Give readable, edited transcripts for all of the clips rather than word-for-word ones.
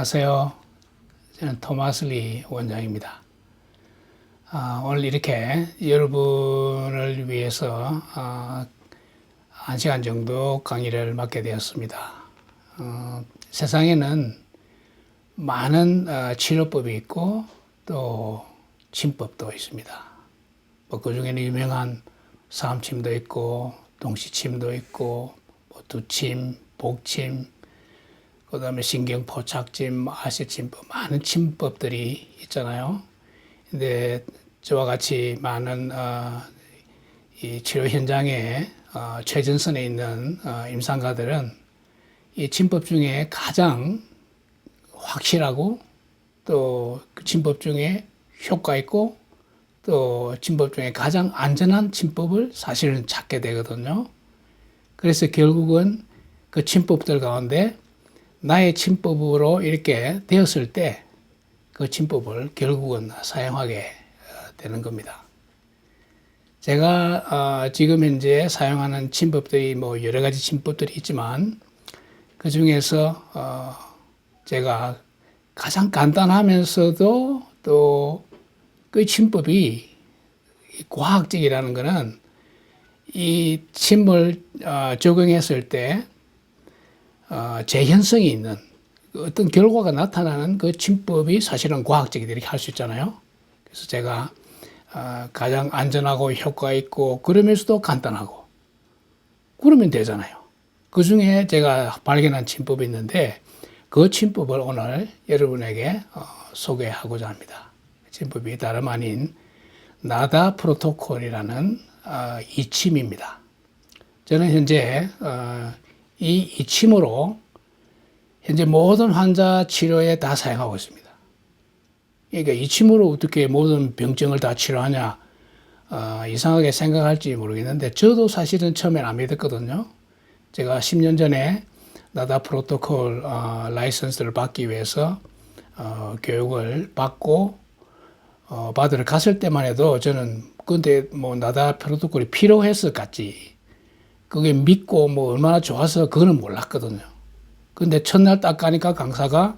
안녕하세요. 저는 토마스 리 원장입니다. 오늘 이렇게 여러분을 위해서 1시간 정도 강의를 맡게 되었습니다. 세상에는 많은 치료법이 있고 또 침법도 있습니다. 그 중에는 유명한 사암침도 있고 동시침도 있고 두침, 복침, 그 다음에 신경포착침, 아시침법, 많은 침법들이 있잖아요. 근데 저와 같이 많은 이 치료 현장에 최전선에 있는 임상가들은 이 침법 중에 가장 확실하고 또 그 침법 중에 효과 있고 또 침법 중에 가장 안전한 침법을 사실은 찾게 되거든요. 그래서 결국은 그 침법들 가운데 나의 침법으로 이렇게 되었을 때 그 침법을 결국은 사용하게 되는 겁니다. 제가 지금 현재 사용하는 침법들이 여러 가지 침법들이 있지만 그 중에서 제가 가장 간단하면서도 또 그 침법이 과학적이라는 것은 이 침을 적용했을 때 재현성이 있는 어떤 결과가 나타나는 그 침법이 사실은 과학적이다 이렇게 할 수 있잖아요. 그래서 제가 가장 안전하고 효과 있고 그러면서도 간단하고 그러면 되잖아요. 그 중에 제가 발견한 침법이 있는데 그 침법을 오늘 여러분에게 소개하고자 합니다. 침법이 다름 아닌 나다 프로토콜이라는 이침입니다. 저는 현재 이 이침으로 현재 모든 환자 치료에 다 사용하고 있습니다. 그러니까 이침으로 어떻게 모든 병증을 다 치료하냐 이상하게 생각할지 모르겠는데 저도 사실은 처음엔 안 믿었거든요. 제가 10년 전에 나다 프로토콜 라이선스를 받기 위해서 교육을 받고 받으러 갔을 때만 해도 저는 근데 나다 프로토콜이 필요해서 갔지 그게 믿고 얼마나 좋아서 그거는 몰랐거든요. 근데 첫날 딱 가니까 강사가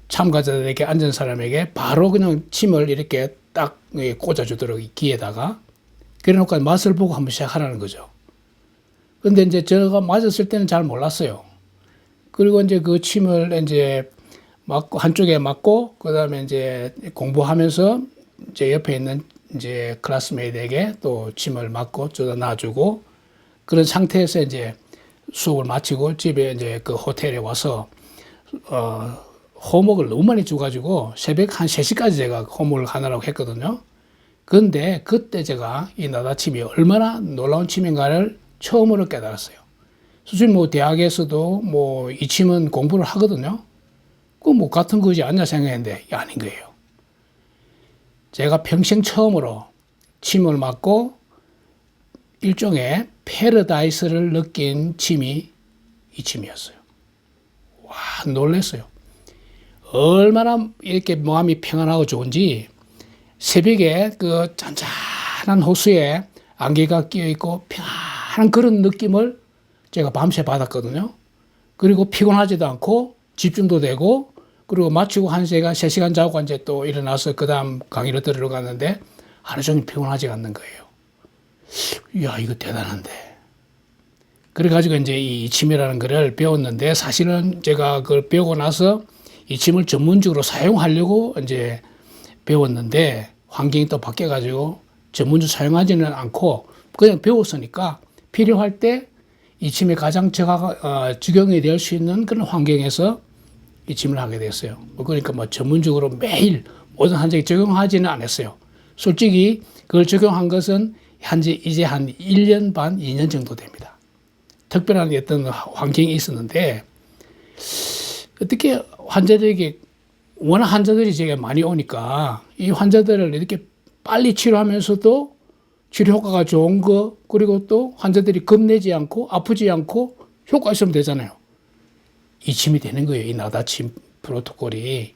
참가자들에게 앉은 사람에게 바로 그냥 침을 이렇게 딱 꽂아주도록 귀에다가 그래놓고 맛을 보고 한번 시작하라는 거죠. 근데 이제 제가 맞았을 때는 잘 몰랐어요. 그리고 이제 그 침을 이제 맞고 한쪽에 맞고 그다음에 이제 공부하면서 제 옆에 있는 이제 클래스메이트에게 또 침을 맞고 쪼다 놔주고 그런 상태에서 이제 수업을 마치고 집에 이제 그 호텔에 와서 호흡을 너무 많이 줘가지고 새벽 한 3시까지 제가 호흡을 하느라고 했거든요. 그런데 그때 제가 이 나다침이 얼마나 놀라운 침인가를 처음으로 깨달았어요. 사실 대학에서도 이 침은 공부를 하거든요. 그 같은 거지 않냐 생각했는데 아닌 거예요. 제가 평생 처음으로 침을 맞고 일종의 패러다이스를 느낀 침이 이 침이었어요. 와, 놀랐어요. 얼마나 이렇게 마음이 평안하고 좋은지 새벽에 그 잔잔한 호수에 안개가 끼어 있고 평안한 그런 느낌을 제가 밤새 받았거든요. 그리고 피곤하지도 않고 집중도 되고 그리고 마치고 1시간, 3시간 자고 이제 또 일어나서 그 다음 강의를 들으러 갔는데 하루 종일 피곤하지 않는 거예요. 이야, 이거 대단한데. 그래가지고 이제 이 이침이라는 거를 배웠는데 사실은 제가 그걸 배우고 나서 이침을 전문적으로 사용하려고 이제 배웠는데 환경이 또 바뀌어가지고 전문적으로 사용하지는 않고 그냥 배웠으니까 필요할 때 이침에 가장 적용이 될 수 있는 그런 환경에서 이침을 하게 됐어요. 그러니까 전문적으로 매일 모든 환자에 적용하지는 않았어요. 솔직히 그걸 적용한 것은 현재 이제 한 1년 반, 2년 정도 됩니다. 특별한 어떤 환경이 있었는데 어떻게 환자들에게 워낙 환자들이 제가 많이 오니까 이 환자들을 이렇게 빨리 치료하면서도 치료 효과가 좋은 거 그리고 또 환자들이 겁내지 않고 아프지 않고 효과 있으면 되잖아요. 이침이 되는 거예요. 이 나다침 프로토콜이.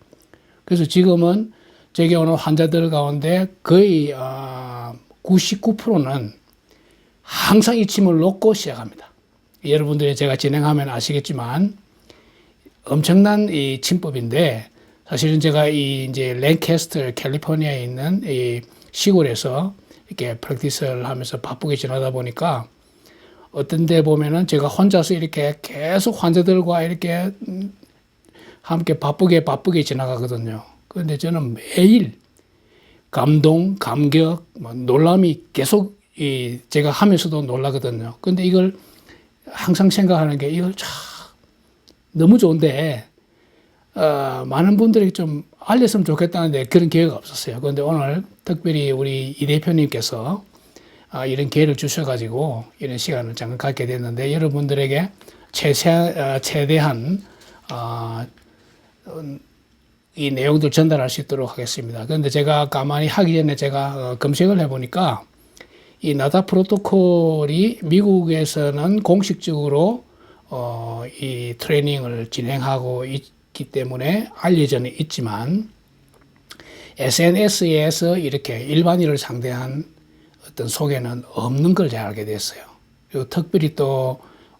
그래서 지금은 제게 오는 환자들 가운데 거의 99%는 항상 이침을 놓고 시작합니다. 여러분들이 제가 진행하면 아시겠지만 엄청난 이 침법인데 사실은 제가 이 이제 랭캐스터 캘리포니아에 있는 이 시골에서 이렇게 프랙티스를 하면서 바쁘게 지나다 보니까 어떤 데 보면은 제가 혼자서 이렇게 계속 환자들과 이렇게 함께 바쁘게 지나가거든요. 그런데 저는 매일 감동, 감격, 놀람이 계속 제가 하면서도 놀라거든요. 근데 이걸 항상 생각하는 게 이걸 참 너무 좋은데 많은 분들이 좀 알렸으면 좋겠다는데 그런 기회가 없었어요. 그런데 오늘 특별히 우리 이 대표님께서 이런 기회를 주셔가지고 이런 시간을 잠깐 갖게 됐는데 여러분들에게 최대한 이 내용들 전달할 수 있도록 하겠습니다. 그런데 제가 가만히 하기 전에 제가 검색을 해보니까 이 나다 프로토콜이 미국에서는 공식적으로 이 트레이닝을 진행하고 있기 때문에 알려져 있지만 SNS에서 이렇게 일반인을 상대한 어떤 소개는 없는 걸 제가 알게 됐어요. 그리고 특별히 또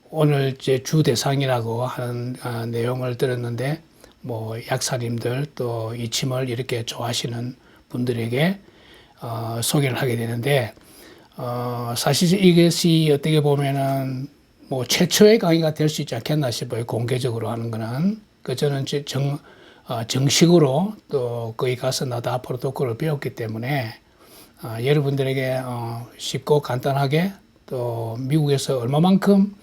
오늘 제 주 대상이라고 하는 내용을 들었는데 뭐 약사님들 또 이 침을 이렇게 좋아하시는 분들에게 소개를 하게 되는데 사실 이것이 어떻게 보면은 뭐 최초의 강의가 될 수 있지 않겠나 싶어요. 공개적으로 하는 거는. 저는 정식으로 또 거기 가서 나다 프로토콜을 배웠기 때문에 여러분들에게 쉽고 간단하게 또 미국에서 얼마만큼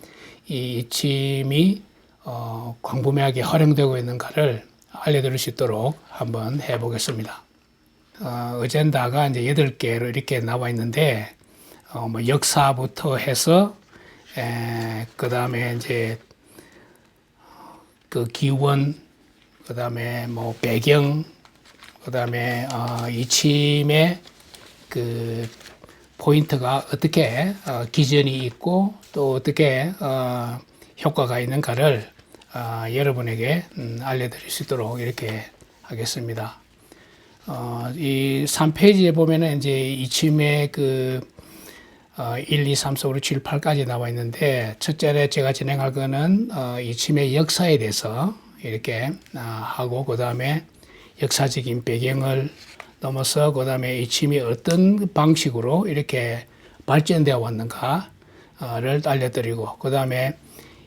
이 침이 광범위하게 활용되고 있는가를 알려드릴 수 있도록 한번 해보겠습니다. 어젠다가 이제 8개로 이렇게 나와 있는데 뭐 역사부터 해서 그 다음에 이제 그 기원, 그 다음에 뭐 배경, 그 다음에 이침의 그 포인트가 어떻게 기전이 있고 또 어떻게 효과가 있는가를 여러분에게 알려드릴 수 있도록 이렇게 하겠습니다. 이 3페이지에 보면은 이제 이침의 그 1, 2, 3, 4, 5, 6, 7, 8까지 나와 있는데 첫째로 제가 진행할 거는 이침의 역사에 대해서 이렇게 하고 그 다음에 역사적인 배경을 넘어서 그 다음에 이침이 어떤 방식으로 이렇게 발전되어 왔는가를 알려드리고 그 다음에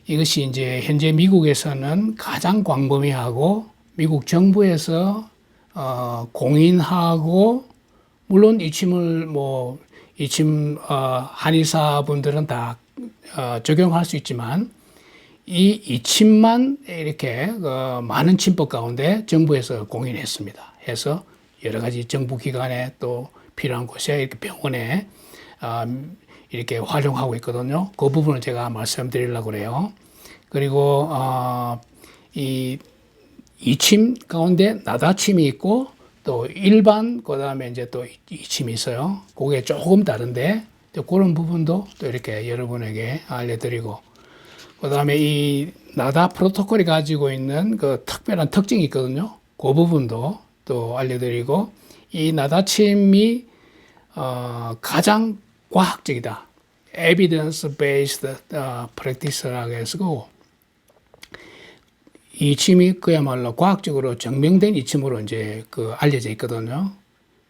이것이 이제 현재 미국에서는 가장 광범위하고 미국 정부에서 공인하고 물론 이침을 뭐 이침 한의사 분들은 다 적용할 수 있지만 이 이침만 이렇게 많은 침법 가운데 정부에서 공인했습니다. 해서 여러 가지 정부 기관에 또 필요한 곳에 이렇게 병원에 이렇게 활용하고 있거든요. 그 부분을 제가 말씀드리려고 그래요. 그리고 이 이침 가운데 나다침이 있고 또 일반 그다음에 이제 또 이침이 있어요. 그게 조금 다른데 그런 부분도 또 이렇게 여러분에게 알려드리고 그다음에 이 나다 프로토콜이 가지고 있는 그 특별한 특징이 있거든요. 그 부분도 또 알려드리고 이 나다침이 가장 과학적이다. evidence based practice라고 해서 이 침이 그야말로 과학적으로 증명된 이침으로 이제 알려져 있거든요.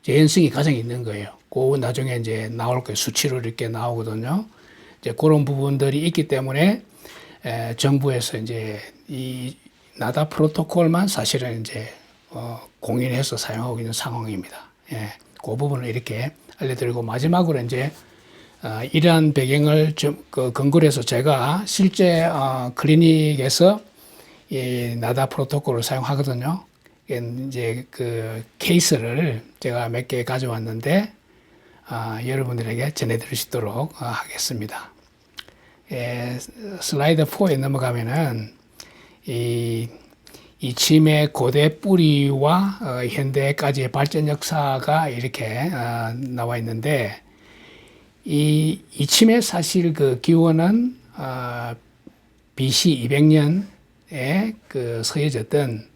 재현성이 가장 있는 거예요. 그 나중에 이제 나올 거예요. 수치로 이렇게 나오거든요. 이제 그런 부분들이 있기 때문에 정부에서 이제 이 나다 프로토콜만 사실은 이제 공인해서 사용하고 있는 상황입니다. 예, 그 부분을 이렇게 알려드리고 마지막으로 이제 이러한 배경을 좀 근거로 해서 제가 실제 클리닉에서 이 나다 프로토콜을 사용하거든요. 이제 그 케이스를 제가 몇 개 가져왔는데 여러분들에게 전해드릴 수 있도록 하겠습니다. 슬라이드 4에 넘어가면은 이 침의 고대 뿌리와 현대까지의 발전 역사가 이렇게 나와 있는데 이 침의 사실 그 기원은 BC 200년에 서해졌던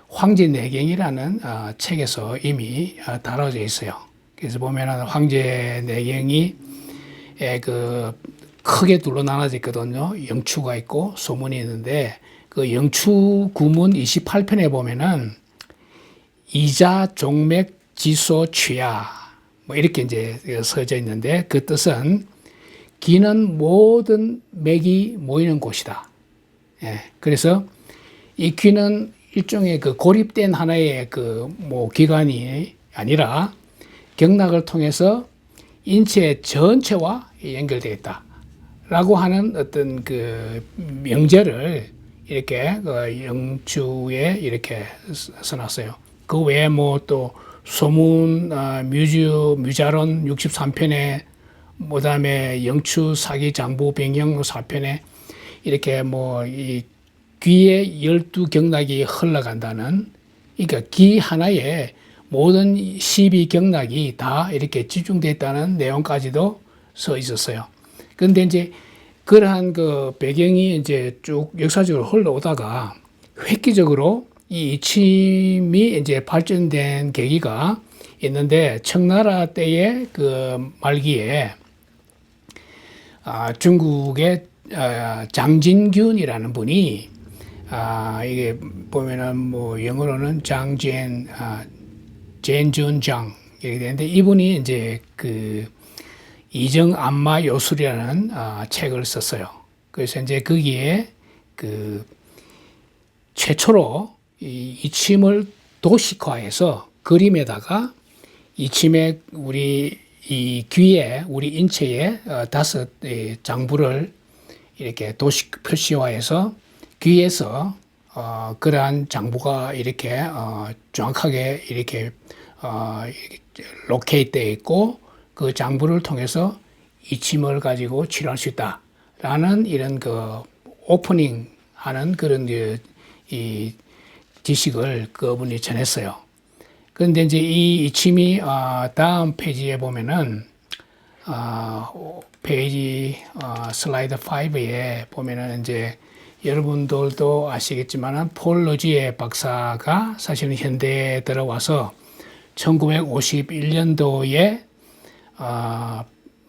황제 내경이라는 책에서 이미 다뤄져 있어요. 그래서 보면은 황제 내경이 크게 둘로 나눠져 있거든요. 영추가 있고 소문이 있는데 그 영추 구문 28편에 보면은 이자 종맥 지소 취야 뭐 이렇게 이제 써져 있는데 그 뜻은 기는 모든 맥이 모이는 곳이다. 예, 그래서 이 귀는 일종의 그 고립된 하나의 그 뭐 기관이 아니라 경락을 통해서 인체 전체와 연결되어 있다라고 하는 어떤 그 명제를 이렇게 그 영주에 이렇게 써놨어요. 그 외에 뭐 또 소문, 뮤자론 63편에 그다음에 영추 사기 장부 병영 4편에 이렇게 뭐 이 귀에 12경락이 흘러간다는, 그러니까 귀 하나에 모든 12경락이 다 이렇게 집중되어 있다는 내용까지도 써 있었어요. 그런데 이제 그러한 그 배경이 이제 쭉 역사적으로 흘러오다가 획기적으로 이 이침이 이제 발전된 계기가 있는데, 청나라 때의 그 말기에 중국의 장진균이라는 분이 이게 보면은 뭐 영어로는 젠준장 이렇게 되는데, 이분이 이제 그 이정안마 요술이라는 책을 썼어요. 그래서 이제 거기에 그 최초로 이 이침을 도식화해서 그림에다가 이침에 우리 이 귀에 우리 인체에 5 장부를 이렇게 도식 표시화해서 귀에서 그러한 장부가 이렇게 정확하게 이렇게 로케이트 되어 있고 그 장부를 통해서 이침을 가지고 치료할 수 있다라는 이런 그 오프닝 하는 그런 이 지식을 그분이 전했어요. 그런데 이제 이 이침이 다음 페이지에 보면은 페이지 슬라이드 5에 보면은 이제 여러분들도 아시겠지만은 폴 러지에 박사가 사실은 현대에 들어와서 1951년도에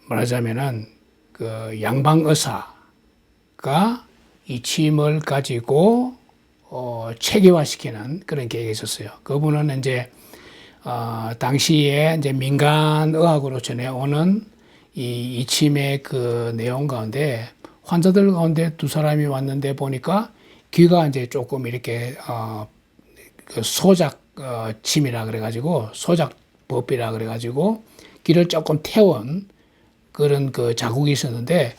말하자면은 그 양방 의사가 이침을 가지고 체계화시키는 그런 계획이 있었어요. 그분은 이제 당시에 이제 민간 의학으로 전해오는 이 이침의 그 내용 가운데 환자들 가운데 2사람이 왔는데 보니까 귀가 이제 조금 이렇게 그 소작 침이라 그래가지고 소작법이라 그래가지고 귀를 조금 태운 그런 그 자국이 있었는데,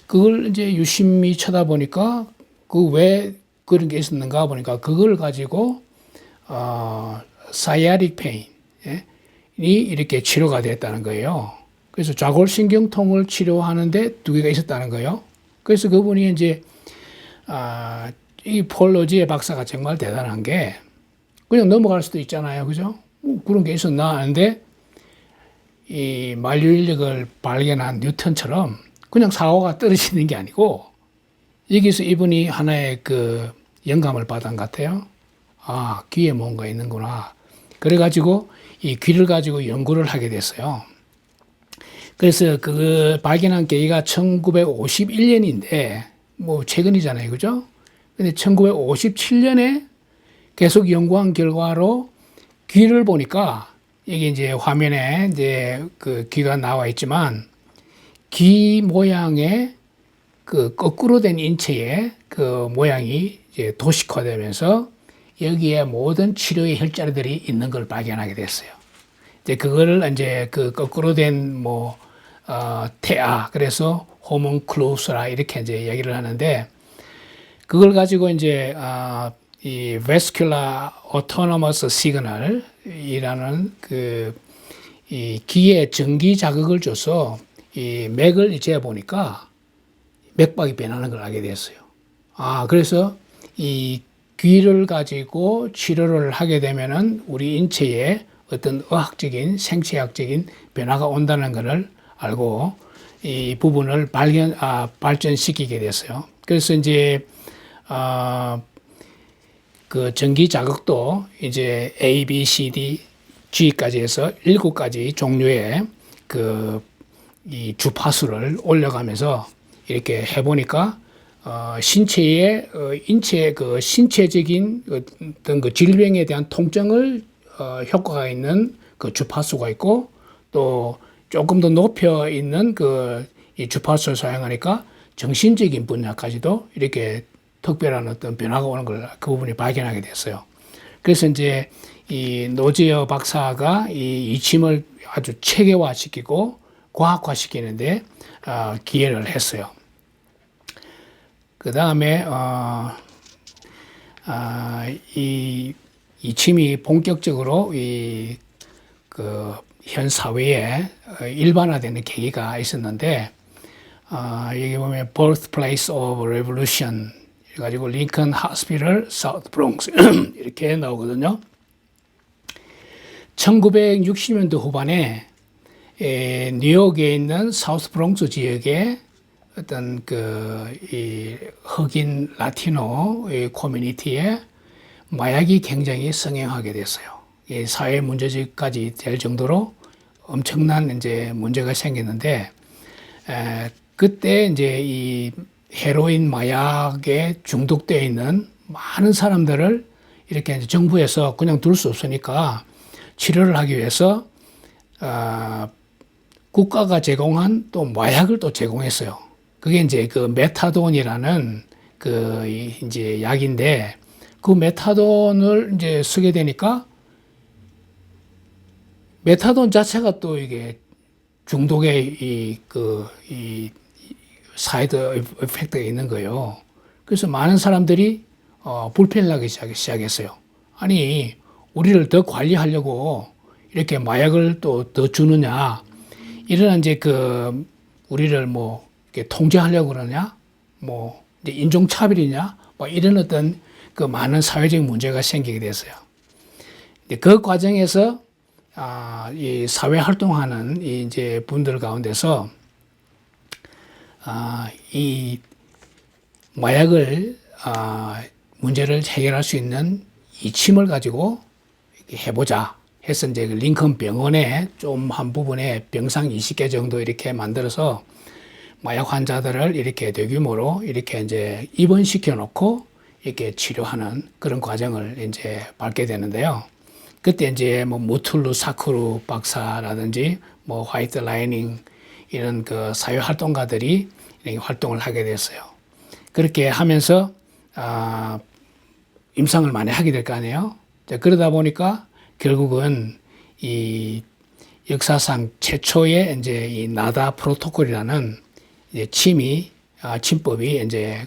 그걸 이제 유심히 쳐다보니까 그 왜 그런 게 있었는가 보니까 그걸 가지고 사이아릭 페인이 이렇게 치료가 됐다는 거예요. 그래서 좌골신경통을 치료하는데 2개가 있었다는 거예요. 그래서 그분이 이제 이 폴 러지의 박사가 정말 대단한 게 그냥 넘어갈 수도 있잖아요, 그죠? 그런 게 있었나 하는데 이 만유인력을 발견한 뉴턴처럼 그냥 사고가 떨어지는 게 아니고 여기서 이분이 하나의 그 영감을 받은 것 같아요. 귀에 뭔가 있는구나. 그래가지고 이 귀를 가지고 연구를 하게 됐어요. 그래서 그 발견한 계기가 1951년인데 뭐 최근이잖아요, 그죠? 근데 1957년에 계속 연구한 결과로 귀를 보니까 이게 이제 화면에 이제 그 귀가 나와 있지만 귀 모양의 그 거꾸로 된 인체의 그 모양이 이제 도식화되면서 여기에 모든 치료의 혈자리들이 있는 걸 발견하게 됐어요. 이제 그거를 이제 그 거꾸로 된 뭐 태아, 그래서 호문클루스라 이렇게 이제 얘기를 하는데, 그걸 가지고 이제 이 Vascular Autonomous Signal이라는 그 이 귀에 전기 자극을 줘서 이 맥을 재어 보니까 맥박이 변하는 걸 알게 됐어요. 그래서 이 귀를 가지고 치료를 하게 되면은 우리 인체에 어떤 의학적인 생체학적인 변화가 온다는 것을 알고 이 부분을 발전시키게 됐어요. 그래서 이제 그 전기 자극도 이제 A, B, C, D, G까지 해서 7가지 종류의 그 이 주파수를 올려가면서 이렇게 해보니까 신체의 인체 그 신체적인 어떤 그 질병에 대한 통증을 효과가 있는 그 주파수가 있고 또 조금 더 높여 있는 그 이 주파수를 사용하니까 정신적인 분야까지도 이렇게 특별한 어떤 변화가 오는 걸 그 부분이 발견하게 됐어요. 그래서 이제 이 노지어 박사가 이 이침을 아주 체계화시키고 과학화시키는데 기여를 했어요. 그 다음에 이 이침이 본격적으로 이 그 현 사회에 일반화되는 계기가 있었는데 여기 보면 Birthplace of Revolution 해가지고 링컨 하스피털 사우스 브롱스 이렇게 나오거든요. 1960년대 후반에 뉴욕에 있는 사우스 브롱스 지역에 어떤 이 흑인 라티노 커뮤니티에 마약이 굉장히 성행하게 됐어요. 이 사회 문제까지 될 정도로 엄청난 이제 문제가 생겼는데 그때 이제 이 헤로인 마약에 중독되어 있는 많은 사람들을 이렇게 이제 정부에서 그냥 둘 수 없으니까 치료를 하기 위해서 국가가 제공한 또 마약을 또 제공했어요. 그게 이제 그 메타돈이라는 그 이제 약인데 그 메타돈을 이제 쓰게 되니까 메타돈 자체가 또 이게 중독의 이 사이드 이펙트가 있는 거예요. 그래서 많은 사람들이 불편을 하기 시작했어요. 아니, 우리를 더 관리하려고 이렇게 마약을 또 더 주느냐, 이런 이제 우리를 뭐 이렇게 통제하려고 그러냐, 뭐 이제 인종차별이냐, 뭐 이런 어떤 그 많은 사회적인 문제가 생기게 됐어요. 그 과정에서 이 사회 활동하는 이제 분들 가운데서 이 마약을 문제를 해결할 수 있는 이침을 가지고 이렇게 해보자 해서 이제 링컨 병원에 좀 한 부분에 병상 20개 정도 이렇게 만들어서 마약 환자들을 이렇게 대규모로 이렇게 이제 입원시켜 놓고 이렇게 치료하는 그런 과정을 이제 밟게 되는데요. 그때 이제 뭐 무툴루 사쿠루 박사라든지 뭐 화이트 라이닝 이런 그 사회 활동가들이 이렇게 활동을 하게 됐어요. 그렇게 하면서 임상을 많이 하게 될 거 아니에요. 자, 그러다 보니까 결국은 이 역사상 최초의 이제 이 나다 프로토콜이라는 이제 침법이 이제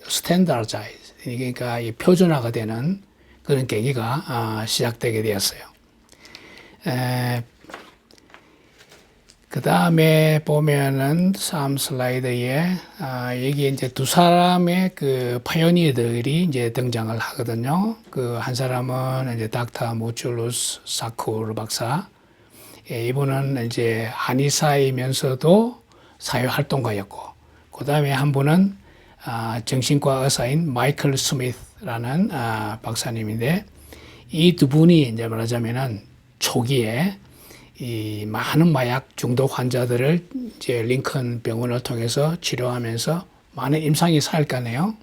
스탠다드자이즈 그러니까 이 표준화가 되는 그런 계기가 시작되게 되었어요. 그 다음에 보면은 다음 슬라이드에 여기 이제 두 사람의 그 파이오니어들이 이제 등장을 하거든요. 그 한 사람은 이제 닥터 무출루스 사쿠르 박사. 이분은 이제 한의사이면서도 사회활동가였고, 그 다음에 한 분은 정신과 의사인 마이클 스미스라는 박사님인데, 이 두 분이 이제 말하자면은 초기에 이 많은 마약 중독 환자들을 이제 링컨 병원을 통해서 치료하면서 많은 임상이 쌓일 거네요.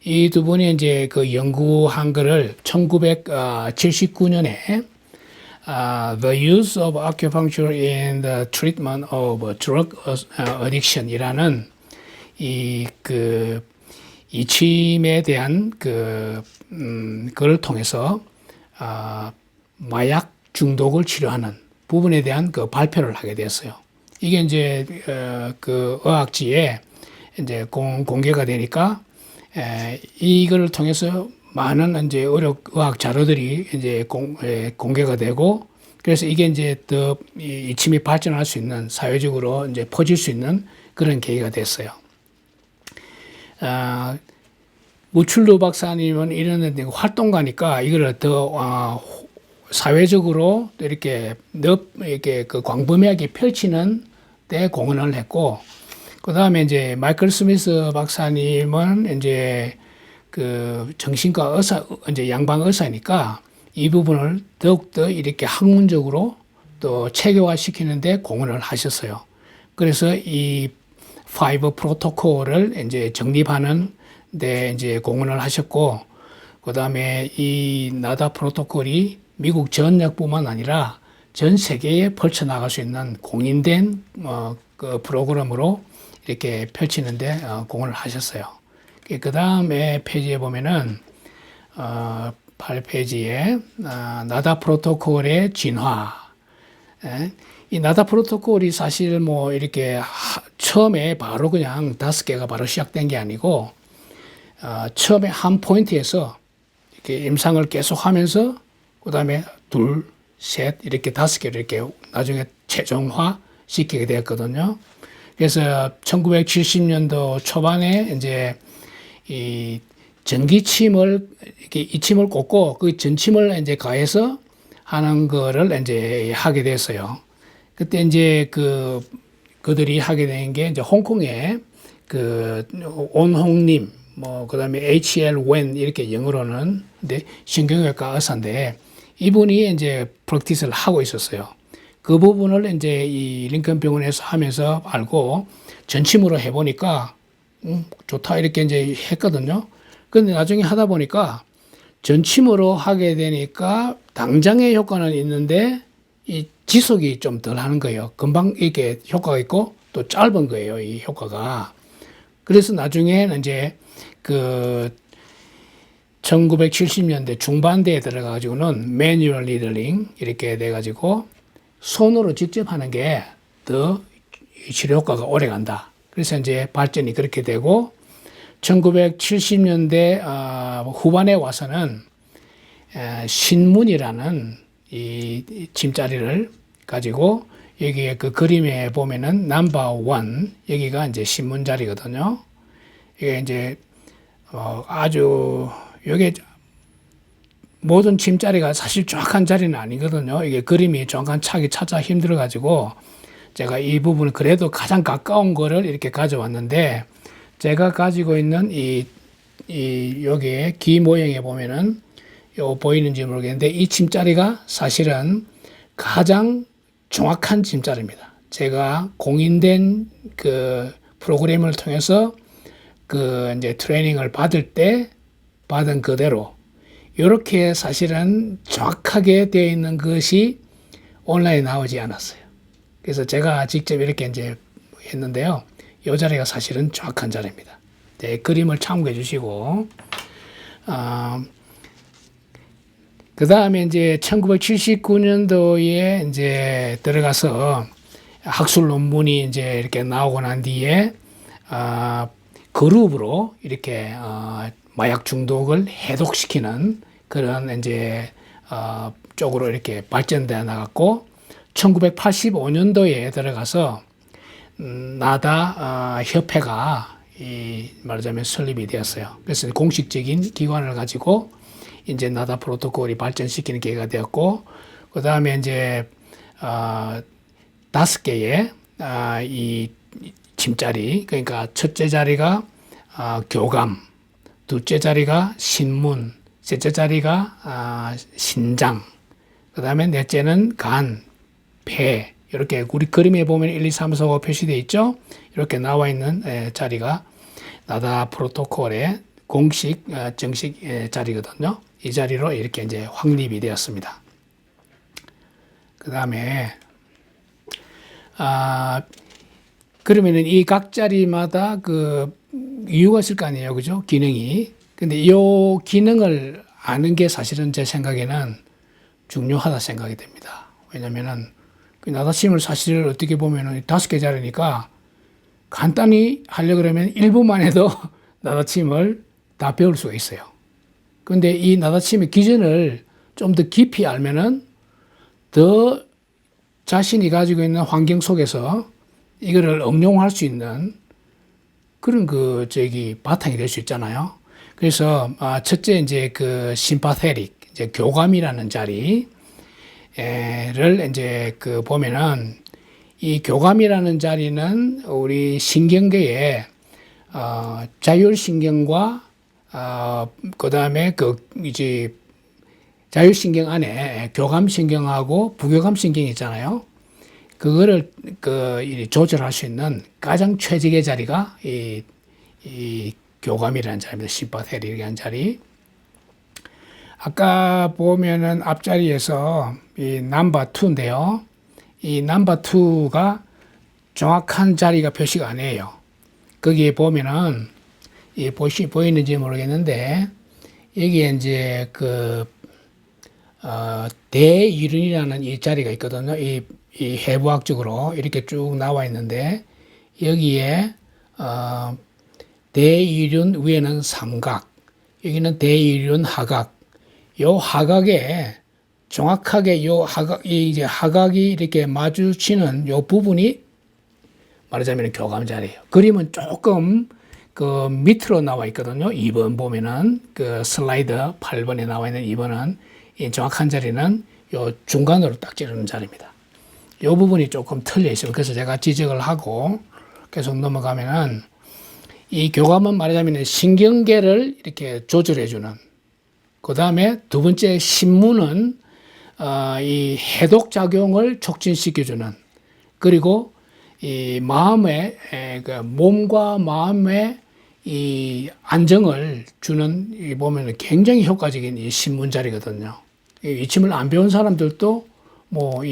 이 두 분이 이제 그 연구한 거를 1979년에 The Use of Acupuncture in the Treatment of Drug Addiction이라는 이침에 대한 그걸 통해서 마약 중독을 치료하는 부분에 대한 그 발표를 하게 됐어요. 이게 이제 그 의학지에 이제 공개가 되니까 이걸 통해서 많은 이제 의학 자료들이 이제 공개가 되고, 그래서 이게 이제 더 이침이 발전할 수 있는 사회적으로 이제 퍼질 수 있는 그런 계기가 됐어요. 무출루 박사님은 이런 활동가니까 이걸 더 사회적으로 이렇게 그 광범위하게 펼치는 데 공헌을 했고, 그 다음에 이제 마이클 스미스 박사님은 이제 그 정신과 의사, 이제 양방 의사니까 이 부분을 더욱더 이렇게 학문적으로 또 체계화 시키는데 공헌을 하셨어요. 그래서 이 5 프로토콜을 이제 정립하는 데 이제 공헌을 하셨고, 그 다음에 이 나다 프로토콜이 미국 전역뿐만 아니라 전 세계에 펼쳐나갈 수 있는 공인된 그 프로그램으로 이렇게 펼치는데 공헌을 하셨어요. 그 다음에 페이지에 보면은 8페이지에 나다 프로토콜의 진화. 이 나다 프로토콜이 사실 뭐 이렇게 처음에 바로 그냥 5개가 바로 시작된 게 아니고 처음에 한 포인트에서 이렇게 임상을 계속 하면서 그 다음에 둘, 셋 이렇게 5개를 이렇게 나중에 최종화 시키게 되었거든요. 그래서 1970년도 초반에 이제 이 전기침을 이렇게 이침을 꽂고 그 전침을 이제 가해서 하는 거를 이제 하게 됐어요. 그때 이제 그들이 하게 된 게 이제 홍콩에 그 온홍님 그다음에 H.L. 웬 이렇게 영어로는 근데 신경외과 의사인데 이분이 이제 프랙티스를 하고 있었어요. 그 부분을 이제 이 링컨 병원에서 하면서 알고 전침으로 해보니까 좋다 이렇게 이제 했거든요. 근데 나중에 하다 보니까 전침으로 하게 되니까 당장의 효과는 있는데 이 지속이 좀 덜 하는 거예요. 금방 이렇게 효과가 있고 또 짧은 거예요. 이 효과가. 그래서 나중에는 이제 그 1970년대 중반대에 들어가가지고는 매뉴얼 니들링 이렇게 돼가지고 손으로 직접 하는 게 더 치료 효과가 오래 간다. 그래서 이제 발전이 그렇게 되고 1970년대 후반에 와서는 신문이라는 이 침자리를 가지고 여기에 그 그림에 보면은 넘버 원 여기가 이제 신문 자리거든요. 이게 이제 아주 여기 모든 침자리가 사실 정확한 자리는 아니거든요. 이게 그림이 정확한 차기 찾아 힘들어 가지고 제가 이 부분을 그래도 가장 가까운 거를 이렇게 가져왔는데 제가 가지고 있는 여기에 기 모형에 보면은 보이는지 모르겠는데 이 침자리가 사실은 가장 정확한 침자리입니다. 제가 공인된 그 프로그램을 통해서 그 이제 트레이닝을 받을 때 받은 그대로 이렇게 사실은 정확하게 되어 있는 것이 온라인에 나오지 않았어요. 그래서 제가 직접 이렇게 이제 했는데요. 이 자리가 사실은 정확한 자리입니다. 네, 그림을 참고해 주시고, 그 다음에 이제 1979년도에 이제 들어가서 학술 논문이 이제 이렇게 나오고 난 뒤에, 그룹으로 이렇게, 마약 중독을 해독시키는 그런 이제, 쪽으로 이렇게 발전되어 나갔고, 1985년도에 들어가서 나다 협회가 말하자면 설립이 되었어요. 그래서 공식적인 기관을 가지고 이제 나다 프로토콜이 발전시키는 계기가 되었고, 그 다음에 이제 5개의 이 침자리, 그러니까 첫째 자리가 교감, 둘째 자리가 신문, 셋째 자리가 신장, 그 다음에 넷째는 간, 폐, 이렇게 우리 그림에 보면 1, 2, 3, 4, 5 표시되어 있죠? 이렇게 나와 있는 자리가 나다 프로토콜의 공식, 정식 자리거든요. 이 자리로 이렇게 이제 확립이 되었습니다. 그 다음에, 그러면은 이 각 자리마다 그 이유가 있을 거 아니에요. 그죠? 기능이. 근데 이 기능을 아는 게 사실은 제 생각에는 중요하다 생각이 됩니다. 왜냐면은 나다침을 사실 어떻게 보면은 5개 자리니까 간단히 하려고 그러면 1분만 해도 나다침을 다 배울 수가 있어요. 근데 이 나다침의 기전을 좀 더 깊이 알면은 더 자신이 가지고 있는 환경 속에서 이거를 응용할 수 있는 그런 바탕이 될 수 있잖아요. 그래서 첫째 이제 그 심파테릭 이제 교감이라는 자리를 이제 보면은 이 교감이라는 자리는 우리 신경계에 자율신경과 그다음에 이제 자율신경 안에 교감신경하고 부교감신경이 있잖아요. 그거를 이 조절할 수 있는 가장 최적의 자리가 이 교감이라는 자리입니다. 심파테리라는 자리. 아까 보면은 앞자리에서 이 넘버 2인데요. 이 넘버 2가 정확한 자리가 표시가 안 해요. 거기에 보면은 보이는지 모르겠는데 여기에 이제 대이륜이라는 이 자리가 있거든요. 이 해부학적으로 이렇게 쭉 나와 있는데 여기에 대이륜 위에는 삼각, 여기는 대이륜 하각. 요 하각에 정확하게 이제 하각이 이렇게 마주치는 요 부분이 말하자면 교감 자리예요. 그림은 조금 밑으로 나와 있거든요. 2번 보면은 슬라이드 8번에 나와 있는 2번은 이 정확한 자리는 요 중간으로 딱 찌르는 자리입니다. 요 부분이 조금 틀려 있어요. 그래서 제가 지적을 하고 계속 넘어가면은 이 교감은 말하자면 신경계를 이렇게 조절해주는, 그 다음에 두 번째 신문은 이 해독 작용을 촉진시켜주는, 그리고 이 몸과 마음의 이 안정을 주는, 이 보면 굉장히 효과적인 이 신문 자리거든요. 이 침을 안 배운 사람들도 뭐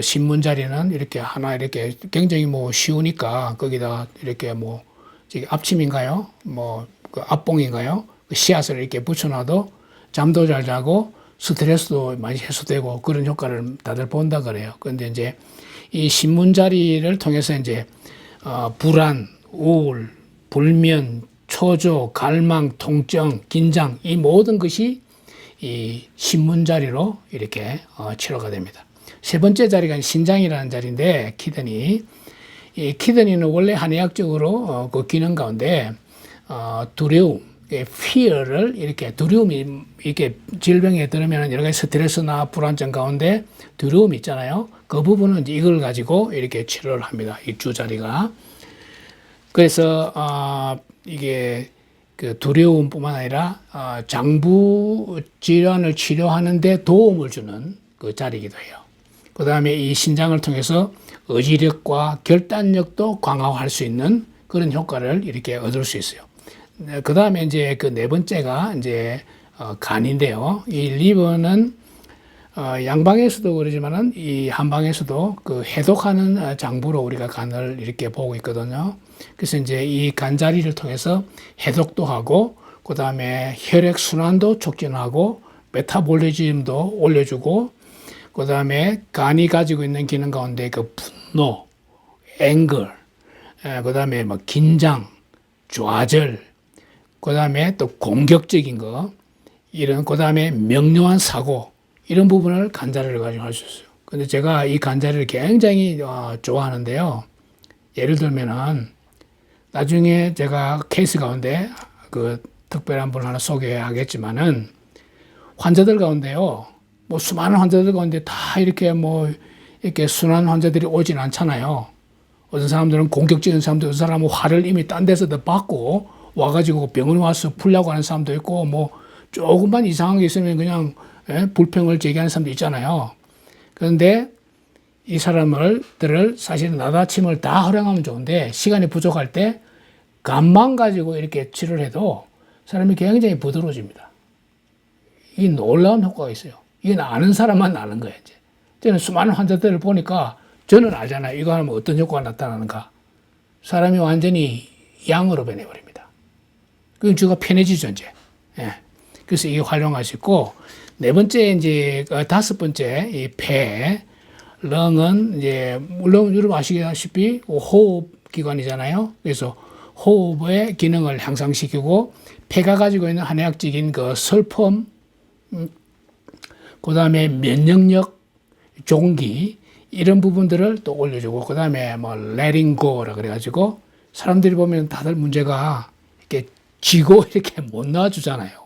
신문 자리는 이렇게 하나 이렇게 굉장히 쉬우니까 거기다 이렇게 앞침인가요? 앞봉인가요? 씨앗을 이렇게 붙여놔도 잠도 잘 자고 스트레스도 많이 해소되고 그런 효과를 다들 본다 그래요. 그런데 이제 이 신문 자리를 통해서 이제 불안, 우울, 불면, 초조, 갈망, 통증, 긴장, 이 모든 것이 이 신문 자리로 이렇게 치료가 됩니다. 세 번째 자리가 신장이라는 자리인데, 키드니. 이 키드니는 원래 한의학적으로 그 기능 가운데 두려움, fear를 이렇게, 두려움이 이렇게 질병에 들으면 여러 가지 스트레스나 불안증 가운데 두려움이 있잖아요. 그 부분은 이걸 가지고 이렇게 치료를 합니다. 이 주 자리가. 그래서 이게 두려움뿐만 아니라 장부 질환을 치료하는데 도움을 주는 그 자리이기도 해요. 그 다음에 이 신장을 통해서 의지력과 결단력도 강화할 수 있는 그런 효과를 이렇게 얻을 수 있어요. 그 다음에 이제 네 번째가 이제 간인데요. 이 리버는 양방에서도 그러지만은 이 한방에서도 해독하는 장부로 우리가 간을 이렇게 보고 있거든요. 그래서 이제 이 간 자리를 통해서 해독도 하고, 그 다음에 혈액 순환도 촉진하고, 메타볼리즘도 올려주고, 그 다음에 간이 가지고 있는 기능 가운데 분노, 앵글, 그 다음에 긴장, 좌절, 그 다음에 또 공격적인 거, 그 다음에 명료한 사고, 이런 부분을 간자리를 가지고 할 수 있어요. 근데 제가 이 간자리를 굉장히 좋아하는데요. 예를 들면은 나중에 제가 케이스 가운데 특별한 분 하나 소개하겠지만은, 환자들 가운데요, 수많은 환자들 가운데 다 이렇게 이렇게 순한 환자들이 오진 않잖아요. 어떤 사람들은 공격적인 사람도, 어떤 사람은 화를 이미 딴 데서도 받고 와가지고 병원에 와서 풀려고 하는 사람도 있고, 조금만 이상한 게 있으면 그냥 불평을 제기하는 사람도 있잖아요. 그런데 이 사람들을 사실은 나다침을 다 활용하면 좋은데, 시간이 부족할 때 간만 가지고 이렇게 치료를 해도 사람이 굉장히 부드러워집니다. 이 놀라운 효과가 있어요. 이건 아는 사람만 아는 거예요. 이제 저는 수많은 환자들을 보니까 저는 알잖아요. 이거 하면 어떤 효과가 나타나는가. 사람이 완전히 양으로 변해버립니다. 그럼 주가 편해지죠, 이제. 예. 그래서 이게 활용하시고, 네 번째, 이제, 다섯 번째, 이 폐, 렁은 이제, 물론 여러분 아시다시피 호흡기관이잖아요. 그래서 호흡의 기능을 향상시키고, 폐가 가지고 있는 한의학적인 설품, 그 다음에 면역력, 종기, 이런 부분들을 또 올려주고, 그 다음에 letting go라 그래가지고, 사람들이 보면 다들 문제가 이렇게 쥐고 이렇게 못 놔주잖아요.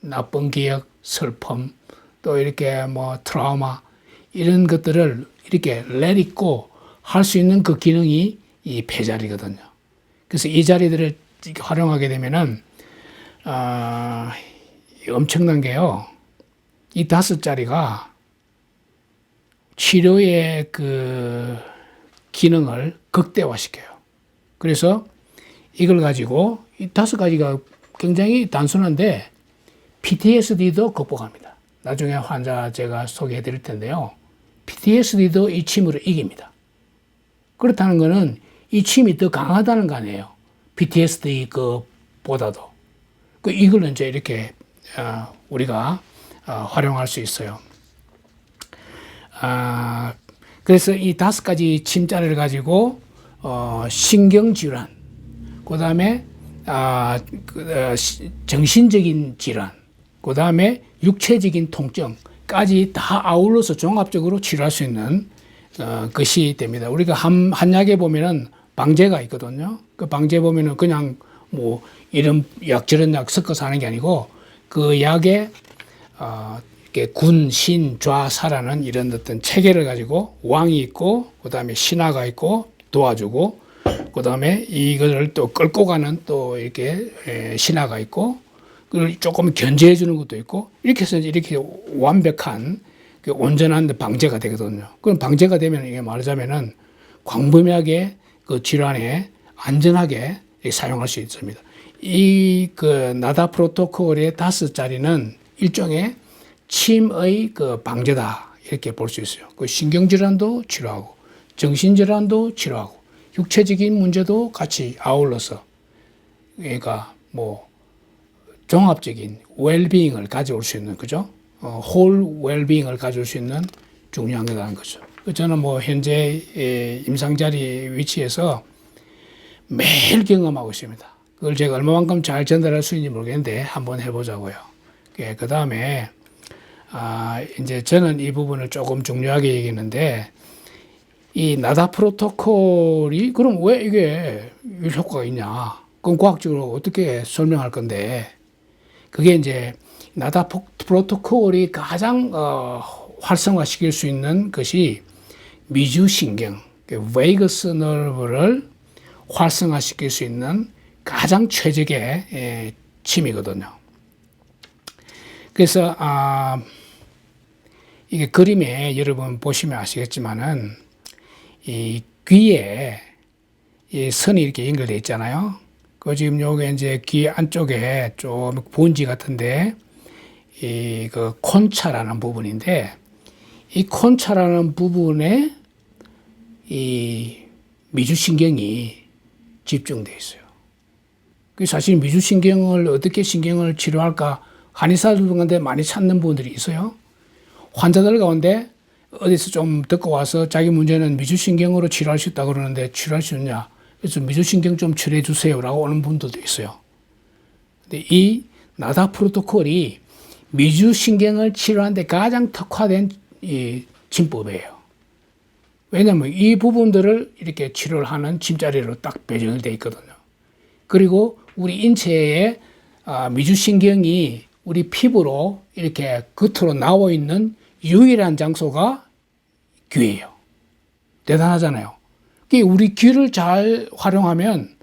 나쁜 기억, 슬픔, 또 이렇게 트라우마, 이런 것들을 이렇게 let it go 할 수 있는 그 기능이 이 폐자리거든요. 그래서 이 자리들을 활용하게 되면은, 엄청난 게요. 이 5자리가 치료의 그 기능을 극대화시켜요. 그래서 이걸 가지고 이 5가지가 굉장히 단순한데 PTSD도 극복합니다. 나중에 환자 제가 소개해 드릴 텐데요. PTSD도 이 침으로 이깁니다. 그렇다는 것은 이 침이 더 강하다는 거 아니에요. PTSD 그보다도. 이걸 이제 이렇게 우리가 활용할 수 있어요. 그래서 이 5가지 침자를 가지고 신경질환, 그 다음에 정신적인 질환, 그 다음에 육체적인 통증까지 다 아울러서 종합적으로 치료할 수 있는 것이 됩니다. 우리가 한약에 보면은 방제가 있거든요. 그 방제 보면은 그냥 뭐 이런 약 저런 약 섞어서 하는 게 아니고 그 약에 이렇게 군, 신, 좌, 사라는 이런 어떤 체계를 가지고 왕이 있고 그 다음에 신하가 있고 도와주고 그 다음에 이거를 또 끌고 가는 또 이렇게 신하가 있고 그걸 조금 견제해 주는 것도 있고 이렇게 해서 이렇게 완벽한 온전한 방제가 되거든요. 그럼 방제가 되면 이게 말하자면은 광범위하게 그 질환에 안전하게 사용할 수 있습니다. 이 그 나다 프로토콜의 5자리는 일종의 침의 그 방제다 이렇게 볼 수 있어요. 그 신경질환도 치료하고 정신질환도 치료하고 육체적인 문제도 같이 아울러서 그러니까 뭐 종합적인 웰빙을 가져올 수 있는 그죠? 홀 웰빙을 가져올 수 있는 중요한 거라는 거죠. 저는 뭐 현재 임상자리 위치에서 매일 경험하고 있습니다. 그걸 제가 얼마만큼 잘 전달할 수 있는지 모르겠는데 한번 해보자고요. 그 다음에 이제 저는 이 부분을 조금 중요하게 얘기했는데 이 나다 프로토콜이 그럼 왜 이게 효과가 있냐? 그럼 과학적으로 어떻게 설명할 건데 그게 이제 나다 프로토콜이 가장 활성화시킬 수 있는 것이 미주신경, 베이거스 너브를 활성화시킬 수 있는 가장 최적의 침이거든요. 그래서 이게 그림에 여러분 보시면 아시겠지만은 이 귀에 이 선이 이렇게 연결되어 있잖아요. 그 지금 요게 이제 귀 안쪽에 좀 본지 같은데 이 그 콘차라는 부분인데 이 콘차라는 부분에 이 미주신경이 집중되어 있어요. 그 사실 미주신경을 어떻게 신경을 치료할까 한의사들 가운데 많이 찾는 분들이 있어요. 환자들 가운데 어디서 좀 듣고 와서 자기 문제는 미주신경으로 치료할 수 있다고 그러는데 치료할 수 있냐? 그래서 미주신경 좀 치료해 주세요라고 오는 분들도 있어요. 근데 이 나다 프로토콜이 미주신경을 치료하는 데 가장 특화된 이 침법이에요. 왜냐하면 이 부분들을 이렇게 치료를 하는 침자리로 딱 배정이 되어 있거든요. 그리고 우리 인체에 미주신경이 우리 피부로 이렇게 겉으로 나와 있는 유일한 장소가 귀예요. 대단하잖아요. 우리 귀를 잘 활용하면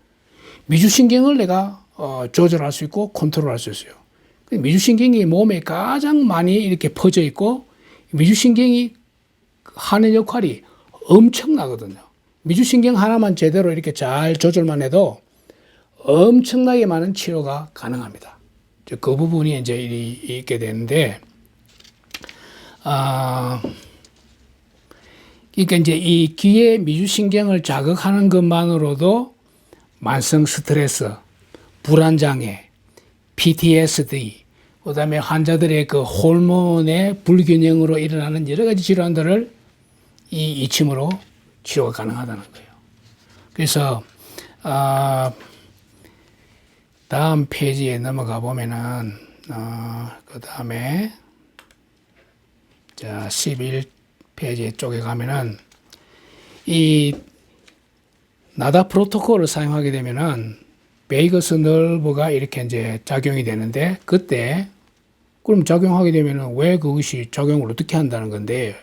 미주신경을 내가 조절할 수 있고 컨트롤할 수 있어요. 미주신경이 몸에 가장 많이 이렇게 퍼져 있고 미주신경이 하는 역할이 엄청나거든요. 미주신경 하나만 제대로 이렇게 잘 조절만 해도 엄청나게 많은 치료가 가능합니다. 그 부분이 이제 있게 되는데, 그러니까 이제 이 귀의 미주신경을 자극하는 것만으로도 만성 스트레스, 불안장애, PTSD, 그 다음에 환자들의 그 호르몬의 불균형으로 일어나는 여러 가지 질환들을 이 이침으로 치료가 가능하다는 거예요. 그래서, 다음 페이지에 넘어가 보면은, 그 다음에, 자, 11페이지 쪽에 가면은, 이 나다 프로토콜을 사용하게 되면은, 베이거스 너브가 이렇게 이제 작용이 되는데, 그때, 그럼 작용하게 되면은 왜 그것이 작용을 어떻게 한다는 건데,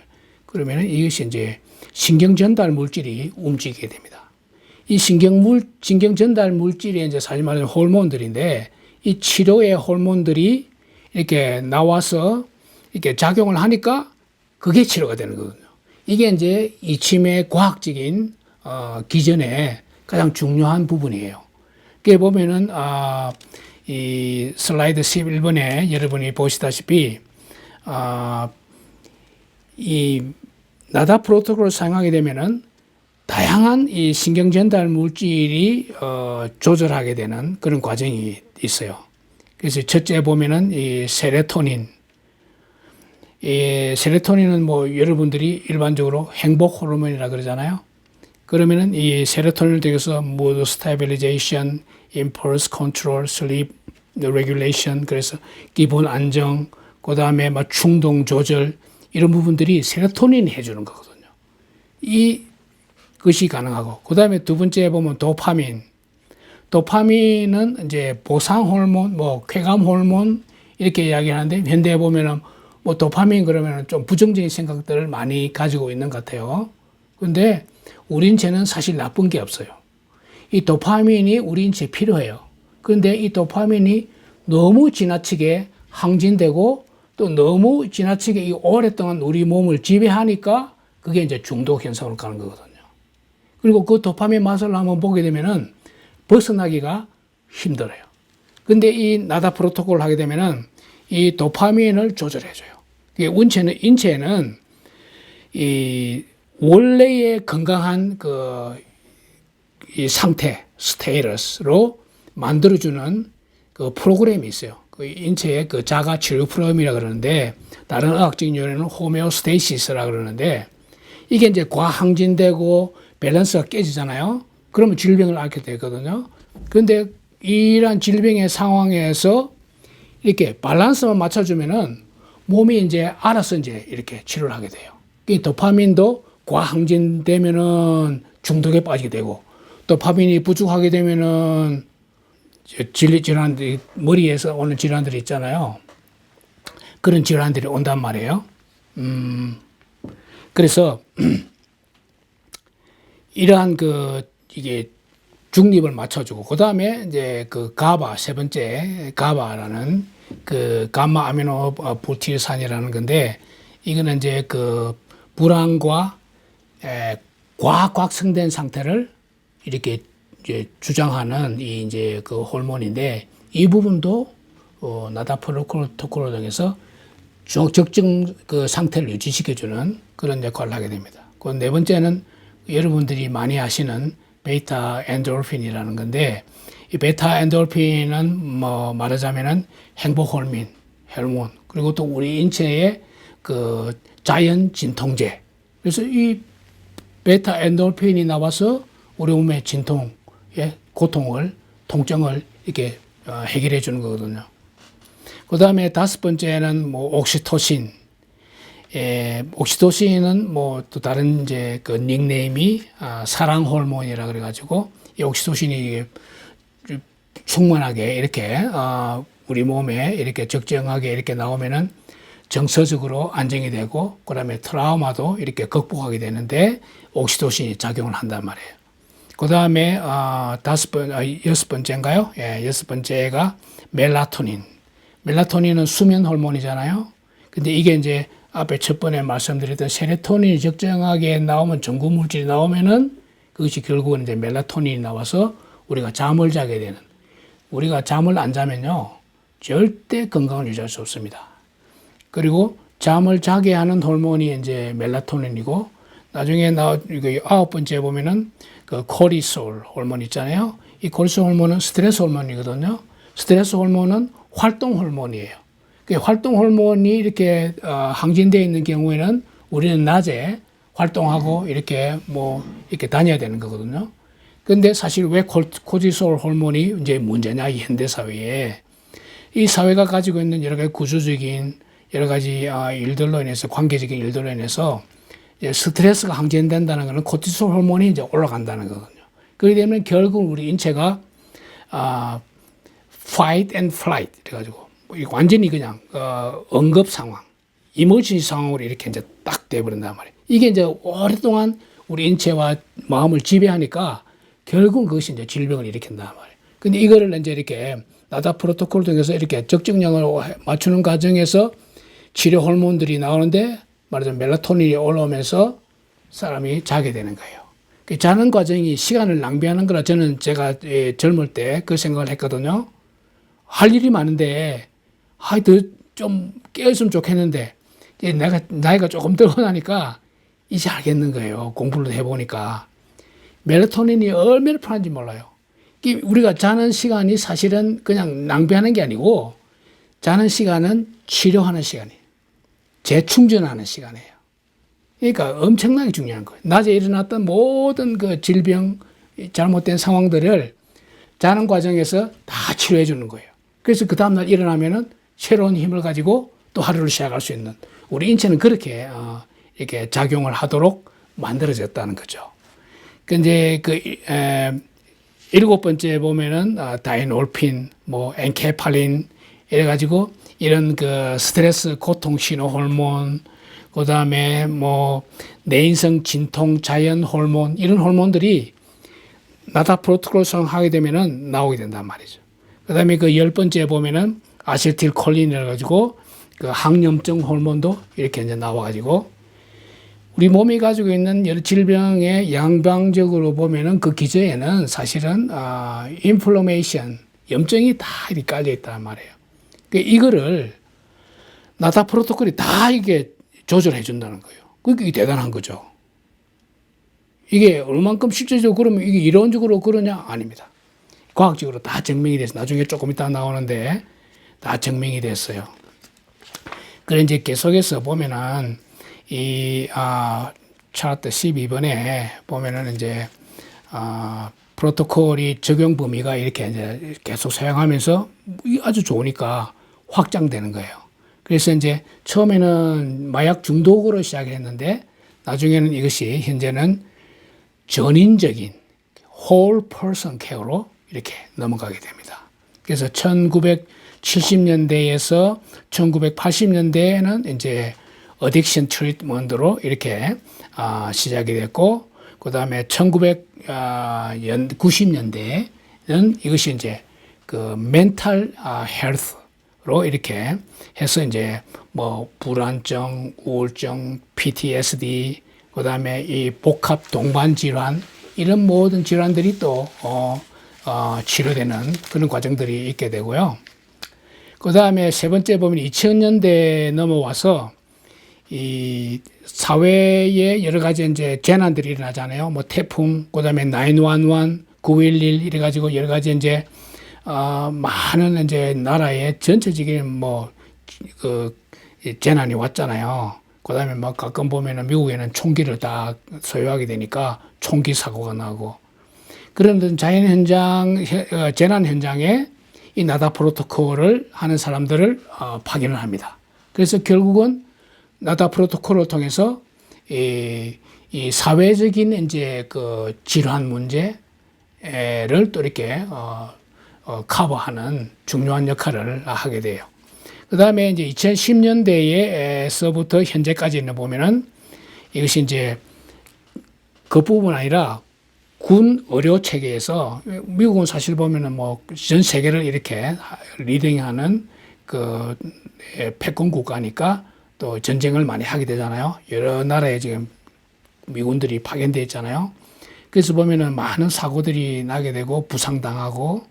그러면은 이것이 이제 신경 전달 물질이 움직이게 됩니다. 이 신경 전달 물질이 이제 사실 말하면 호르몬들인데, 이 치료의 호르몬들이 이렇게 나와서 이렇게 작용을 하니까 그게 치료가 되는 거거든요. 이게 이제 이 치매의 과학적인 기전의 가장 중요한 부분이에요. 이게 보면은 이 슬라이드 11번에 여러분이 보시다시피 이 나다 프로토콜을 사용하게 되면은 다양한 이 신경 전달 물질이 조절하게 되는 그런 과정이 있어요. 그래서 첫째 보면은 이 세로토닌. 이 세로토닌은 뭐 여러분들이 일반적으로 행복 호르몬이라 그러잖아요. 그러면은 이 세로토닌을 통해서 mood stabilization, impulse control, sleep regulation, 그래서 기분 안정, 그 다음에 막 충동 조절 이런 부분들이 세로토닌이 해주는 거거든요. 이것이 가능하고, 그 다음에 두 번째 보면 도파민. 도파민은 이제 보상 호르몬, 뭐 쾌감 호르몬 이렇게 이야기하는데 현대에 보면은 뭐 도파민 그러면은 좀 부정적인 생각들을 많이 가지고 있는 것 같아요. 근데 우리 인체는 사실 나쁜 게 없어요. 이 도파민이 우리 인체에 필요해요. 그런데 이 도파민이 너무 지나치게 항진되고 또 너무 지나치게 이 오랫동안 우리 몸을 지배하니까 그게 이제 중독 현상으로 가는 거거든요. 그리고 그 도파민 맛을 한번 보게 되면은 벗어나기가 힘들어요. 근데 이 나다 프로토콜을 하게 되면은 이 도파민을 조절해줘요. 인체는 이 원래의 건강한 이 상태, 스테이러스로 만들어주는 그 프로그램이 있어요. 그 인체의 그 자가 치료 프로그램이라 그러는데 다른 의학적인 용어는 호메오스테이시스라 그러는데 이게 이제 과항진되고 밸런스가 깨지잖아요. 그러면 질병을 앓게 되거든요. 그런데 이러한 질병의 상황에서 이렇게 밸런스만 맞춰주면은 몸이 이제 알아서 이제 이렇게 치료를 하게 돼요. 이 도파민도 과항진되면은 중독에 빠지게 되고, 도파민이 부족하게 되면은 질환들이, 머리에서 오는 질환들이 있잖아요. 그런 질환들이 온단 말이에요. 그래서 이러한 이게 중립을 맞춰주고, 그 다음에 이제 가바, 세 번째 가바라는 감마 아미노 부티르산이라는 건데, 이거는 이제 불안과 과학성된 상태를 이렇게 이제 주장하는 이제 호르몬인데, 이 부분도 나다 프로토콜을 통해서 적정 상태를 유지시켜주는 그런 역할을 하게 됩니다. 그 네 번째는 여러분들이 많이 아시는 베타 엔도르핀이라는 건데, 이 베타 엔도르핀은 뭐 말하자면은 행복 호르몬, 그리고 또 우리 인체의 자연 진통제. 그래서 이 베타 엔도르핀이 나와서 우리 몸의 진통, 고통을, 통증을 이렇게 해결해 주는 거거든요. 그 다음에 다섯 번째는 뭐 옥시토신. 옥시토신은 뭐 또 다른 이제 닉네임이 사랑 호르몬이라 그래가지고 이 옥시토신이 충만하게 이렇게 우리 몸에 이렇게 적정하게 이렇게 나오면은 정서적으로 안정이 되고, 그 다음에 트라우마도 이렇게 극복하게 되는데 옥시토신이 작용을 한단 말이에요. 그 다음에 여섯 번째인가요? 여섯 번째가 멜라토닌. 멜라토닌은 수면 호르몬이잖아요. 근데 이게 이제 앞에 첫 번에 말씀드렸던 세로토닌이 적정하게 나오면, 전구 물질이 나오면은 그것이 결국은 이제 멜라토닌이 나와서 우리가 잠을 자게 되는. 우리가 잠을 안 자면요, 절대 건강을 유지할 수 없습니다. 그리고 잠을 자게 하는 호르몬이 이제 멜라토닌이고, 나중에 아홉 번째 보면은 코르티솔 호르몬 있잖아요. 이 코르티솔 호르몬은 스트레스 호르몬이거든요. 스트레스 호르몬은 활동 호르몬이에요. 활동 호르몬이 이렇게 항진되어 있는 경우에는 우리는 낮에 활동하고 이렇게 이렇게 다녀야 되는 거거든요. 근데 사실 왜 코르티솔 호르몬이 이제 문제냐, 이 현대 사회에. 이 사회가 가지고 있는 여러 가지 구조적인 여러 가지 일들로 인해서, 관계적인 일들로 인해서 스트레스가 항진된다는 것은 코르티솔 호르몬이 이제 올라간다는 거거든요. 그렇게 되면 결국 우리 인체가 fight and flight 그래가지고 완전히 그냥 응급 상황, 이머전시 상황으로 이렇게 이제 딱 돼버린단 말이에요. 이게 이제 오랫동안 우리 인체와 마음을 지배하니까 결국 그것이 이제 질병을 일으킨단 말이에요. 근데 이거를 이제 이렇게 나다 프로토콜을 통해서 이렇게 적정량을 맞추는 과정에서 치료 호르몬들이 나오는데, 말하자면 멜라토닌이 올라오면서 사람이 자게 되는 거예요. 그 자는 과정이 시간을 낭비하는 거라 저는 제가 젊을 때 그 생각을 했거든요. 할 일이 많은데, 더 좀 깨었으면 좋겠는데, 이제 나이가 조금 들고 나니까 이제 알겠는 거예요. 공부를 해보니까. 멜라토닌이 얼마나 편한지 몰라요. 우리가 자는 시간이 사실은 그냥 낭비하는 게 아니고, 자는 시간은 치료하는 시간이에요. 재충전하는 시간이에요. 그러니까 엄청나게 중요한 거예요. 낮에 일어났던 모든 그 질병, 잘못된 상황들을 자는 과정에서 다 치료해 주는 거예요. 그래서 그 다음날 일어나면은 새로운 힘을 가지고 또 하루를 시작할 수 있는, 우리 인체는 그렇게 이렇게 작용을 하도록 만들어졌다는 거죠. 근데 일곱 번째 보면은 다이놀핀, 뭐 엔케팔린 이래가지고 이런 그 스트레스 고통 신호 호르몬, 그 다음에 뭐 내인성 진통 자연 호르몬, 이런 호르몬들이 나다프로토콜을 사용하게 되면은 나오게 된단 말이죠. 그 다음에 그 열 번째 보면은 아세틸콜린이라 가지고 그 항염증 호르몬도 이렇게 이제 나와가지고 우리 몸이 가지고 있는 여러 질병의 양방적으로 보면은 그 기저에는 사실은 인플로메이션, 염증이 다 이렇게 깔려 있단 말이에요. 이거를 나다 프로토콜이 다 이게 조절해 준다는 거예요. 그게 대단한 거죠. 이게 얼만큼 실질적으로 그러면 이게 이론적으로 그러냐? 아닙니다. 과학적으로 다 증명이 됐어요. 나중에 조금 이따 나오는데 다 증명이 됐어요. 그래 이제 계속해서 보면은 차트 12번에 보면은 이제 프로토콜이 적용 범위가 이렇게 이제 계속 사용하면서 아주 좋으니까 확장되는 거예요. 그래서 이제 처음에는 마약 중독으로 시작했는데 나중에는 이것이 현재는 전인적인 whole person care로 이렇게 넘어가게 됩니다. 그래서 1970년대에서 1980년대에는 이제 어딕션 트리트먼트로 이렇게 시작이 됐고, 그 다음에 1990년대에는 이것이 이제 그 멘탈 헬스로 이렇게 해서 이제 뭐 불안증, 우울증, PTSD, 그 다음에 이 복합 동반 질환, 이런 모든 질환들이 또 치료되는 그런 과정들이 있게 되고요. 그 다음에 세 번째 보면 2000년대에 넘어와서 이 사회에 여러 가지 이제 재난들이 일어나잖아요. 뭐 태풍, 그 다음에 911, 911 이래가지고 여러 가지 이제 많은 이제 나라의 전체적인 뭐 그 재난이 왔잖아요. 그 다음에 막 가끔 보면은 미국에는 총기를 다 소유하게 되니까 총기 사고가 나고, 그런 자연 현장, 재난 현장에 이 나다 프로토콜을 하는 사람들을 파견을 합니다. 그래서 결국은 나다 프로토콜을 통해서 이 사회적인 이제 그 질환 문제를 또 이렇게 커버하는 중요한 역할을 하게 돼요. 그 다음에 이제 2010년대에서부터 현재까지는 보면은 이것이 이제 그뿐만 아니라 군 의료 체계에서, 미국은 사실 보면은 뭐 전 세계를 이렇게 리딩하는 그 패권 국가니까 또 전쟁을 많이 하게 되잖아요. 여러 나라에 지금 미군들이 파견되어 있잖아요. 그래서 보면은 많은 사고들이 나게 되고 부상당하고,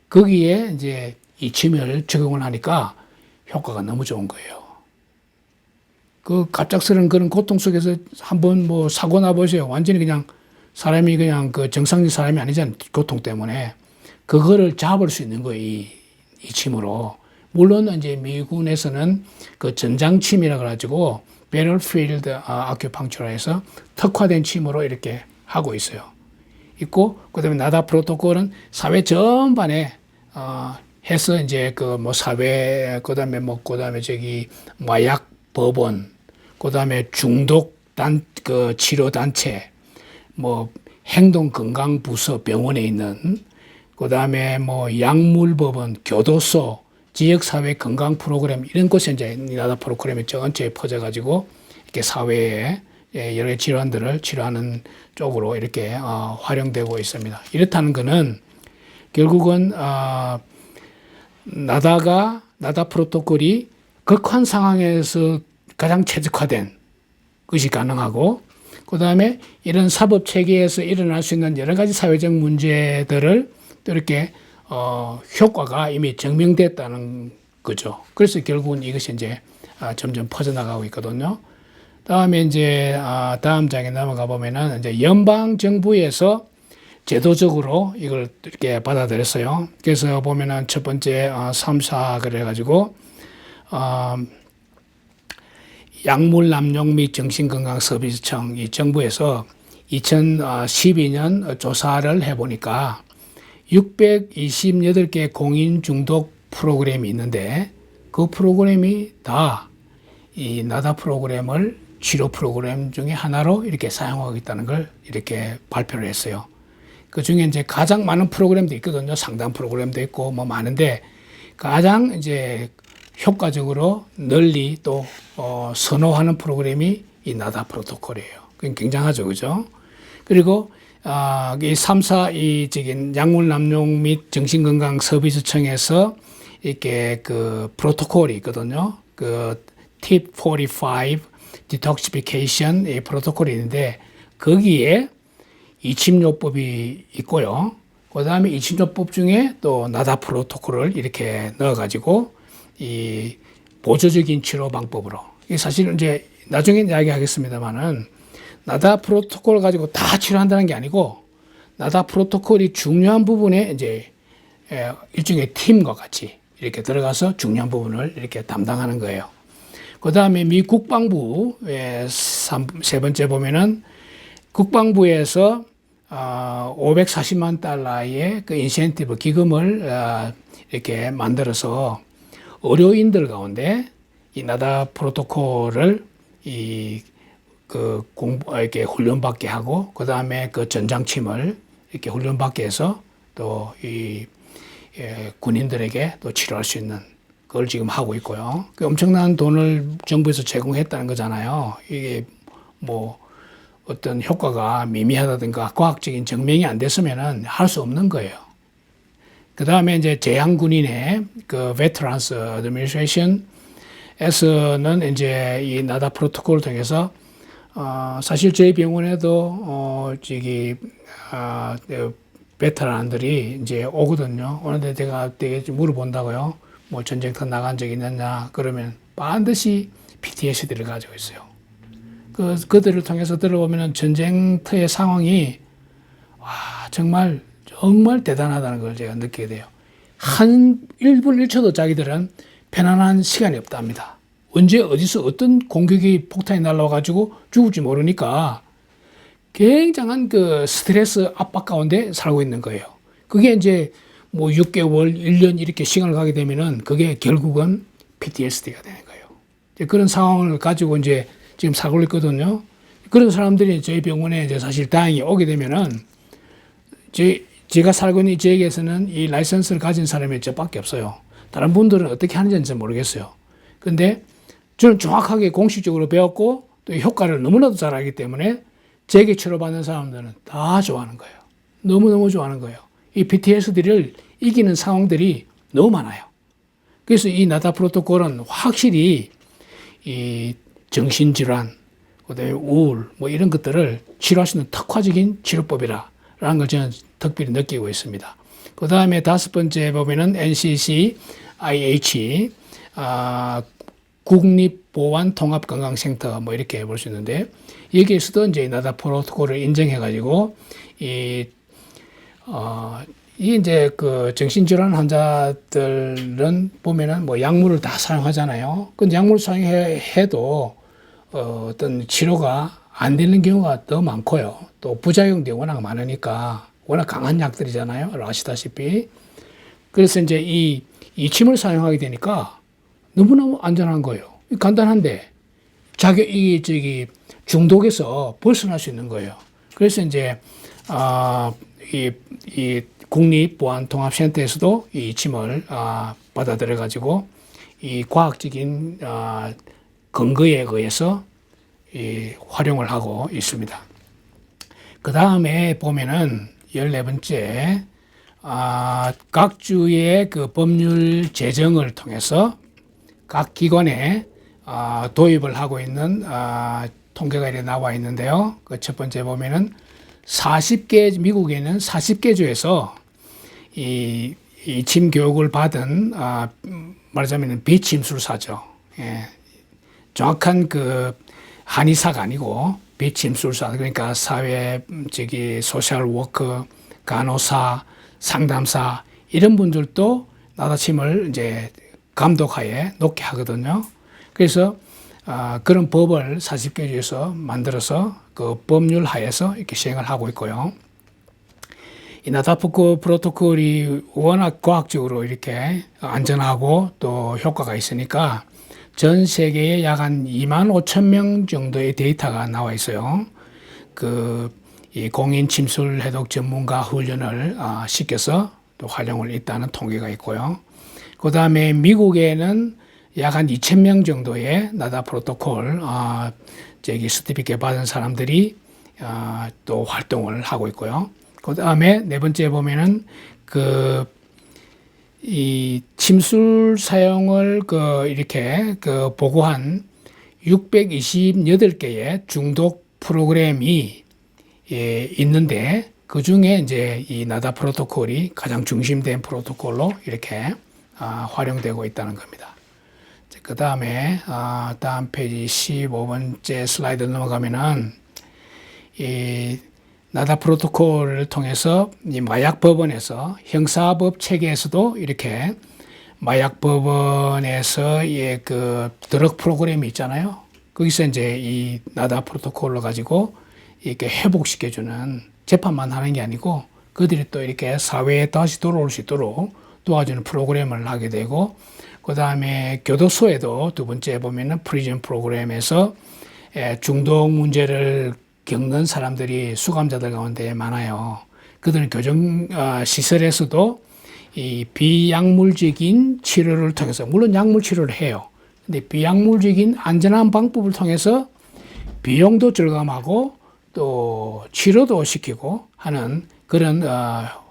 거기에 이제 이 침을 적용을 하니까 효과가 너무 좋은 거예요. 그 갑작스러운 그런 고통 속에서 한번 뭐 사고 나보세요. 완전히 그냥 사람이 그냥 그 정상적인 사람이 아니잖아요. 고통 때문에. 그거를 잡을 수 있는 거예요. 이 침으로. 물론 이제 미군에서는 그 전장침이라 그래가지고 Battlefield Acupuncture 해서 특화된 침으로 이렇게 하고 있어요. 있고, 그 다음에 나다 프로토콜은 사회 전반에 해서 이제 그 뭐 사회, 그 다음에 저기 마약 법원, 그 다음에 중독 그 치료 단체, 뭐 행동 건강 부서 병원에 있는, 그 다음에 뭐 약물 법원, 교도소, 지역사회 건강 프로그램, 이런 곳에 이제 나다 프로그램이 전체에 퍼져가지고 이렇게 사회에 여러 질환들을 치료하는 쪽으로 이렇게 활용되고 있습니다. 이렇다는 것은 결국은 나다 프로토콜이 극한 상황에서 가장 최적화된 것이 가능하고, 그 다음에 이런 사법 체계에서 일어날 수 있는 여러 가지 사회적 문제들을 또 이렇게 효과가 이미 증명됐다는 거죠. 그래서 결국은 이것이 이제 점점 퍼져나가고 있거든요. 다음에 이제 다음 장에 넘어가 보면은 이제 연방 정부에서 제도적으로 이걸 이렇게 받아들였어요. 그래서 보면은 첫 번째 3사 그래가지고 약물 남용 및 정신건강 서비스청 이 정부에서 2012년 조사를 해보니까 628개 공인 중독 프로그램이 있는데 그 프로그램이 다 이 나다 프로그램을 치료 프로그램 중에 하나로 이렇게 사용하고 있다는 걸 이렇게 발표를 했어요. 그 중에 이제 가장 많은 프로그램도 있거든요. 상담 프로그램도 있고 뭐 많은데 가장 이제 효과적으로 널리 또 선호하는 프로그램이 이 나다 프로토콜이에요. 그건 굉장하죠, 그죠? 그리고 이 3사 이 저기 약물 남용 및 정신건강 서비스청에서 이렇게 그 프로토콜이 있거든요. 그 Tip 45 Detoxification 이 프로토콜이 있는데 거기에 이침요법이 있고요. 그 다음에 이침요법 중에 또 나다 프로토콜을 이렇게 넣어가지고 이 보조적인 치료 방법으로 이 사실은 이제 나중에 이야기하겠습니다만은 나다 프로토콜을 가지고 다 치료한다는 게 아니고 나다 프로토콜이 중요한 부분에 이제 일종의 팀과 같이 이렇게 들어가서 중요한 부분을 이렇게 담당하는 거예요. 그 다음에 미 국방부의 세 번째 보면은 국방부에서 540만 달러의 그 인센티브 기금을 이렇게 만들어서 의료인들 가운데 이 나다 프로토콜을 이렇게 훈련받게 하고 그 다음에 그 전장침을 이렇게 훈련받게 해서 또 이 군인들에게 또 치료할 수 있는 그걸 지금 하고 있고요. 엄청난 돈을 정부에서 제공했다는 거잖아요. 이게 뭐 어떤 효과가 미미하다든가 과학적인 증명이 안 됐으면은 할 수 없는 거예요. 그 다음에 이제 제향군인의 그 Veterans Administration에서는 이제 이 나다 프로토콜을 통해서 사실 저희 병원에도 베테랑들이 이제 오거든요. 오는데 제가 되게 물어본다고요. 뭐 전쟁터 나간 적 있느냐 그러면 반드시 PTSD를 가지고 있어요. 그들을 통해서 들어보면 전쟁터의 상황이 정말 대단하다는 걸 제가 느끼게 돼요. 한 1분 1초도 자기들은 편안한 시간이 없답니다. 언제 어디서 어떤 공격이 폭탄이 날라와가지고 죽을지 모르니까 굉장한 그 스트레스 압박 가운데 살고 있는 거예요. 그게 이제 뭐 6개월, 1년 이렇게 시간을 가게 되면은 그게 결국은 PTSD가 되는 거예요. 그런 상황을 가지고 이제 지금 살고 있거든요. 그런 사람들이 저희 병원에 이제 사실 다행히 오게 되면은 제가 살고 있는 이 지역에서는 이 라이선스를 가진 사람이 저밖에 없어요. 다른 분들은 어떻게 하는지 모르겠어요. 근데 저는 정확하게 공식적으로 배웠고 또 효과를 너무나도 잘 알기 때문에 제게 치료받는 사람들은 다 좋아하는 거예요. 너무너무 좋아하는 거예요. 이 PTSD를 이기는 상황들이 너무 많아요. 그래서 이 나다 프로토콜은 확실히 이 정신질환, 그다음에 우울, 뭐 이런 것들을 치료할 수 있는 특화적인 치료법이라는 걸 저는 특별히 느끼고 있습니다. 그 다음에 다섯 번째 보면은 NCCIH, 국립보안통합건강센터 뭐 이렇게 볼 수 있는데 여기에서도 이제 나다 프로토콜을 인정해가지고 이게 이제 그 정신질환 환자들은 보면은 뭐 약물을 다 사용하잖아요. 근데 약물 사용해도 어떤 치료가 안 되는 경우가 더 많고요. 또 부작용도 워낙 많으니까 워낙 강한 약들이잖아요. 아시다시피. 그래서 이제 이 침을 사용하게 되니까 너무너무 안전한 거예요. 간단한데 중독에서 벗어날 수 있는 거예요. 그래서 이제 이 국립보안통합센터에서도 이 침을 받아들여 가지고 이 과학적인 근거에 의해서 이 활용을 하고 있습니다. 그 다음에 보면은 14번째 각 주의 그 법률 제정을 통해서 각 기관에 도입을 하고 있는 통계가 이렇게 나와 있는데요. 그 첫 번째 보면은 40개, 미국에는 40개 주에서 이 침 교육을 받은, 말하자면 비침술사죠. 예. 정확한 그 한의사가 아니고 비침술사, 그러니까 사회, 소셜 워커, 간호사, 상담사, 이런 분들도 나다침을 이제 감독하에 놓게 하거든요. 그래서 그런 법을 40개 주에서 만들어서 그 법률 하에서 이렇게 시행을 하고 있고요. 이 나다포크 프로토콜이 워낙 과학적으로 이렇게 안전하고 또 효과가 있으니까 전 세계에 약 한 2만 5천 명 정도의 데이터가 나와 있어요. 이 공인 침술 해독 전문가 훈련을 시켜서 또 활용을 있다는 통계가 있고요. 그 다음에 미국에는 약 한 2천 명 정도의 나다 프로토콜 서티피케이트 받은 사람들이 또 활동을 하고 있고요. 그 다음에 네 번째 보면은 이 침술 사용을 이렇게 보고한 628개의 중독 프로그램이 있는데 그 중에 이제 이 나다 프로토콜이 가장 중심된 프로토콜로 이렇게 활용되고 있다는 겁니다. 그 다음에 다음 페이지 15번째 슬라이드 넘어가면은 이 나다 프로토콜을 통해서 이 마약 법원에서 형사법 체계에서도 이렇게 마약 법원에서의 그 드럭 프로그램이 있잖아요. 거기서 이제 이 나다 프로토콜을 가지고 이렇게 회복시켜주는 재판만 하는 게 아니고 그들이 또 이렇게 사회에 다시 돌아올 수 있도록 도와주는 프로그램을 하게 되고 그 다음에 교도소에도 두 번째 보면은 프리즌 프로그램에서 중독 문제를 겪는 사람들이 수감자들 가운데 많아요. 그들은 교정 시설에서도 이 비약물적인 치료를 통해서 물론 약물 치료를 해요. 근데 비약물적인 안전한 방법을 통해서 비용도 절감하고 또 치료도 시키고 하는 그런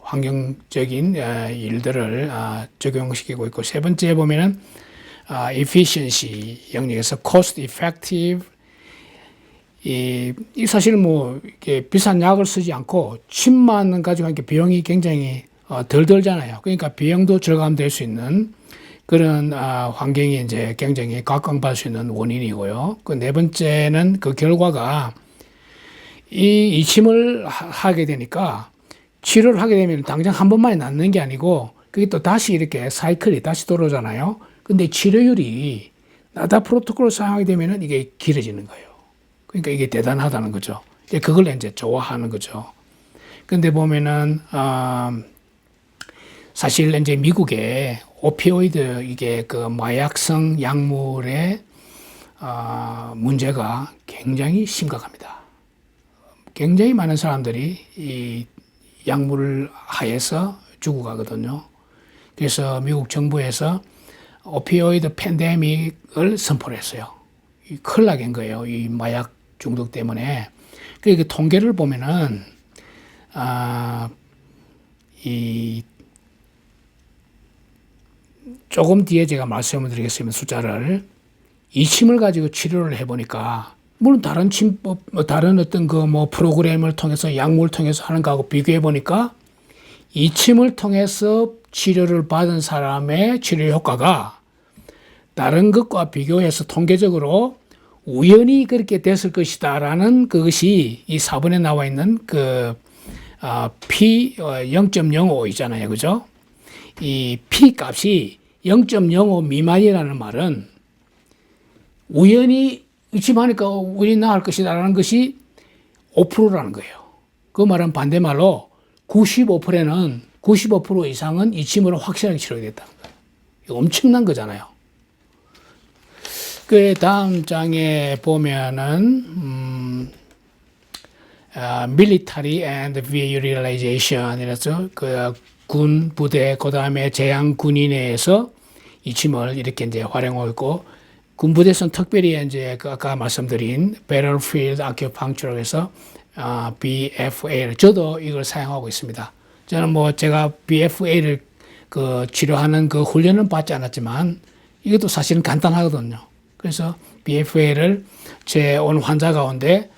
환경적인 일들을 적용시키고 있고 세 번째 보면은 efficiency 영역에서 cost effective 이 사실 뭐 이렇게 비싼 약을 쓰지 않고 침만 가지고 하니까 비용이 굉장히 덜 들잖아요. 그러니까 비용도 절감될 수 있는 그런 환경이 이제 굉장히 각광받을 수 있는 원인이고요. 그 네 번째는 그 결과가 이 침을 하게 되니까 치료를 하게 되면 당장 한 번만에 낫는 게 아니고 그게 또 다시 이렇게 사이클이 다시 돌아오잖아요. 근데 치료율이 나다 프로토콜을 사용하게 되면은 이게 길어지는 거예요. 그러니까 이게 대단하다는 거죠. 그걸 이제 좋아하는 거죠. 근데 보면은, 사실 이제 미국에 오피오이드 이게 그 마약성 약물의, 문제가 굉장히 심각합니다. 굉장히 많은 사람들이 이 약물을 하에서 죽어가거든요. 그래서 미국 정부에서 오피오이드 팬데믹을 선포를 했어요. 큰일 나게 한 거예요. 이 마약 중독 때문에. 그 통계를 보면은, 조금 뒤에 제가 말씀을 드리겠습니다. 숫자를. 이 침을 가지고 치료를 해보니까, 물론 다른 침법, 다른 어떤 프로그램을 통해서 약물을 통해서 하는 거하고 비교해보니까, 이 침을 통해서 치료를 받은 사람의 치료 효과가 다른 것과 비교해서 통계적으로 우연히 그렇게 됐을 것이다라는 그것이 이 4번에 나와 있는 P 0.05 있잖아요. 그죠? 이 P 값이 0.05 미만이라는 말은 우연히 의심하니까 우연히 나을 것이다라는 것이 5%라는 거예요. 그 말은 반대말로 95%는 95% 이상은 이 침으로 확실하게 치료됐다는 거예요. 이거 엄청난 거잖아요. 그 다음 장에 보면은 military and VA utilization 이라서 군 부대 그 다음에 제양 군인회에서 이 침을 이렇게 이제 활용하고 있고 군 부대에서는 특별히 이제 아까 말씀드린 battlefield acupuncture라고 해서 BFA를 저도 이걸 사용하고 있습니다. 저는 제가 BFA를 치료하는 훈련은 받지 않았지만 이것도 사실은 간단하거든요. 그래서 BFA를 제 온 환자 가운데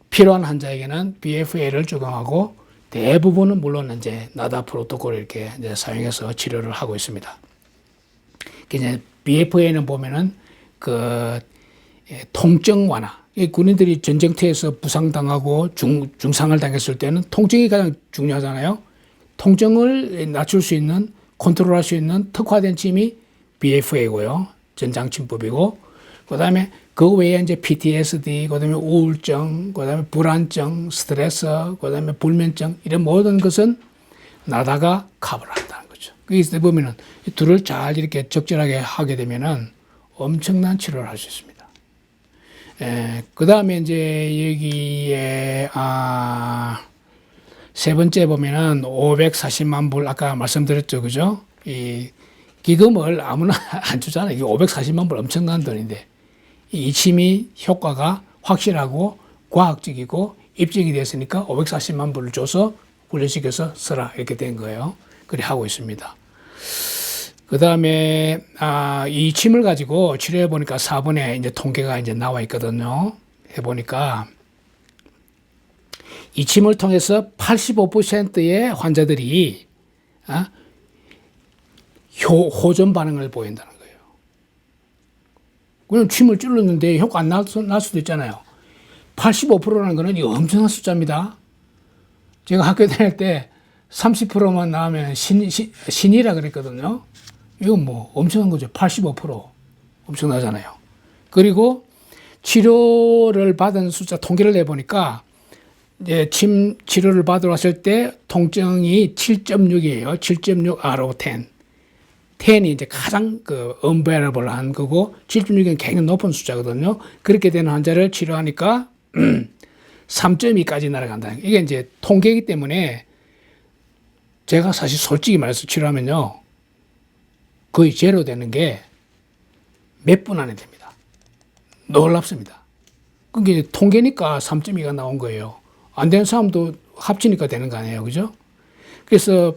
필요한 환자에게는 BFA를 적용하고 대부분은 물론 이제 나다 프로토콜을 이렇게 이제 사용해서 치료를 하고 있습니다. 이제 BFA는 보면은 통증 완화. 군인들이 전쟁터에서 부상당하고 중상을 당했을 때는 통증이 가장 중요하잖아요. 통증을 낮출 수 있는, 컨트롤할 수 있는 특화된 침이 BFA고요. 전장침법이고, 그 다음에 그 외에 이제 PTSD, 그 다음에 우울증, 그 다음에 불안증, 스트레스, 그 다음에 불면증, 이런 모든 것은 나다가 커버를 한다는 거죠. 여기서 보면은 이 둘을 잘 이렇게 적절하게 하게 되면은 엄청난 치료를 할 수 있습니다. 그 다음에 이제 여기에, 세 번째 보면은 540만 불, 아까 말씀드렸죠. 그죠? 이 기금을 아무나 안 주잖아요. 이게 540만 불 엄청난 돈인데, 이 침이 효과가 확실하고 과학적이고 입증이 됐으니까 540만 불을 줘서 훈련시켜서 써라. 이렇게 된 거예요. 그래 하고 있습니다. 그 다음에, 이 침을 가지고 치료해 보니까 4번에 이제 통계가 이제 나와 있거든요. 해보니까, 이 침을 통해서 85%의 환자들이, 호전 반응을 보인다는 거예요. 그럼 침을 찔렀는데 효과 안 날 수도 있잖아요. 85%라는 거는 이거 엄청난 숫자입니다. 제가 학교 다닐 때 30%만 나오면 신이라 그랬거든요. 이건 뭐 엄청난 거죠. 85% 엄청나잖아요. 그리고 치료를 받은 숫자 통계를 내보니까 이제 침 치료를 받으러 왔을 때 통증이 7.6이에요. 7.6 out of 10. 10이 이제 가장 unbearable한 거고 7.6은 굉장히 높은 숫자거든요. 그렇게 되는 환자를 치료하니까 3.2까지 날아간다. 이게 이제 통계이기 때문에 제가 사실 솔직히 말해서 치료하면요. 거의 제로 되는 게 몇 분 안에 됩니다. 놀랍습니다. 그게 통계니까 3.2가 나온 거예요. 안 되는 사람도 합치니까 되는 거 아니에요. 그죠? 그래서,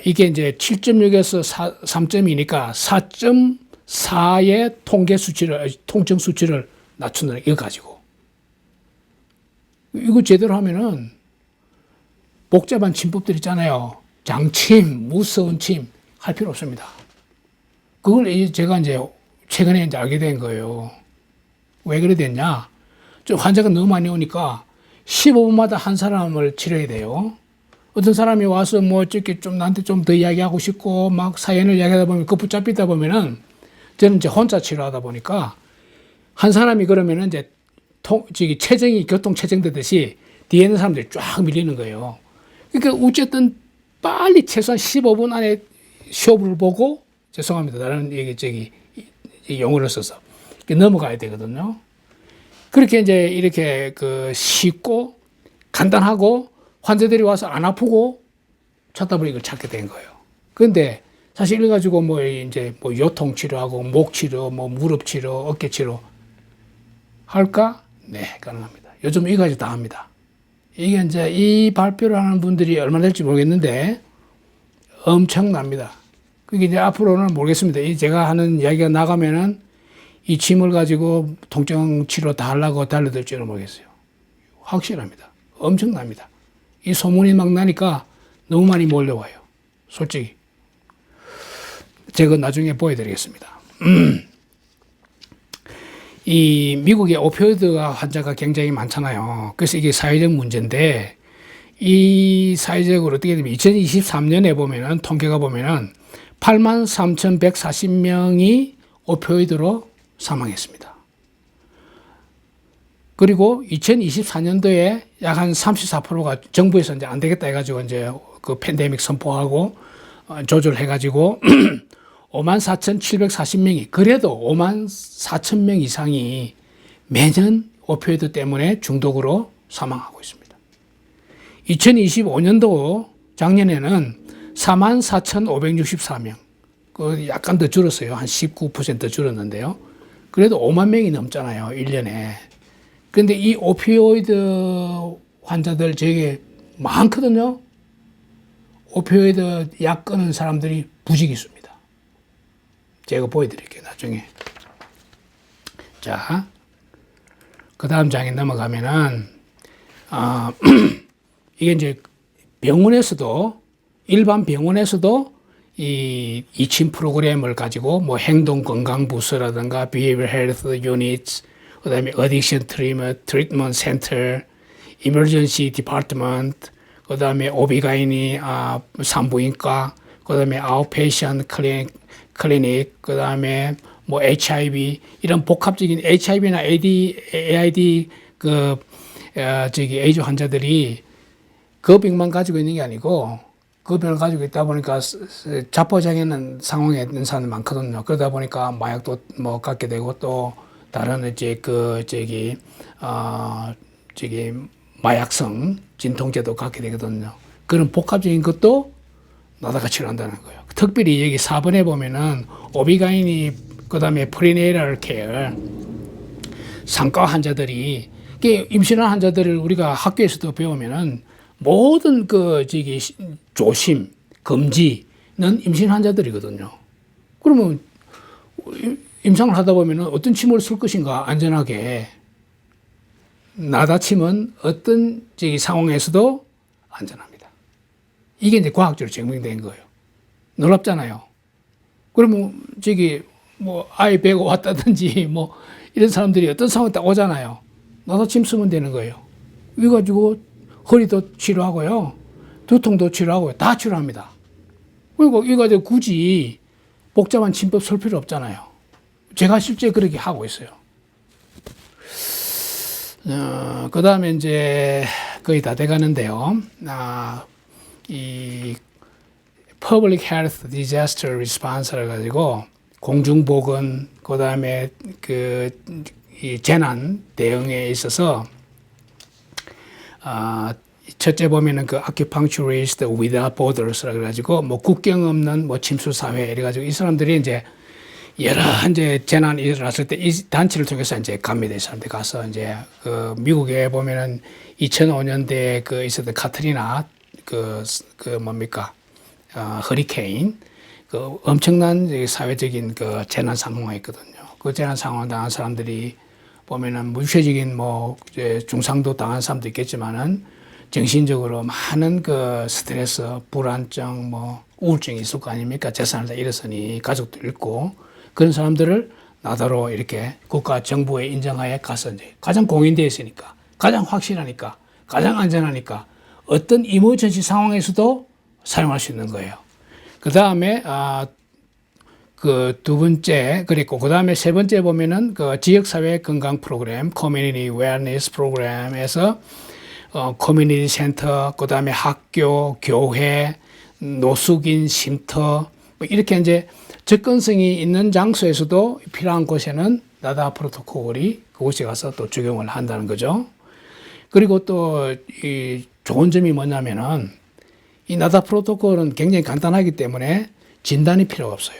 이게 이제 7.6에서 3.2니까 4.4의 통증 수치를 낮춘다. 이거 가지고. 이거 제대로 하면은 복잡한 침법들 있잖아요. 장침, 무서운 침 할 필요 없습니다. 그걸 제가 이제 최근에 이제 알게 된 거예요. 왜 그래 됐냐? 좀 환자가 너무 많이 오니까 15분마다 한 사람을 치료해야 돼요. 어떤 사람이 와서 뭐 어떻게 좀 나한테 좀 더 이야기하고 싶고 막 사연을 이야기하다 보면 그 붙잡히다 보면은 저는 이제 혼자 치료하다 보니까 한 사람이 그러면은 이제 체증이 교통 체증되듯이 뒤에 있는 사람들이 쫙 밀리는 거예요. 그러니까 어쨌든 빨리 최소한 15분 안에 시험을 보고 죄송합니다. 다른 얘기 용어를 써서 넘어가야 되거든요. 그렇게 이제 이렇게 쉽고 간단하고 환자들이 와서 안 아프고 찾다 보니 이걸 찾게 된 거예요. 그런데 사실 이래 가지고 뭐 이제 뭐 요통 치료하고 목 치료, 뭐 무릎 치료, 어깨 치료 할까? 네, 가능합니다. 요즘 이거까지 다 합니다. 이게 이제 이 발표를 하는 분들이 얼마나 될지 모르겠는데 엄청납니다. 그게 이제 앞으로는 모르겠습니다. 제가 하는 이야기가 나가면은 이 침을 가지고 통증 치료 다 하려고 달려들지는 모르겠어요. 확실합니다. 엄청납니다. 이 소문이 막 나니까 너무 많이 몰려와요. 솔직히. 제가 나중에 보여드리겠습니다. 이 미국의 오피오이드 환자가 굉장히 많잖아요. 그래서 이게 사회적 문제인데 이 사회적으로 어떻게 되면 2023년에 보면은 통계가 보면은 83,140명이 오피오이드로 사망했습니다. 그리고 2024년도에 약 한 34%가 정부에서 이제 안 되겠다 해가지고 이제 그 팬데믹 선포하고 조절해가지고 54,740명이 그래도 54,000명 이상이 매년 오피오이드 때문에 중독으로 사망하고 있습니다. 2025년도 작년에는 44,564명. 약간 더 줄었어요. 한 19% 줄었는데요. 그래도 5만 명이 넘잖아요. 1년에. 그런데 이 오피오이드 환자들 되게 많거든요. 오피오이드 약 끊은 사람들이 부지기 있습니다. 제가 보여드릴게요. 나중에. 자, 그 다음 장에 넘어가면은, 이게 이제 병원에서도, 일반 병원에서도 이 이침 프로그램을 가지고 뭐 행동 건강 부서라든가 behavioral health units, 그다음에 addiction treatment center, emergency department, 그다음에 오비가이니 산부인과, 그다음에 outpatient clinic, 그다음에 뭐 HIV 이런 복합적인 HIV나 AID 에이즈 환자들이 그 병만 가지고 있는 게 아니고 그 병을 가지고 있다 보니까 자포자기는 상황에 있는 사람이 많거든요. 그러다 보니까 마약도 뭐 갖게 되고 또 다른 이제 마약성 진통제도 갖게 되거든요. 그런 복합적인 것도 나다가 치료한다는 거예요. 특별히 여기 4번에 보면은 오비가이니 그다음에 프리네이럴 케어 산과 환자들이 임신한 환자들을 우리가 학교에서도 배우면은 모든 조심, 금지는 임신 환자들이거든요. 그러면 임상을 하다 보면은 어떤 침을 쓸 것인가 안전하게. 나다침은 어떤 상황에서도 안전합니다. 이게 이제 과학적으로 증명된 거예요. 놀랍잖아요. 그러면 뭐 아이 배고 왔다든지 뭐 이런 사람들이 어떤 상황에 딱 오잖아요. 나다침 쓰면 되는 거예요. 이거 가지고 허리도 치료하고요. 두통도 치료하고요. 다 치료합니다. 그리고 이거 가지고 굳이 복잡한 침법 쓸 필요 없잖아요. 제가 실제 그렇게 하고 있어요. 그 다음에 이제 거의 다 돼가는데요. 이 Public Health Disaster Response를 가지고 공중보건, 그 다음에 이 재난 대응에 있어서 첫째 보면은 Acupuncturist Without Borders라 그래가지고 뭐 국경 없는 뭐 침수 사회 이래가지고 이 사람들이 이제 여러 이제 재난이 일어났을 때 이 단체를 통해서 이제 감미된 사람들 가서 이제 미국에 보면은 2005년대에 있었던 카트리나 허리케인 엄청난 사회적인 재난 상황이 있거든요. 그 재난 상황 당한 사람들이 보면은 무표적인 뭐 중상도 당한 사람도 있겠지만은 정신적으로 많은 스트레스, 불안증, 뭐 우울증이 있을 거 아닙니까? 재산을 다 잃었으니 가족도 잃고 그런 사람들을 나다로 이렇게 국가 정부의 인정하에 가서 이제 가장 공인되어 있으니까, 가장 확실하니까, 가장 안전하니까 어떤 이머전시 상황에서도 사용할 수 있는 거예요. 그 다음에 두 번째 그리고 그 다음에 세 번째 보면은 지역사회 건강 프로그램, Community Wellness 프로그램에서 커뮤니티 센터, 그 다음에 학교, 교회, 노숙인 쉼터 뭐 이렇게 이제 접근성이 있는 장소에서도 필요한 곳에는 나다 프로토콜이 그곳에 가서 또 적용을 한다는 거죠. 그리고 또 이 좋은 점이 뭐냐면은 이 나다 프로토콜은 굉장히 간단하기 때문에 진단이 필요가 없어요.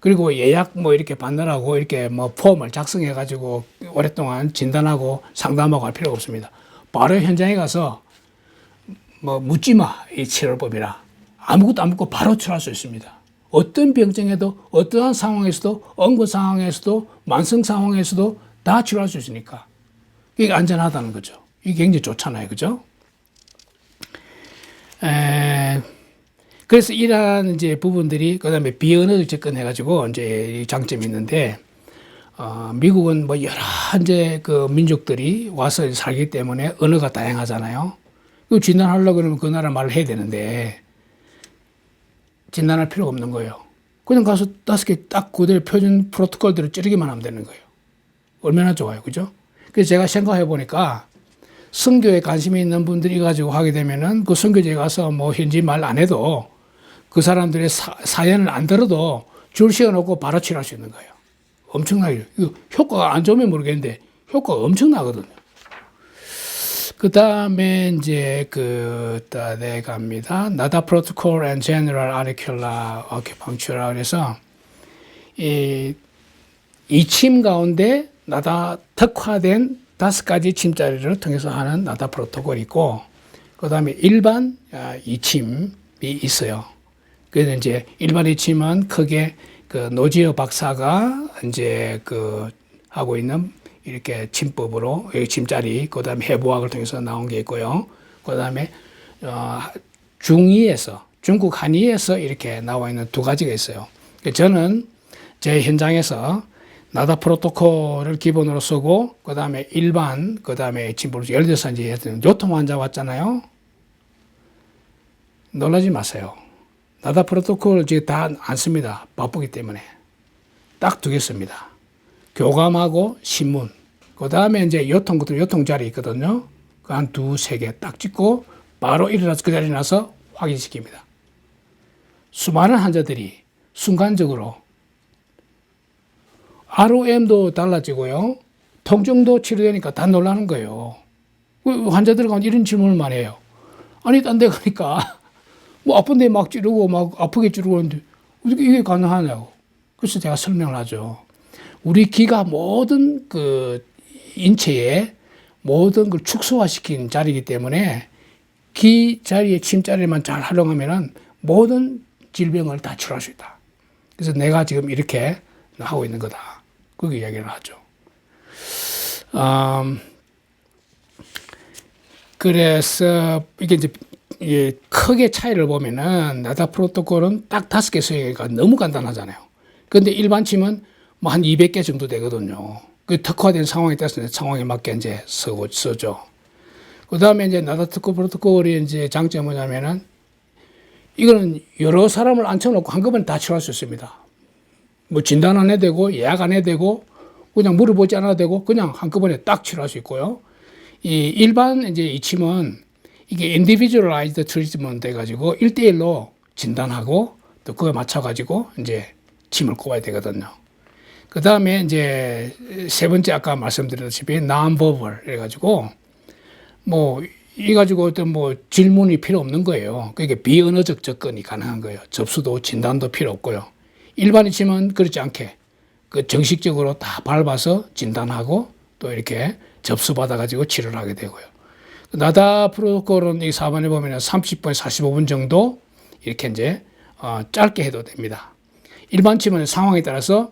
그리고 예약 뭐 이렇게 받느라고 이렇게 뭐 폼을 작성해 가지고 오랫동안 진단하고 상담하고 할 필요가 없습니다. 바로 현장에 가서 뭐 묻지 마, 이 치료법이라 아무것도 안 묻고 바로 치료할 수 있습니다. 어떤 병증에도 어떠한 상황에서도 언거 상황에서도 만성 상황에서도 다 치료할 수 있으니까 이게 안전하다는 거죠. 이게 굉장히 좋잖아요, 그죠? 그래서 이러한 이제 부분들이 그다음에 비언어를 접근해가지고 이제 장점이 있는데 미국은 뭐 여러 이제 민족들이 와서 살기 때문에 언어가 다양하잖아요. 그 진단하려고 그러면 그 나라 말을 해야 되는데. 진단할 필요가 없는 거예요. 그냥 가서 5개 딱 그대로 표준 프로토콜대로 찌르기만 하면 되는 거예요. 얼마나 좋아요. 그죠? 그래서 제가 생각해 보니까 선교에 관심이 있는 분들이 가지고 하게 되면은 그 선교지에 가서 뭐 현지 말 안 해도 그 사람들의 사연을 안 들어도 줄 세워놓고 바로 치료할 수 있는 거예요. 엄청나게. 효과가 안 좋으면 모르겠는데 효과가 엄청나거든요. 그 다음에 이제 네 갑니다. 나다 프로토콜 and general auricular acupuncture 그래서 이 침 가운데 나다 특화된 5가지 침자리를 통해서 하는 나다 프로토콜이 있고, 그 다음에 일반 이침이 있어요. 그래서 이제 일반 이침은 크게 노지어 박사가 이제 하고 있는 이렇게 침법으로 침자리, 그 다음에 해부학을 통해서 나온 게 있고요. 그 다음에 중의에서 중국 한의에서 이렇게 나와 있는 두 가지가 있어요. 저는 제 현장에서 나다 프로토콜을 기본으로 쓰고 그 다음에 일반 그 다음에 침법을 예를 들어서 이제 요통 환자 왔잖아요. 놀라지 마세요. 나다 프로토콜 이제 다 안 씁니다. 바쁘기 때문에 딱 두 개 씁니다. 교감하고 신문. 그 다음에 이제 요통 자리 있거든요. 그 한 두세 개 딱 찍고 바로 일어나서 그 자리에 나서 확인시킵니다. 수많은 환자들이 순간적으로 ROM도 달라지고요. 통증도 치료되니까 다 놀라는 거예요. 환자들 가운데 이런 질문을 많이 해요. 아니, 딴 데 가니까 뭐 아픈데 막 찌르고 막 아프게 찌르고 하는데 어떻게 이게 가능하냐고. 그래서 제가 설명을 하죠. 우리 기가 모든 그 인체의 모든 걸 축소화시킨 자리이기 때문에 기 자리에 침자리만 잘 활용하면은 모든 질병을 다 치료할 수 있다. 그래서 내가 지금 이렇게 하고 있는 거다. 그렇게 이야기를 하죠. 그래서 이게 이제 크게 차이를 보면은 나다 프로토콜은 딱 5개 쓰기가 너무 간단하잖아요. 근데 일반 침은 뭐 한 200개 정도 되거든요. 그 특화된 상황에 따라서 상황에 맞게 이제 쓰죠. 그 다음에 이제 나다 프로토콜이 이제 장점이 뭐냐면은 이거는 여러 사람을 앉혀놓고 한꺼번에 다 치료할 수 있습니다. 뭐 진단 안 해도 되고 예약 안 해도 되고 그냥 물어보지 않아도 되고 그냥 한꺼번에 딱 치료할 수 있고요. 이 일반 이제 이 침은 이게 individualized treatment 돼가지고 1대1로 진단하고 또 그거에 맞춰가지고 이제 침을 꼽아야 되거든요. 그 다음에 이제 세 번째 아까 말씀드렸다시피 non-verbal 해가지고 뭐 이 가지고 어떤 뭐 질문이 필요 없는 거예요. 그러니까 비언어적 접근이 가능한 거예요. 접수도 진단도 필요 없고요. 일반인 침은 그렇지 않게 그 정식적으로 다 밟아서 진단하고 또 이렇게 접수받아가지고 치료를 하게 되고요. 나다 프로토콜은 이 4번에 보면 30분, 45분 정도 이렇게 이제 짧게 해도 됩니다. 일반 침은 상황에 따라서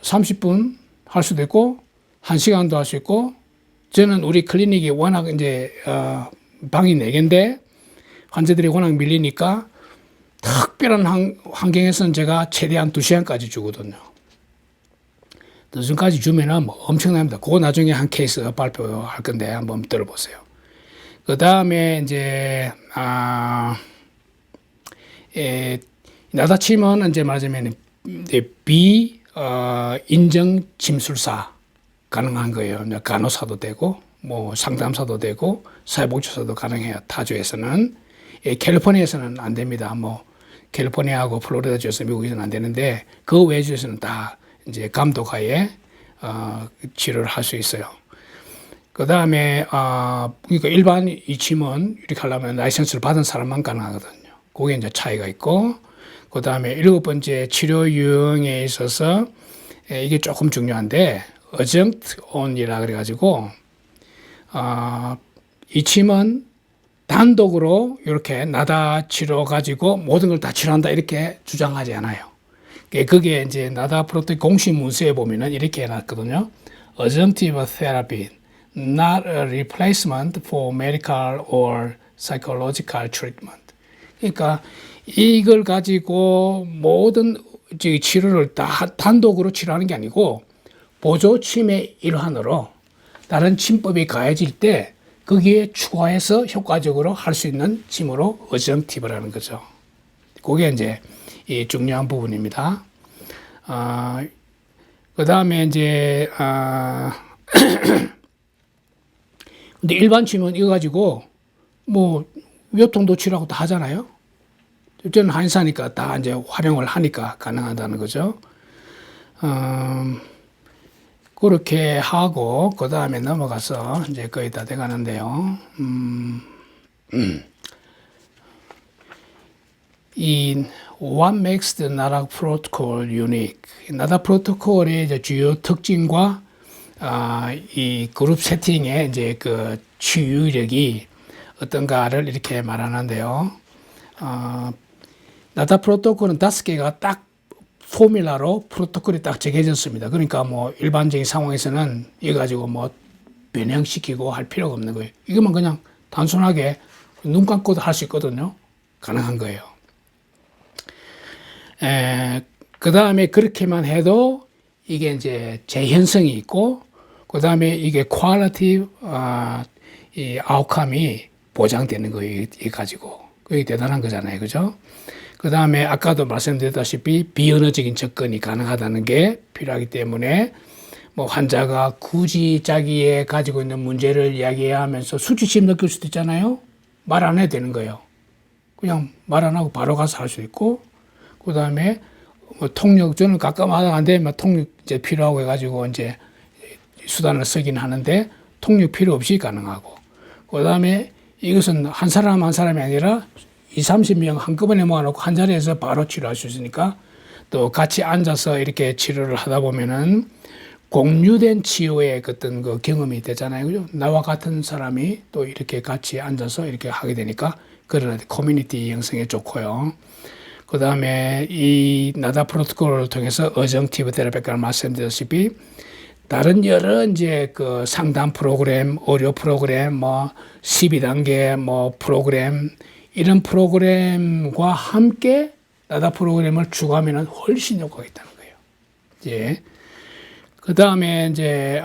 30분 할 수도 있고 1시간도 할 수 있고 저는 우리 클리닉이 워낙 이제 방이 4개인데 환자들이 워낙 밀리니까 특별한 환경에서는 제가 최대한 2시간까지 주거든요. 2시간까지 주면은 뭐 엄청납니다. 그거 나중에 한 케이스 발표할 건데 한번 들어보세요. 그 다음에 이제 나다침은 이제 말하자면 인정 침술사 가능한 거예요. 간호사도 되고 뭐 상담사도 되고 사회복지사도 가능해요. 타주에서는. 캘리포니아에서는 안 됩니다. 뭐 캘리포니아하고 플로리다 주에서 미국에서는 안 되는데 그 외 주에서는 다 이제 감독하에 치료를 할 수 있어요. 그 다음에 그러니까 일반 이 침은 이렇게 하려면 라이선스를 받은 사람만 가능하거든요. 그게 이제 차이가 있고 그 다음에 7번째 치료 유형에 있어서 이게 조금 중요한데 urgent on이라 그래가지고 이 침은 단독으로 이렇게 나다 치료 가지고 모든 걸 다 치료한다 이렇게 주장하지 않아요. 그게 이제 나다 프로토콜 공식 문서에 보면은 이렇게 해놨거든요. Adjunctive therapy, not a replacement for medical or psychological treatment. 그러니까 이걸 가지고 모든 치료를 다 단독으로 치료하는 게 아니고 보조 침의 일환으로 다른 침법이 가해질 때 거기에 추가해서 효과적으로 할 수 있는 침으로 어정티브라는 거죠. 그게 이제 이 중요한 부분입니다. 그 다음에 이제 근데 일반 침은 이거 가지고 뭐 요통도 치료하고 다 하잖아요. 저는 한의사니까 다 이제 활용을 하니까 가능하다는 거죠. 그렇게 하고 그 다음에 넘어가서 이제 거의 다 돼가는데요. 이 What makes the NADA protocol unique? 나다 프로토콜의 이제 주요 특징과 이 그룹 세팅의 이제 그 치유력이 어떤가를 이렇게 말하는데요. 나다 프로토콜은 5개가 딱 포뮬라로 프로토콜이 딱 정해졌습니다. 그러니까 뭐 일반적인 상황에서는 이거 가지고 뭐 변형시키고 할 필요가 없는 거예요. 이것만 그냥 단순하게 눈 감고도 할 수 있거든요. 가능한 거예요. 그 다음에 그렇게만 해도 이게 이제 재현성이 있고, 그 다음에 이게 퀄리티, 이 아웃컴이 보장되는 거예요. 이 가지고. 그게 대단한 거잖아요. 그죠? 그 다음에 아까도 말씀드렸다시피 비언어적인 접근이 가능하다는 게 필요하기 때문에 뭐 환자가 굳이 자기의 가지고 있는 문제를 이야기해야 하면서 수치심 느낄 수도 있잖아요. 말 안 해도 되는 거예요. 그냥 말 안 하고 바로 가서 할 수 있고, 그 다음에 뭐 통역, 저는 가끔 하다 안 되면 통역 이제 필요하고 해가지고 이제 수단을 쓰긴 하는데 통역 필요 없이 가능하고, 그 다음에 이것은 한 사람 한 사람이 아니라 20, 30명 한꺼번에 모아놓고 한 자리에서 바로 치료할 수 있으니까, 또 같이 앉아서 이렇게 치료를 하다 보면은 공유된 치유의 어떤 그 경험이 되잖아요. 그죠? 나와 같은 사람이 또 이렇게 같이 앉아서 이렇게 하게 되니까 그런 커뮤니티 형성에 좋고요. 그 다음에 이 나다 프로토콜을 통해서 어정티브 테라피가 말씀드렸다시피 다른 여러 이제 그 상담 프로그램, 의료 프로그램, 뭐 12단계 뭐 프로그램, 이런 프로그램과 함께 나다 프로그램을 추가하면 훨씬 효과가 있다는 거예요. 예. 그 다음에 이제,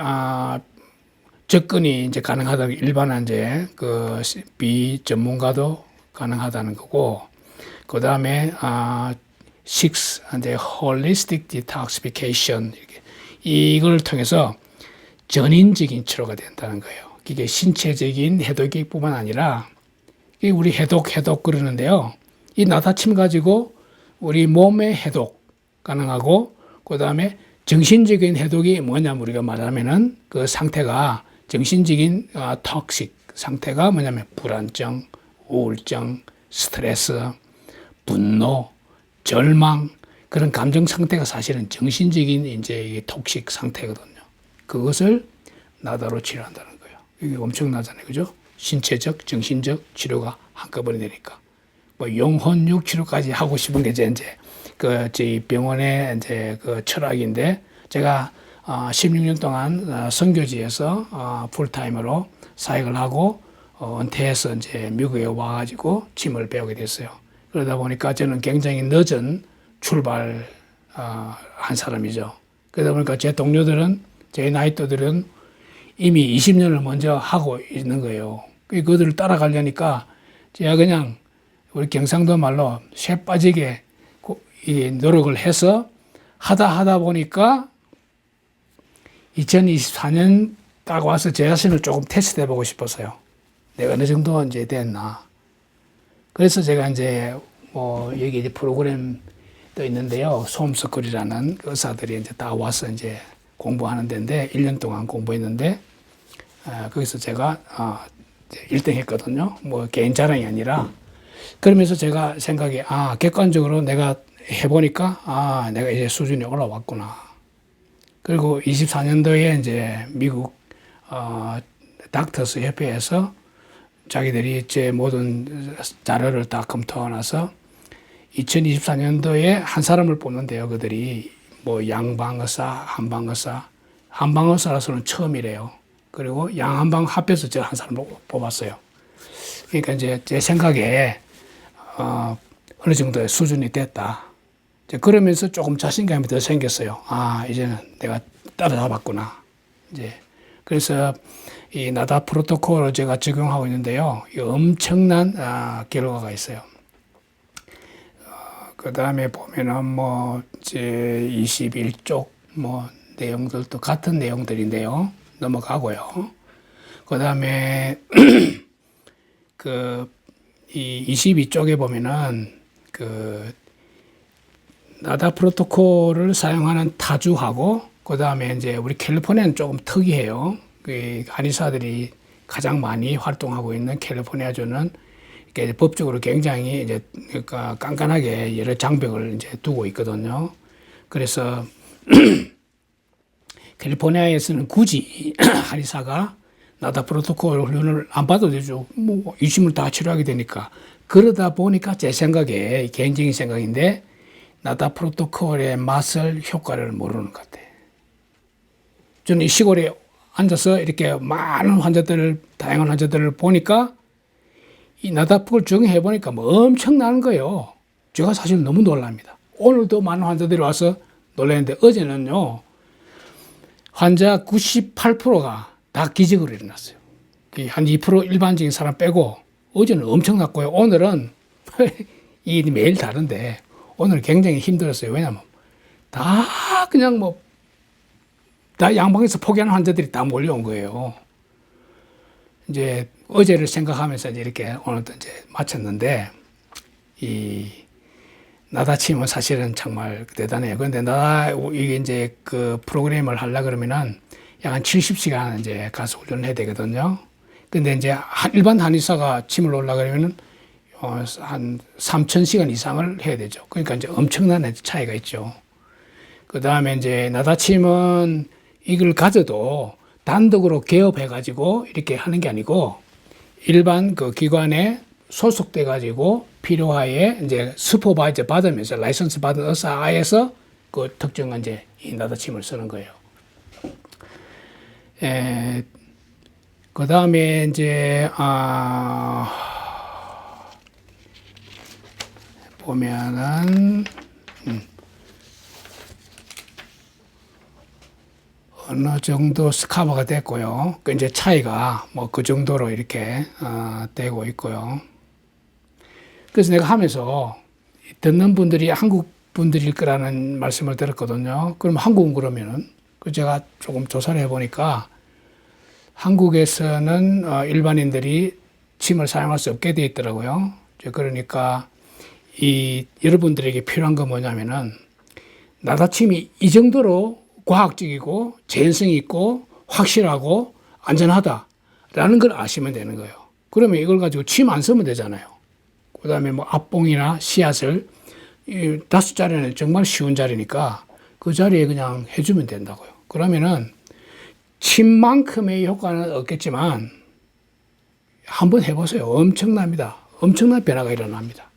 접근이 이제 가능하다는, 일반한 이제 그 비전문가도 가능하다는 거고, 그 다음에, 이제 holistic detoxification, 이걸 통해서 전인적인 치료가 된다는 거예요. 이게 신체적인 해독뿐만 아니라, 우리 해독 그러는데요. 이 나다침 가지고 우리 몸의 해독 가능하고, 그 다음에 정신적인 해독이 뭐냐면 우리가 말하면은 그 상태가 정신적인 톡식 상태가 뭐냐면 불안증, 우울증, 스트레스, 분노, 절망, 그런 감정 상태가 사실은 정신적인 이제 톡식 상태거든요. 그것을 나다로 치료한다는 거예요. 이게 엄청나잖아요. 그죠? 신체적, 정신적 치료가 한꺼번에 되니까. 뭐 영혼육 치료까지 하고 싶은 게 이제 저희 병원의 이제 그 철학인데, 제가 16년 동안 선교지에서 풀타임으로 사역을 하고 은퇴해서 이제 미국에 와가지고 침을 배우게 됐어요. 그러다 보니까 저는 굉장히 늦은 출발한 사람이죠. 그러다 보니까 제 동료들은, 제 나이또들은 이미 20년을 먼저 하고 있는 거예요. 그들을 따라가려니까 제가 그냥 우리 경상도 말로 쇠 빠지게 이 노력을 해서 하다 보니까 2024년 딱 와서 제 자신을 조금 테스트 해보고 싶었어요. 내가 어느 정도 이제 됐나. 그래서 제가 이제 뭐 여기 이제 프로그램도 있는데요. 솜스쿨이라는 의사들이 이제 다 와서 이제 공부하는 데인데 1년 동안 공부했는데, 거기서 제가 1등 했거든요. 뭐 개인 자랑이 아니라. 그러면서 제가 생각이, 객관적으로 내가 해보니까, 내가 이제 수준이 올라왔구나. 그리고 24년도에 이제 미국, 닥터스 협회에서 자기들이 제 모든 자료를 다 검토하고 나서 2024년도에 한 사람을 뽑는데요. 그들이 뭐 양방의사, 한방의사, 한방의사라서는 처음이래요. 그리고 양한방 합해서 저 한 사람을 뽑았어요. 그러니까 이제 제 생각에, 어느 정도의 수준이 됐다. 이제 그러면서 조금 자신감이 더 생겼어요. 이제는 내가 따라잡았구나. 이제 그래서 이 나다 프로토콜을 제가 적용하고 있는데요. 이 엄청난 결과가 있어요. 그 다음에 보면은 뭐 이제 21쪽 뭐 내용들도 같은 내용들인데요. 넘어가고요. 그 다음에 이 22쪽에 보면은 나다 프로토콜을 사용하는 타주하고, 그 다음에 이제 우리 캘리포니아는 조금 특이해요. 한의사들이 가장 많이 활동하고 있는 캘리포니아주는 이렇게 법적으로 굉장히 이제 그러니까 깐깐하게 여러 장벽을 이제 두고 있거든요. 그래서 캘리포니아에서는 굳이 한의사가 나다 프로토콜 훈련을 안 받아도 되죠. 뭐 유심을 다 치료하게 되니까. 그러다 보니까 제 생각에, 개인적인 생각인데, 나다 프로토콜의 맛을, 효과를 모르는 것 같아요. 저는 이 시골에 앉아서 이렇게 많은 환자들을, 다양한 환자들을 보니까 이 나다프를 적용해 보니까 뭐 엄청나는 거예요. 제가 사실 너무 놀랍니다. 오늘도 많은 환자들이 와서 놀랐는데 어제는요, 환자 98%가 다 기적으로 일어났어요. 한 2% 일반적인 사람 빼고 어제는 엄청났고요. 오늘은 이 매일 다른데 오늘 굉장히 힘들었어요. 왜냐면 다 그냥 뭐 다 양방에서 포기하는 환자들이 다 몰려온 거예요. 이제 어제를 생각하면서 이렇게 오늘도 이제 마쳤는데 이 나다침은 사실은 정말 대단해요. 그런데 이게 이제 그 프로그램을 하려 그러면은 약 한 70시간 이제 가서 훈련을 해야 되거든요. 근데 이제 일반 한의사가 침을 놓으려 그러면은 한 3,000시간 이상을 해야 되죠. 그러니까 이제 엄청난 차이가 있죠. 그 다음에 이제 나다침은 이걸 가져도 단독으로 개업해가지고 이렇게 하는 게 아니고 일반 그 기관에 소속돼가지고 필요하에 이제 슈퍼바이저 받으면서 라이선스 받은 의사에서 그 특정한 이제 이 나다침을 쓰는 거예요. 그 다음에 이제 보면은 어느 정도 스카버가 됐고요. 그 이제 차이가 뭐 그 정도로 이렇게 되고 있고요. 그래서 내가 하면서 듣는 분들이 한국 분들일 거라는 말씀을 들었거든요. 그럼 한국은 그러면은 그 제가 조금 조사를 해보니까 한국에서는 일반인들이 침을 사용할 수 없게 되어 있더라고요. 그러니까 여러분들에게 필요한 건 뭐냐면은 나다침이 이 정도로 과학적이고 재현성이 있고 확실하고 안전하다라는 걸 아시면 되는 거예요. 그러면 이걸 가지고 침 안 쓰면 되잖아요. 그 다음에 뭐 앞봉이나 씨앗을 5자리는 정말 쉬운 자리니까 그 자리에 그냥 해주면 된다고요. 그러면은 침만큼의 효과는 없겠지만 한번 해보세요. 엄청납니다. 엄청난 변화가 일어납니다.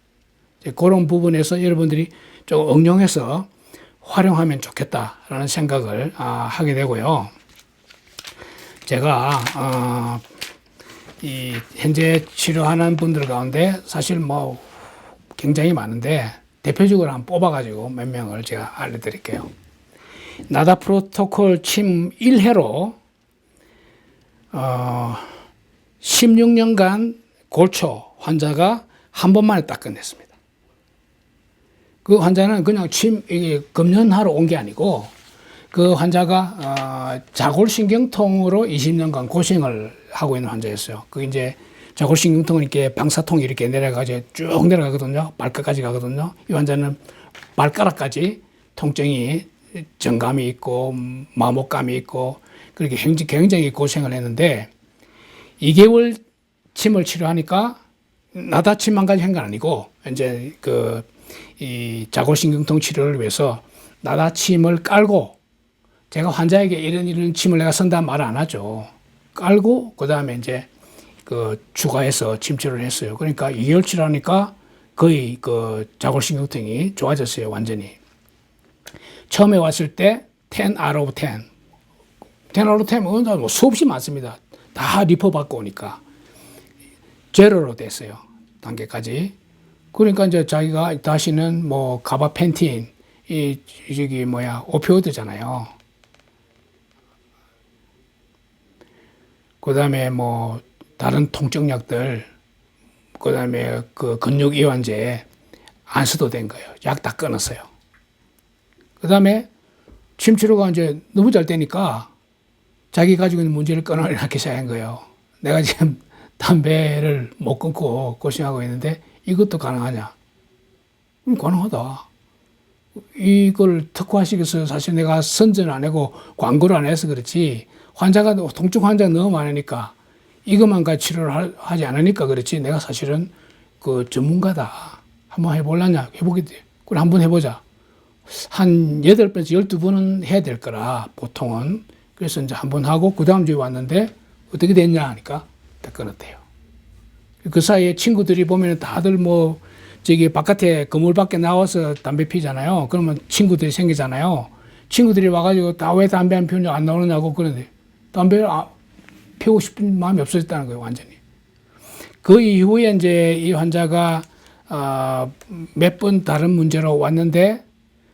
그런 부분에서 여러분들이 좀 응용해서 활용하면 좋겠다라는 생각을 하게 되고요. 제가 이 현재 치료하는 분들 가운데 사실 뭐 굉장히 많은데 대표적으로 한번 뽑아가지고 몇 명을 제가 알려드릴게요. 나다 프로토콜 침 1회로 16년간 골초 환자가 한 번만에 딱 끝냈습니다. 그 환자는 그냥 이게 금연하러 온 게 아니고 그 환자가 자골신경통으로 20년간 고생을 하고 있는 환자였어요. 그 이제 자골신경통은 이렇게 방사통이 이렇게 내려가지고 쭉 내려가거든요. 발끝까지 가거든요. 이 환자는 발가락까지 통증이 정감이 있고 마모감이 있고 그렇게 굉장히 고생을 했는데 2개월 침을 치료하니까 나다침만 가지고 한 건 아니고 이제 이 자골신경통 치료를 위해서 나다침을 깔고 제가 환자에게 이런 침을 내가 쓴다는 말을 안 하죠. 깔고 그 다음에 이제 추가해서 침치료를 했어요. 그러니까 2개월 치료하니까 거의 자골신경통이 좋아졌어요. 완전히. 처음에 왔을 때 10 out of 10. 10 out of 10은 뭐 수없이 많습니다. 다 리포 받고 오니까. 제로로 됐어요. 단계까지. 그러니까 이제 자기가 다시는 뭐 가바펜틴, 오피오이드잖아요. 그 다음에 뭐 다른 통증약들, 그 다음에 근육 이완제 안 써도 된 거예요. 약 다 끊었어요. 그 다음에 침치료가 이제 너무 잘 되니까 자기 가지고 있는 문제를 끊어내기 시작한 거예요. 내가 지금 담배를 못 끊고 고생하고 있는데 이것도 가능하냐? 가능하다. 이걸 특화시켜서 사실 내가 선전 안 하고 광고를 안 해서 그렇지 통증 환자가 너무 많으니까 이것만 가지고 치료를 하지 않으니까 그렇지 내가 사실은 전문가다. 한번 해볼라냐? 해보겠대. 그래 한번 해보자. 한 8번에서 12번은 해야 될 거라 보통은. 그래서 이제 한번 하고 그 다음 주에 왔는데 어떻게 됐냐 하니까 다 끊었대요. 그 사이에 친구들이 보면 다들 뭐 저기 바깥에 건물 밖에 나와서 담배 피잖아요. 그러면 친구들이 생기잖아요. 친구들이 와가지고 다 왜 담배 안 피우냐 안 나오느냐고 그러는데 담배를 피우고 싶은 마음이 없어졌다는 거예요, 완전히. 그 이후에 이제 이 환자가 몇 번 다른 문제로 왔는데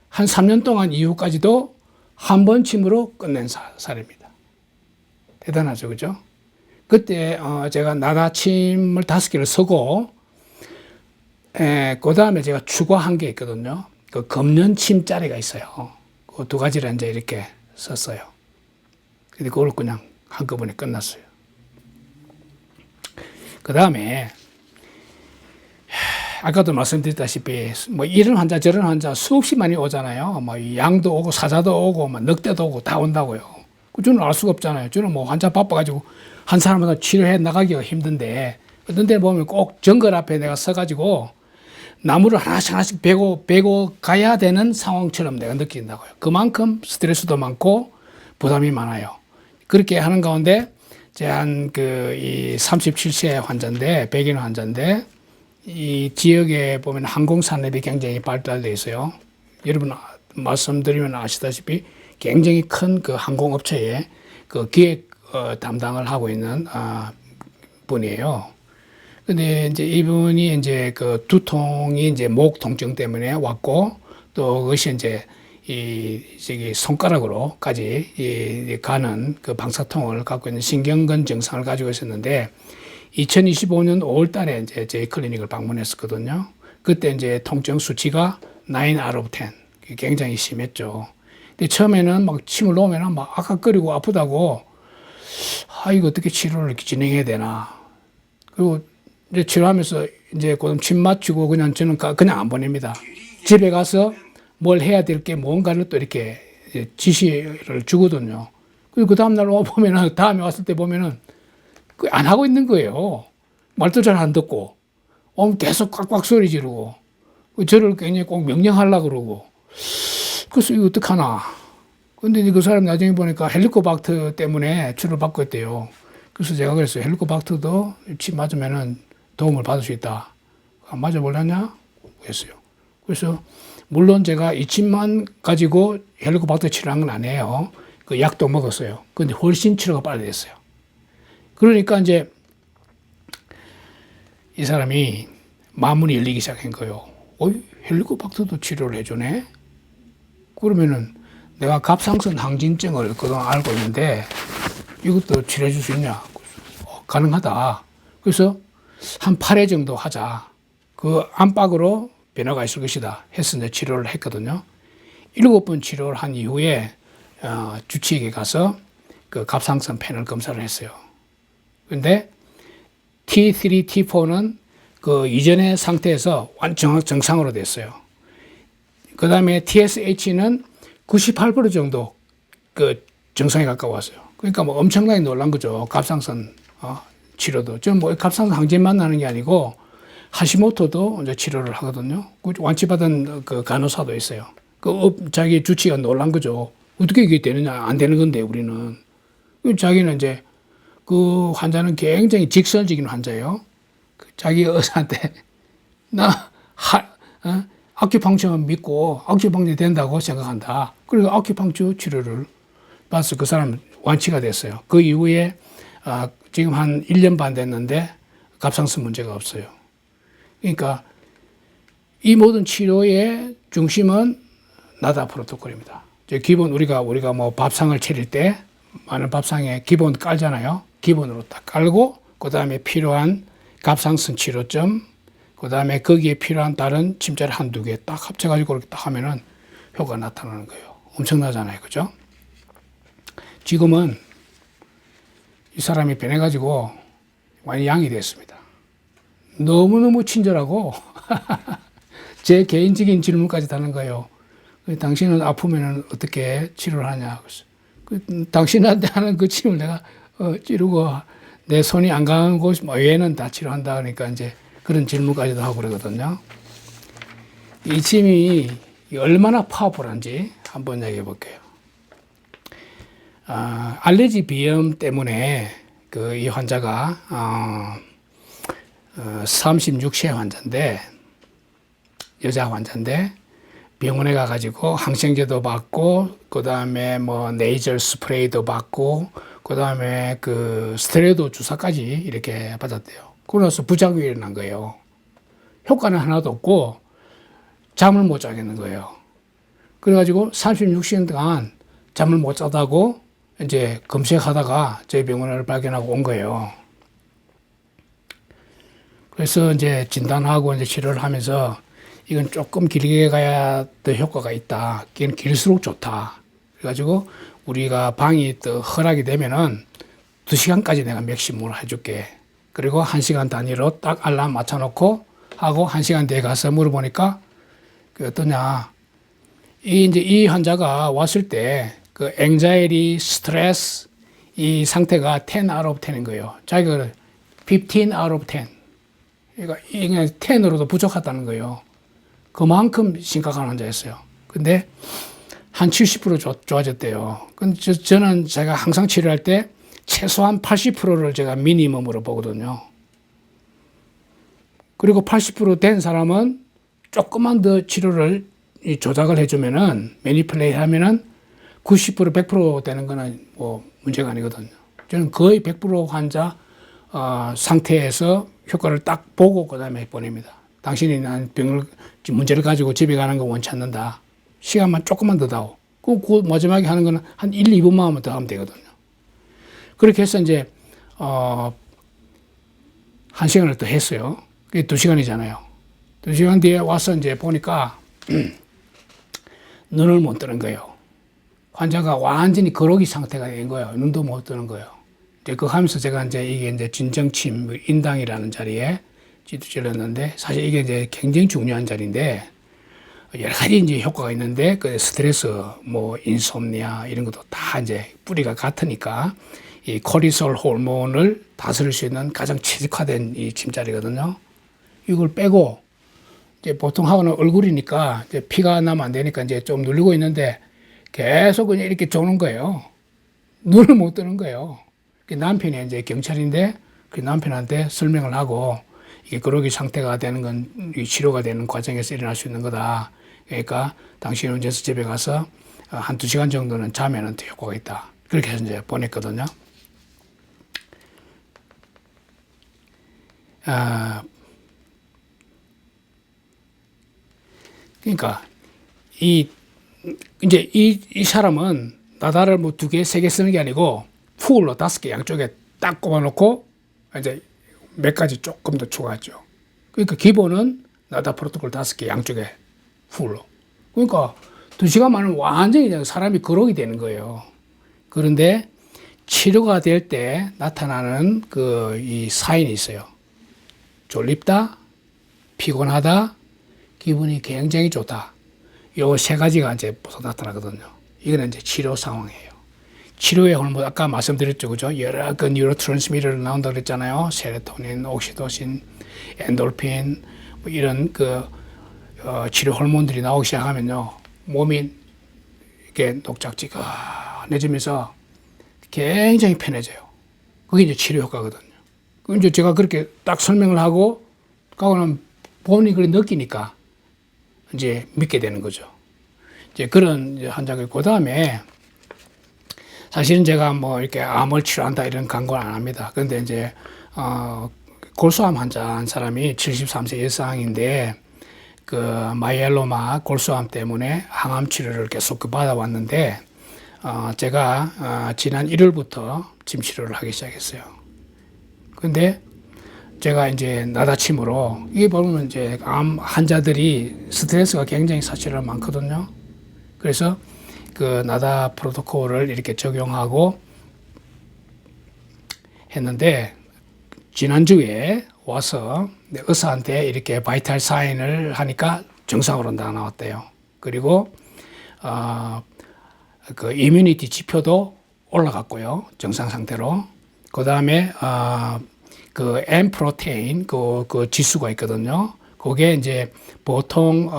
한 3년 동안 이후까지도 한 번 침으로 끝낸 사례입니다. 대단하죠, 그죠? 그때 제가 나다침을 5개를 쓰고 그 다음에 제가 추가한 게 있거든요. 그 검연침짜리가 있어요. 그 2가지를 이제 이렇게 썼어요. 근데 그걸 그냥 한꺼번에 끝났어요. 그 다음에 아까도 말씀드렸다시피 뭐 이런 환자 저런 환자 수없이 많이 오잖아요. 뭐 양도 오고 사자도 오고 뭐 늑대도 오고 다 온다고요. 저는 알 수가 없잖아요. 저는 뭐 환자 바빠가지고 한 사람마다 치료해 나가기가 힘든데 어떤 데 보면 꼭 정글 앞에 내가 서가지고 나무를 하나씩 베고 가야 되는 상황처럼 내가 느낀다고요. 그만큼 스트레스도 많고 부담이 많아요. 그렇게 하는 가운데 제 한 이 37세 환자인데 백인 환자인데 이 지역에 보면 항공 산업이 굉장히 발달되어 있어요. 여러분 말씀드리면 아시다시피 굉장히 큰 그 항공업체에 그 기획 담당을 하고 있는 분이에요. 근데 이제 이분이 이제 그 두통이 이제 목 통증 때문에 왔고 또 그것이 이제 저기 손가락으로까지 가는 그 방사통을 갖고 있는 신경근 증상을 가지고 있었는데 2025년 5월 달에 이제 저희 클리닉을 방문했었거든요. 그때 이제 통증 수치가 9 out of 10. 굉장히 심했죠. 근데 처음에는 막 침을 놓으면 막 아까거리고 아프다고 이거 어떻게 치료를 이렇게 진행해야 되나. 그리고 이제 치료하면서 이제 그럼 침 맞추고 그냥 저는 그냥 안 보냅니다. 집에 가서 뭘 해야 될 게 뭔가를 또 이렇게 지시를 주거든요. 그리고 그 다음날 보면은 다음에 왔을 때 보면은 안 하고 있는 거예요. 말도 잘 안 듣고 계속 꽉꽉 소리 지르고 저를 굉장히 꼭 명령하려고 그러고 그래서 이거 어떡하나. 근데 그 사람 나중에 보니까 헬리코박터 때문에 치료를 받고 있대요. 그래서 제가 그랬어요. 헬리코박터도 침 맞으면은 도움을 받을 수 있다. 안 맞아볼라냐? 그랬어요. 그래서 물론 제가 이 침만 가지고 헬리코박터 치료한 건 아니에요. 그 약도 먹었어요. 근데 훨씬 치료가 빨리 됐어요. 그러니까 이제 이 사람이 마음문이 열리기 시작한 거예요. 헬리코박터도 치료를 해주네? 그러면은 내가 갑상선 항진증을 그동안 알고 있는데 이것도 치료해 줄 수 있냐? 가능하다. 그래서 한 8회 정도 하자. 그 안팎으로 변화가 있을 것이다. 해서 이제 치료를 했거든요. 7번 치료를 한 이후에 주치의에 가서 그 갑상선 패널 검사를 했어요. 근데 T3, T4는 그 이전의 상태에서 완전 정상으로 됐어요. 그 다음에 TSH는 98% 정도 그 정상에 가까웠어요. 그러니까 뭐 엄청나게 놀란 거죠. 갑상선 치료도. 저는 뭐 갑상선 항진만 나는 게 아니고 하시모토도 이제 치료를 하거든요. 완치받은 그 간호사도 있어요. 자기 주치의가 놀란 거죠. 어떻게 이게 되느냐. 안 되는 건데 우리는. 자기는 이제 그 환자는 굉장히 직설적인 환자예요. 자기 의사한테 아큐펑처만 믿고 아큐펑처 된다고 생각한다. 그리고 아큐펑처 치료를 받아서 그 사람은 완치가 됐어요. 그 이후에 지금 한 1년 반 됐는데 갑상선 문제가 없어요. 그러니까 이 모든 치료의 중심은 나다 프로토콜입니다. 기본 우리가 뭐 밥상을 차릴 때 많은 밥상에 기본 깔잖아요. 기본으로 딱 깔고 그 다음에 필요한 갑상선 치료점, 그 다음에 거기에 필요한 다른 침자리 한두 개 딱 합쳐가지고 그렇게 딱 하면은 효과가 나타나는 거예요. 엄청나잖아요. 그죠? 지금은 이 사람이 변해가지고 많이 양이 됐습니다. 너무너무 친절하고 제 개인적인 질문까지 다는 거예요. 당신은 아프면 어떻게 치료를 하냐. 당신한테 하는 그 침을 내가 찌르고 내 손이 안 가는 곳 외에는 다 치료한다. 그러니까 이제 그런 질문까지도 하고 그러거든요. 이 침이 얼마나 파워풀한지 한번 얘기해 볼게요. 알레르기 비염 때문에 이 환자가 36세 환자인데 여자 환자인데 병원에 가가지고 항생제도 받고 그 다음에 뭐 네이절 스프레이도 받고 그 다음에 그 스테로이드 주사까지 이렇게 받았대요. 그러면서 부작용이 일어난 거예요. 효과는 하나도 없고 잠을 못 자겠는 거예요. 그래가지고 36시간 동안 잠을 못 자다고 이제 검색하다가 저희 병원을 발견하고 온 거예요. 그래서 이제 진단하고 이제 치료를 하면서 이건 조금 길게 가야 더 효과가 있다. 이건 길수록 좋다. 그래가지고 우리가 방이 더 허락이 되면은 2시간까지 내가 맥시멈을 해줄게. 그리고 1시간 단위로 딱 알람 맞춰놓고 하고 1시간 뒤에 가서 물어보니까 그 어떠냐. 이제 이 환자가 왔을 때 그 anxiety, 스트레스 이 상태가 10 out of 10인 거예요. 자기가 15 out of 10. 그러니까 이게 10으로도 부족하다는 거예요. 그만큼 심각한 환자였어요. 근데 한 70% 좋아졌대요. 근데 저는 제가 항상 치료할 때 최소한 80%를 제가 미니멈으로 보거든요. 그리고 80%된 사람은 조금만 더 치료를 조작을 해주면은, 매니플레이 하면은 90%, 100% 되는 거는 뭐 문제가 아니거든요. 저는 거의 100% 환자 상태에서 효과를 딱 보고 그 다음에 보냅니다. 당신이 난 문제를 가지고 집에 가는 거 원치 않는다. 시간만 조금만 더 다오. 그 마지막에 하는 거는 한 1, 2분만 하면 더 하면 되거든요. 그렇게 해서 이제 1시간을 더 했어요. 그게 2시간이잖아요. 2시간 뒤에 와서 이제 보니까 눈을 못 뜨는 거예요. 환자가 완전히 거러기 상태가 된 거예요. 눈도 못 뜨는 거예요. 이제 그거 하면서 제가 이게 이제 진정침 인당이라는 자리에 찔렀는데, 사실 이게 이제 굉장히 중요한 자리인데, 여러 가지 이제 효과가 있는데, 그 스트레스, 뭐, 인솜니아, 이런 것도 다 이제 뿌리가 같으니까, 이 코르티솔 호르몬을 다스릴 수 있는 가장 최적화된 이 침자리거든요. 이걸 빼고, 이제 보통 하고는 얼굴이니까, 이제 피가 나면 안 되니까 이제 좀 눌리고 있는데, 계속 그냥 이렇게 조는 거예요. 눈을 못 뜨는 거예요. 남편이 이제 경찰인데, 그 남편한테 설명을 하고, 이게 그러기 상태가 되는 건 치료가 되는 과정에서 일어날 수 있는 거다. 그러니까 당신은 이제 집에 가서 한 2시간 정도는 자면은 더 효과가 있다. 그렇게 해서 이제 보냈거든요. 그러니까 이제 이 사람은 나다를 뭐 2개, 3개 쓰는 게 아니고 풀로 5개 양쪽에 딱 꼽아놓고 이제 몇 가지 조금 더 추가하죠. 그러니까 기본은 나다 프로토콜 5개 양쪽에 풀로. 그러니까 2시간 만에 완전히 그냥 사람이 거록이 되는 거예요. 그런데 치료가 될 때 나타나는 이 사인이 있어요. 졸립다, 피곤하다, 기분이 굉장히 좋다. 요 3가지가 이제 보통 나타나거든요. 이거는 이제 치료 상황이에요. 치료의 호르몬, 아까 말씀드렸죠, 그죠? 여러 그 뉴로트랜스미터를 나온다고 그랬잖아요. 세로토닌, 옥시토신, 엔돌핀, 뭐 이런 치료 호르몬들이 나오기 시작하면요. 몸이 이렇게 녹작지근해지면서 굉장히 편해져요. 그게 이제 치료 효과거든요. 그 이제 제가 그렇게 딱 설명을 하고, 가고는 본인이 그걸 느끼니까 이제 믿게 되는 거죠. 이제 그런 환자가 그 다음에 사실은 제가 뭐 이렇게 암을 치료한다 이런 광고는 안 합니다. 그런데 이제, 골수암 환자 한 사람이 73세 이상인데, 마이엘로마 골수암 때문에 항암 치료를 계속 받아왔는데, 제가, 지난 1월부터 침 치료를 하기 시작했어요. 근데 제가 이제 나다침으로, 이게 보면 이제 암 환자들이 스트레스가 굉장히 사실은 많거든요. 그래서 나다 프로토콜을 이렇게 적용하고 했는데, 지난주에 와서 의사한테 이렇게 바이탈 사인을 하니까 정상으로 나왔대요. 그리고, 이뮤니티 지표도 올라갔고요. 정상 상태로. 그 다음에, M 프로테인, 그 지수가 있거든요. 그게 이제 보통,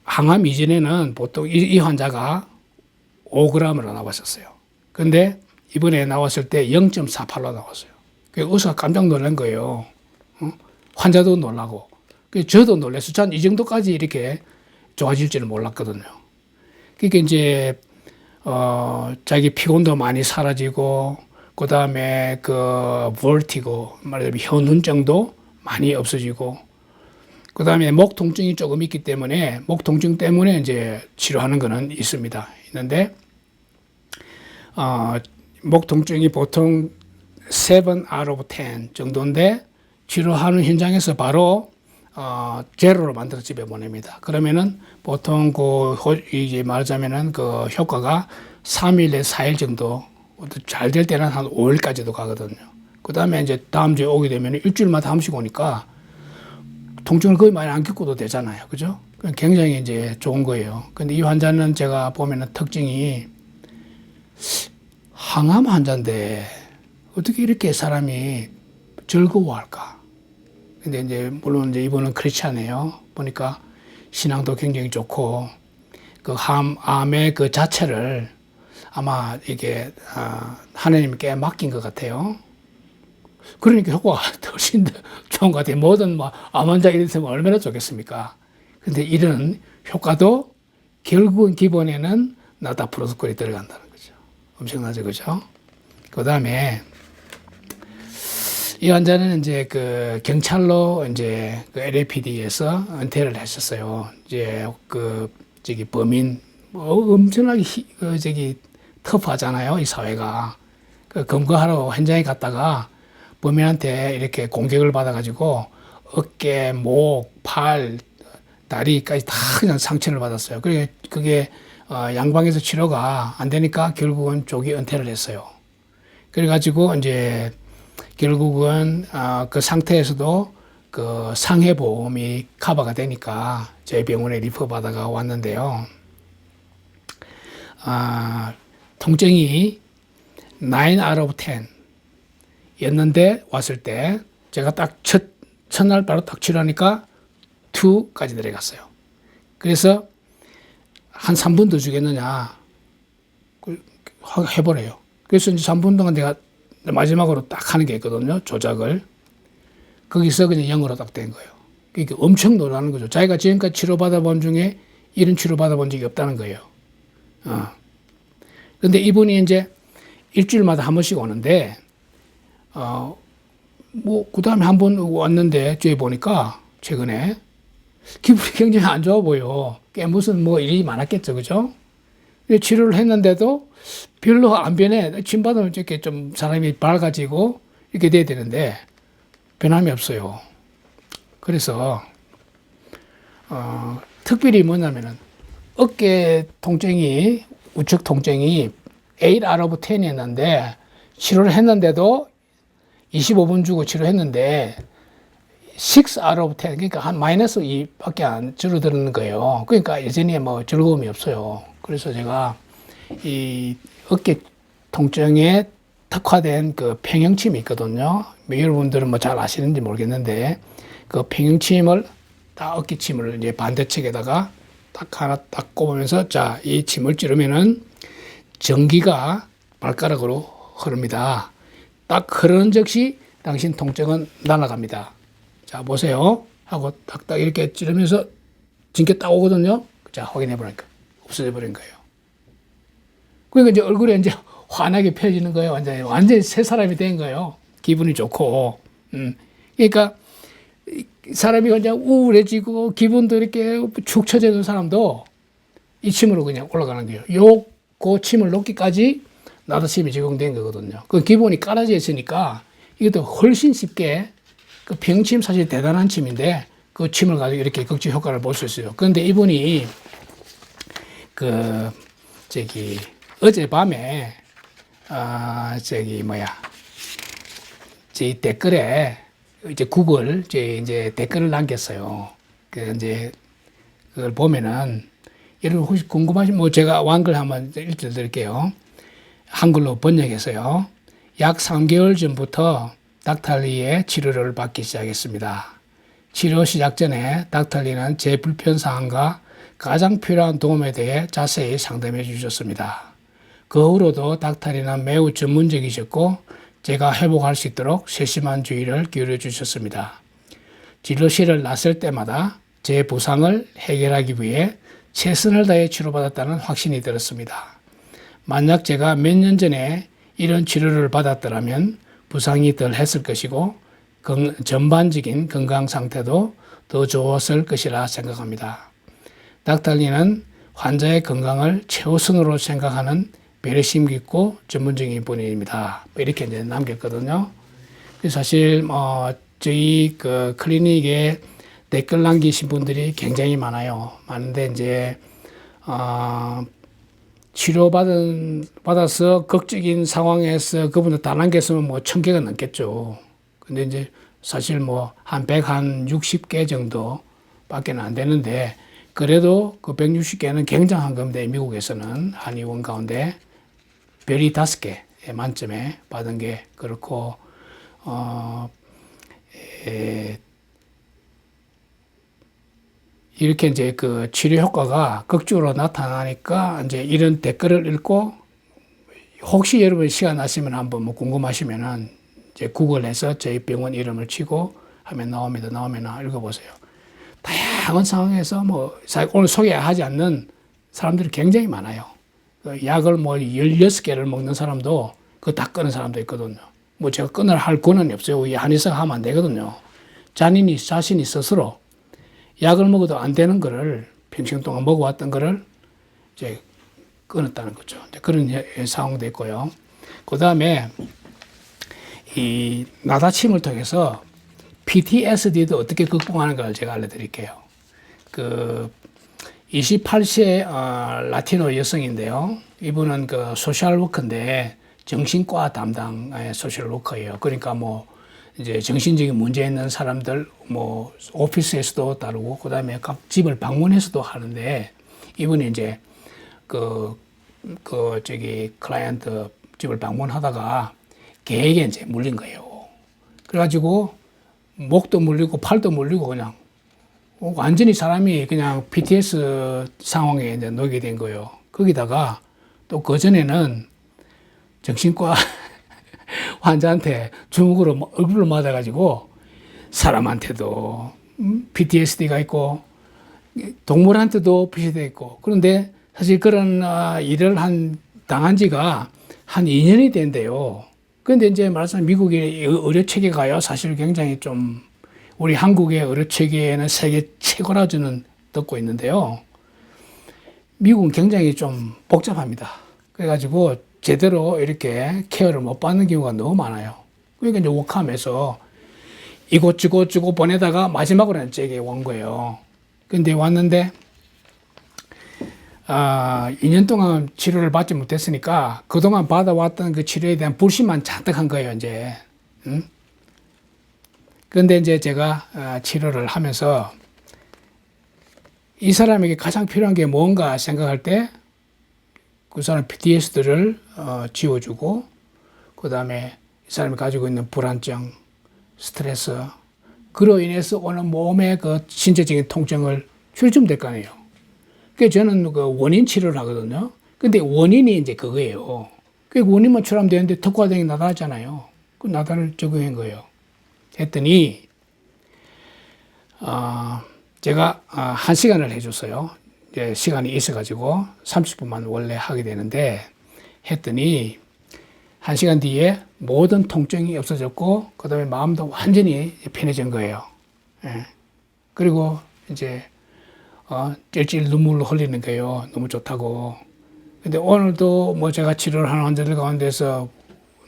항암 이전에는 보통 이 환자가 5g으로 나왔었어요. 근데 이번에 나왔을 때 0.48로 나왔어요. 의사가 깜짝 놀란 거예요. 환자도 놀라고. 저도 놀랐어요. 전 이 정도까지 이렇게 좋아질 줄은 몰랐거든요. 그러니까 이제 자기 피곤도 많이 사라지고, 그 다음에 볼티고, 말하자면 현둔증도 많이 없어지고, 그 다음에 목 통증이 조금 있기 때문에, 목 통증 때문에 이제 치료하는 거는 있는데, 목 통증이 보통 7 out of 10 정도인데, 치료하는 현장에서 바로 제로로 만들어 집에 보냅니다. 그러면은 보통 이제 말하자면은 효과가 3일에 4일 정도, 잘 될 때는 한 5일까지도 가거든요. 그 다음에 이제 다음 주에 오게 되면 일주일마다 한 번씩 오니까 통증을 거의 많이 안 겪어도 되잖아요. 그죠? 굉장히 이제 좋은 거예요. 근데 이 환자는 제가 보면은 특징이 항암 환자인데 어떻게 이렇게 사람이 즐거워할까? 근데 이제 물론 이제 이분은 크리스찬이에요. 보니까 신앙도 굉장히 좋고 암의 자체를 아마 이게 하나님께 맡긴 것 같아요. 그러니까 효과가 훨씬 더 좋은 것 같아요. 모든 암 환자 이랬으면 얼마나 좋겠습니까? 근데 이런 효과도 결국은 기본에는 나다프로스콜이 들어간다는 거죠. 엄청나죠, 그죠? 그 다음에 이 환자는 이제 경찰로 이제 LAPD에서 은퇴를 하셨어요. 이제 범인 엄청나게 터프하잖아요, 이 사회가. 검거하러 현장에 갔다가 범인한테 이렇게 공격을 받아가지고 어깨, 목, 팔, 다리까지 다 그냥 상처를 받았어요. 그게 양방에서 치료가 안 되니까 결국은 조기 은퇴를 했어요. 그래가지고 이제 결국은 그 상태에서도 상해보험이 커버가 되니까 저희 병원에 리퍼 받아가 왔는데요. 통증이 9 out of 10 였는데 왔을 때 제가 딱 첫날 바로 딱 치료하니까 2까지 내려갔어요. 그래서 한 3분 더 주겠느냐 해보래요. 그래서 이제 3분 동안 제가 마지막으로 딱 하는 게 있거든요. 조작을. 거기서 그냥 0으로 딱 된 거예요. 그러니까 엄청 놀라는 거죠. 자기가 지금까지 치료받아본 중에 이런 치료받아본 적이 없다는 거예요. 근데 이분이 이제 일주일마다 한 번씩 오는데, 그 다음에 한 번 왔는데, 뒤에 보니까, 최근에, 기분이 굉장히 안 좋아 보여. 무슨 일이 많았겠죠. 그죠? 치료를 했는데도 별로 안 변해. 침 받으면 이렇게 좀 사람이 밝아지고, 이렇게 돼야 되는데, 변함이 없어요. 그래서, 특별히 뭐냐면은, 어깨 통증이, 우측 통증이 8 out of 10이었는데, 치료를 했는데도 25분 주고 치료했는데 6 out of 10, 그러니까 한 마이너스 2밖에 안 줄어드는 거예요. 그러니까 여전히 즐거움이 없어요. 그래서 제가 이 어깨 통증에 특화된 평형침이 있거든요. 여러분들은 잘 아시는지 모르겠는데 평형침을 딱 어깨침을 이제 반대측에다가 딱 하나 딱 꼽으면서 자, 이 침을 찌르면은 전기가 발가락으로 흐릅니다. 딱 흐르는 즉시 당신 통증은 날아갑니다. 자, 보세요. 하고 딱딱 이렇게 찌르면서 진짜 딱 오거든요. 자, 확인해 보니까 없어져 버린 거예요. 그러니까 이제 얼굴에 이제 환하게 펴지는 거예요. 완전히 새 사람이 된 거예요. 기분이 좋고. 그러니까 사람이 그냥 우울해지고 기분도 이렇게 축 처지는 사람도 이 침으로 그냥 올라가는 거예요. 그 침을 놓기까지 나다침이 적용된 거거든요. 그 기본이 깔아져 있으니까 이것도 훨씬 쉽게 병침 사실 대단한 침인데 그 침을 가지고 이렇게 극치 효과를 볼 수 있어요. 그런데 이분이 어젯밤에 제 댓글에 이제 구글 이제 댓글을 남겼어요. 그걸 보면은 여러분 혹시 궁금하시면 제가 완글 한번 읽어드릴게요. 한글로 번역해서요. 약 3개월 전부터 닥탈리의 치료를 받기 시작했습니다. 치료 시작 전에 닥탈리는 제 불편사항과 가장 필요한 도움에 대해 자세히 상담해 주셨습니다. 그 후로도 닥탈리는 매우 전문적이셨고 제가 회복할 수 있도록 세심한 주의를 기울여 주셨습니다. 진료실을 났을 때마다 제 부상을 해결하기 위해 최선을 다해 치료받았다는 확신이 들었습니다. 만약 제가 몇 년 전에 이런 치료를 받았더라면 부상이 덜 했을 것이고 전반적인 건강 상태도 더 좋았을 것이라 생각합니다. 닥터리는 환자의 건강을 최우선으로 생각하는 배려심 깊고 전문적인 분입니다. 이렇게 이제 남겼거든요. 사실 저희 그 클리닉에 댓글 남기신 분들이 굉장히 많아요. 많은데 이제 받아서 극적인 상황에서 그분들 다 남겼으면 뭐 1000개가 넘겠죠. 근데 이제 사실 뭐 한 160개 정도밖에 안 되는데 그래도 그 160개는 굉장한 겁니다. 미국에서는 한의원 가운데 별이 5개 만점에 받은 게 그렇고 이렇게 이제 그 치료 효과가 극적으로 나타나니까 이제 이런 댓글을 읽고 혹시 여러분 시간 나시면 한번 뭐 궁금하시면은 이제 구글에서 저희 병원 이름을 치고 하면 나오면 읽어보세요. 다양한 상황에서 뭐 오늘 소개하지 않는 사람들이 굉장히 많아요. 약을 뭐 16개를 먹는 사람도 그거 다 끊은 사람도 있거든요. 뭐 제가 끊을 할 권한이 없어요. 한의사가 하면 안 되거든요. 자신이 스스로 약을 먹어도 안 되는 거를 평생 동안 먹어왔던 거를 이제 끊었다는 거죠. 그런 상황도 있고요. 그 다음에 이 나다침을 통해서 PTSD도 어떻게 극복하는가를 제가 알려드릴게요. 그 28세 라티노 여성인데요. 이분은 그 소셜 워커인데 정신과 담당의 소셜 워커예요. 그러니까 뭐 이제 정신적인 문제 있는 사람들 뭐 오피스에서도 다루고 그다음에 각 집을 방문해서도 하는데 이분이 이제 클라이언트 집을 방문하다가 개에게 이제 물린 거예요. 그래가지고 목도 물리고 팔도 물리고 그냥 완전히 사람이 그냥 PTS 상황에 이제 놓이게 된 거예요. 거기다가 또 그전에는 정신과 환자한테 주먹으로 얼굴을 맞아가지고 사람한테도 PTSD가 있고 동물한테도 PTSD가 있고 그런데 사실 그런 일을 당한 지가 한 2년이 된대요. 그런데 이제 말씀 미국의 의료 체계가요 사실 굉장히 좀 우리 한국의 의료 체계는 세계 최고라 저는 듣고 있는데요. 미국은 굉장히 좀 복잡합니다. 그래가지고 제대로 이렇게 케어를 못 받는 경우가 너무 많아요. 그러니까 이제 워크함에서 이곳저곳 보내다가 마지막으로 저에게 온 거예요. 근데 왔는데 2년 동안 치료를 받지 못했으니까 그동안 받아왔던 그 치료에 대한 불신만 잔뜩 한 거예요, 이제. 그런데 이제 제가 치료를 하면서 이 사람에게 가장 필요한 게 뭔가 생각할 때 그 사람 PTSD를 지워주고 그 다음에 이 사람이 가지고 있는 불안증, 스트레스 그로 인해서 오는 몸의 그 신체적인 통증을 줄여주면 될 거 아니에요. 그래서 저는 그 원인 치료를 하거든요. 근데 원인이 이제 그거예요. 그 원인만 치료하면 되는데 특화되게 나타나잖아요. 그 나타를 적용한 거예요. 했더니 제가 1시간을 해줬어요. 이제 시간이 있어가지고 30분만 원래 하게 되는데 했더니 1시간 뒤에 모든 통증이 없어졌고 그 다음에 마음도 완전히 편해진 거예요. 예. 그리고 이제 찔찔 눈물로 흘리는 거예요. 너무 좋다고. 근데 오늘도 뭐 제가 치료를 하는 환자들 가운데서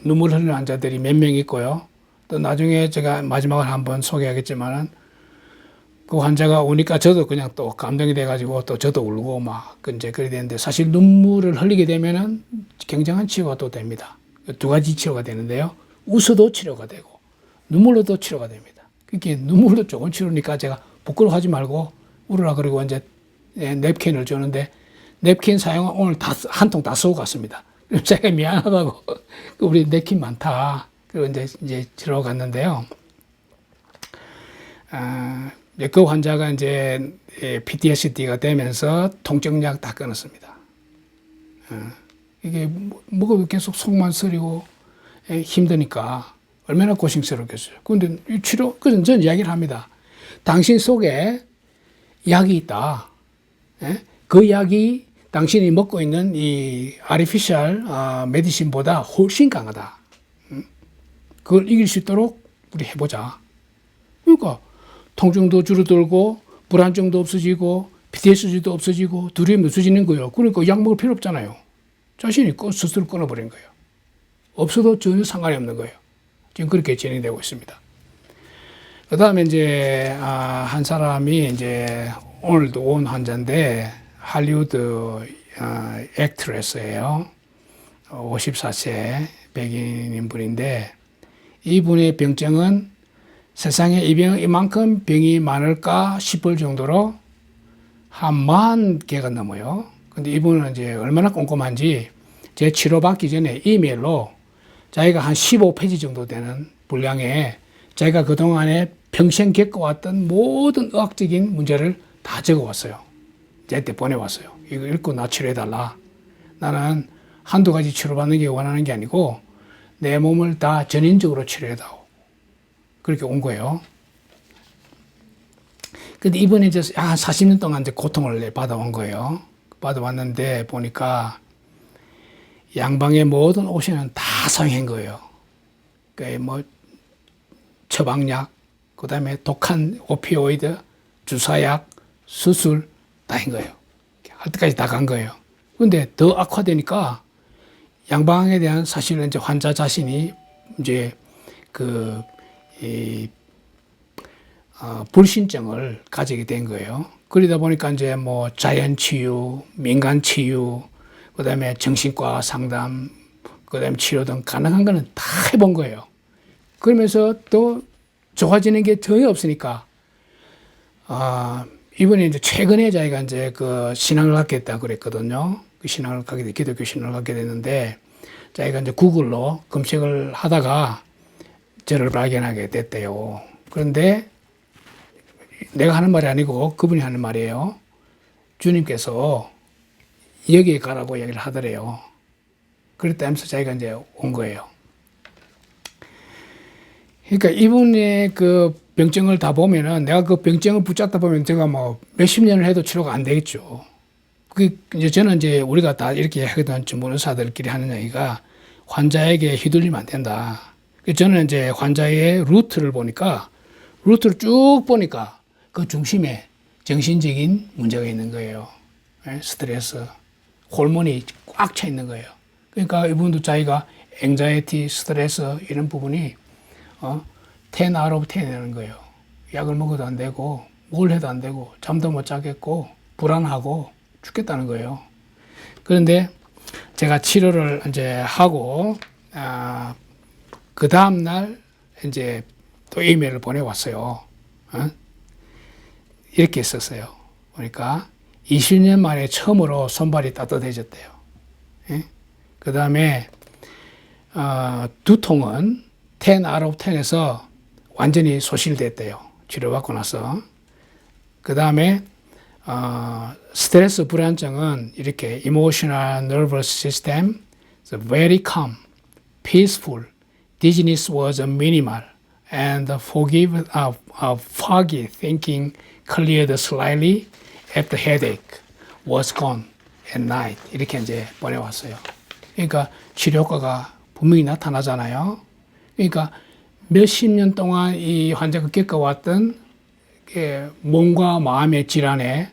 눈물 흘리는 환자들이 몇 명 있고요. 또 나중에 제가 마지막으로 한번 소개하겠지만은 그 환자가 오니까 저도 그냥 또 감동이 돼가지고 또 저도 울고 막 이제 그래 되는데 사실 눈물을 흘리게 되면은 굉장한 치료가 또 됩니다. 2가지 치료가 되는데요. 웃어도 치료가 되고 눈물로도 치료가 됩니다. 그렇게 눈물도 좋은 치료니까 제가 부끄러워하지 말고 울으라 그러고 이제 냅킨을 주는데 냅킨 사용은 오늘 한 통 다 쓰고 갔습니다. 제가 미안하다고 우리 냅킨 많다. 그리고 이제 치러 갔는데요. 그 환자가 이제 PTSD가 되면서 통증약 다 끊었습니다. 이게 먹어도 계속 속만 쓰리고 힘드니까 얼마나 고생스럽겠어요. 그런데 이 치료, 그래서 저는 이야기를 합니다. 당신 속에 약이 있다. 예? 그 약이 당신이 먹고 있는 이 아티피셜 메디신보다 훨씬 강하다. 그걸 이길 수 있도록 우리 해보자. 그러니까 통증도 줄어들고 불안증도 없어지고 PTSD도 없어지고 두려움이 없어지는 거예요. 그러니까 약 먹을 필요 없잖아요. 자신이 스스로 끊어버린 거예요. 없어도 전혀 상관이 없는 거예요. 지금 그렇게 진행되고 있습니다. 그 다음에 이제 한 사람이 이제 오늘도 온 환자인데 할리우드 액트레스예요. 54세 백인인 분인데 이분의 병증은 세상에 이만큼 병이 많을까 싶을 정도로 한 10,000개가 넘어요. 근데 이분은 이제 얼마나 꼼꼼한지 제 치료받기 전에 이메일로 자기가 한 15페이지 정도 되는 분량에 자기가 그동안에 평생 겪어왔던 모든 의학적인 문제를 다 적어왔어요. 저한테 보내왔어요. 이거 읽고 나 치료해달라. 나는 한두 가지 치료받는 게 원하는 게 아니고 내 몸을 다 전인적으로 치료해다오. 그렇게 온 거예요. 근데 이번에 이제 한 40년 동안 이제 고통을 받아온 거예요. 받아왔는데 보니까 양방의 모든 옵션은 다 사용한 거예요. 그러니까 뭐 처방약, 그 다음에 독한 오피오이드, 주사약, 수술 다 한 거예요. 할 때까지 다 간 거예요. 근데 더 악화되니까 양방에 대한 사실은 이제 환자 자신이 이제 불신증을 가지게 된 거예요. 그러다 보니까 이제 뭐 자연 치유, 민간 치유, 그 다음에 정신과 상담, 그 다음에 치료 등 가능한 거는 다 해본 거예요. 그러면서 또 좋아지는 게 전혀 없으니까, 이번에 이제 최근에 자기가 이제 그 신앙을 갖겠다 그랬거든요. 그 신앙을 갖게 돼, 기독교 신앙을 갖게 됐는데, 자기가 이제 구글로 검색을 하다가 저를 발견하게 됐대요. 그런데 내가 하는 말이 아니고 그분이 하는 말이에요. 주님께서 여기에 가라고 얘기를 하더래요. 그랬다면서 자기가 이제 온 거예요. 그러니까 이분의 그 병증을 다 보면은 내가 그 병증을 붙잡다 보면 제가 뭐 몇십 년을 해도 치료가 안 되겠죠. 그 이제 저는 이제 우리가 다 이렇게 하거든 전문 의사들끼리 하는 얘기가 환자에게 휘둘리면 안 된다. 저는 이제 환자의 루트를 보니까 루트를 쭉 보니까 그 중심에 정신적인 문제가 있는 거예요. 스트레스, 호르몬이 꽉 차 있는 거예요. 그러니까 이분도 자기가 앵자이티, 스트레스 이런 부분이 10 out of 10이라는 거예요. 약을 먹어도 안 되고 뭘 해도 안 되고 잠도 못 자겠고 불안하고 죽겠다는 거예요. 그런데 제가 치료를 이제 하고 그 다음 날 이제 또 이메일을 보내왔어요. 이렇게 썼어요. 그러니까 20년 만에 처음으로 손발이 따뜻해졌대요. 그 다음에 두통은 10 out of 10에서 완전히 소실됐대요. 치료받고 나서. 그 다음에 스트레스 불안증은 이렇게 emotional nervous system very calm, peaceful, dizziness was minimal, and foggy thinking cleared slightly after headache was gone at night. 이렇게 이제 보내왔어요. 그러니까 치료 효과가 분명히 나타나잖아요. 그러니까 몇십 년 동안 이 환자가 겪어왔던 몸과 마음의 질환에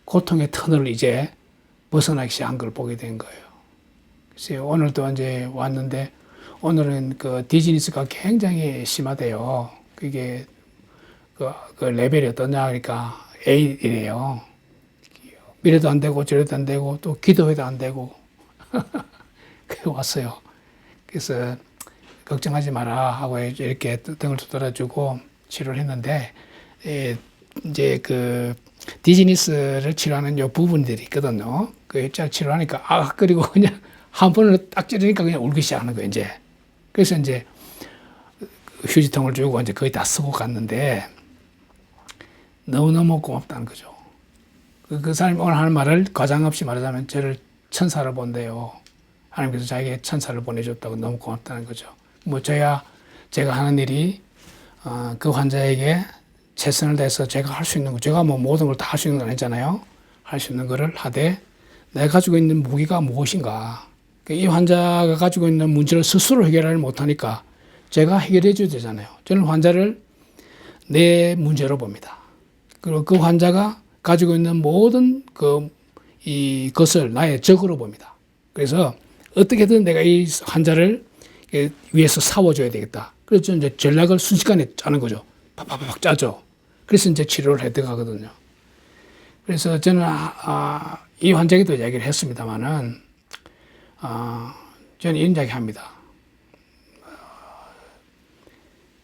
고통의 터널을 이제 벗어나기 시작한 걸 보게 된 거예요. 그래서 오늘도 이제 왔는데 오늘은 그 디즈니스가 굉장히 심하대요. 그게 그 레벨이 어떠냐 하니까 A이래요. 이래도 안 되고 저래도 안 되고 또 기도해도 안 되고 그래 왔어요. 그래서 걱정하지 마라 하고 이렇게 등을 두드려주고 치료를 했는데 이제 그 디즈니스를 치료하는 요 부분들이 있거든요. 그 입장 치료하니까 그리고 그냥 한 번을 딱 찌르니까 그냥 울기 시작하는 거예요, 이제. 그래서 이제 휴지통을 주고 이제 거의 다 쓰고 갔는데 너무너무 고맙다는 거죠. 그 사람이 오늘 하는 말을 과장 없이 말하자면 저를 천사로 본대요. 하나님께서 자기의 천사를 보내줬다고 너무 고맙다는 거죠. 뭐 제가 하는 일이 그 환자에게 최선을 다해서 제가 할 수 있는 거, 제가 뭐 모든 걸 다 할 수 있는 건 아니잖아요. 할 수 있는 거를 하되 내가 가지고 있는 무기가 무엇인가. 이 환자가 가지고 있는 문제를 스스로 해결을 못하니까 제가 해결해 줘야 되잖아요. 저는 환자를 내 문제로 봅니다. 그리고 그 환자가 가지고 있는 모든 것을 나의 적으로 봅니다. 그래서 어떻게든 내가 이 환자를 위해서 싸워줘야 되겠다. 그래서 이제 전략을 순식간에 짜는 거죠. 팍팍팍 짜죠. 그래서 이제 치료를 해 들어가거든요. 그래서 저는 이 환자에게도 이야기를 했습니다만은 저는 이런 이야기 합니다.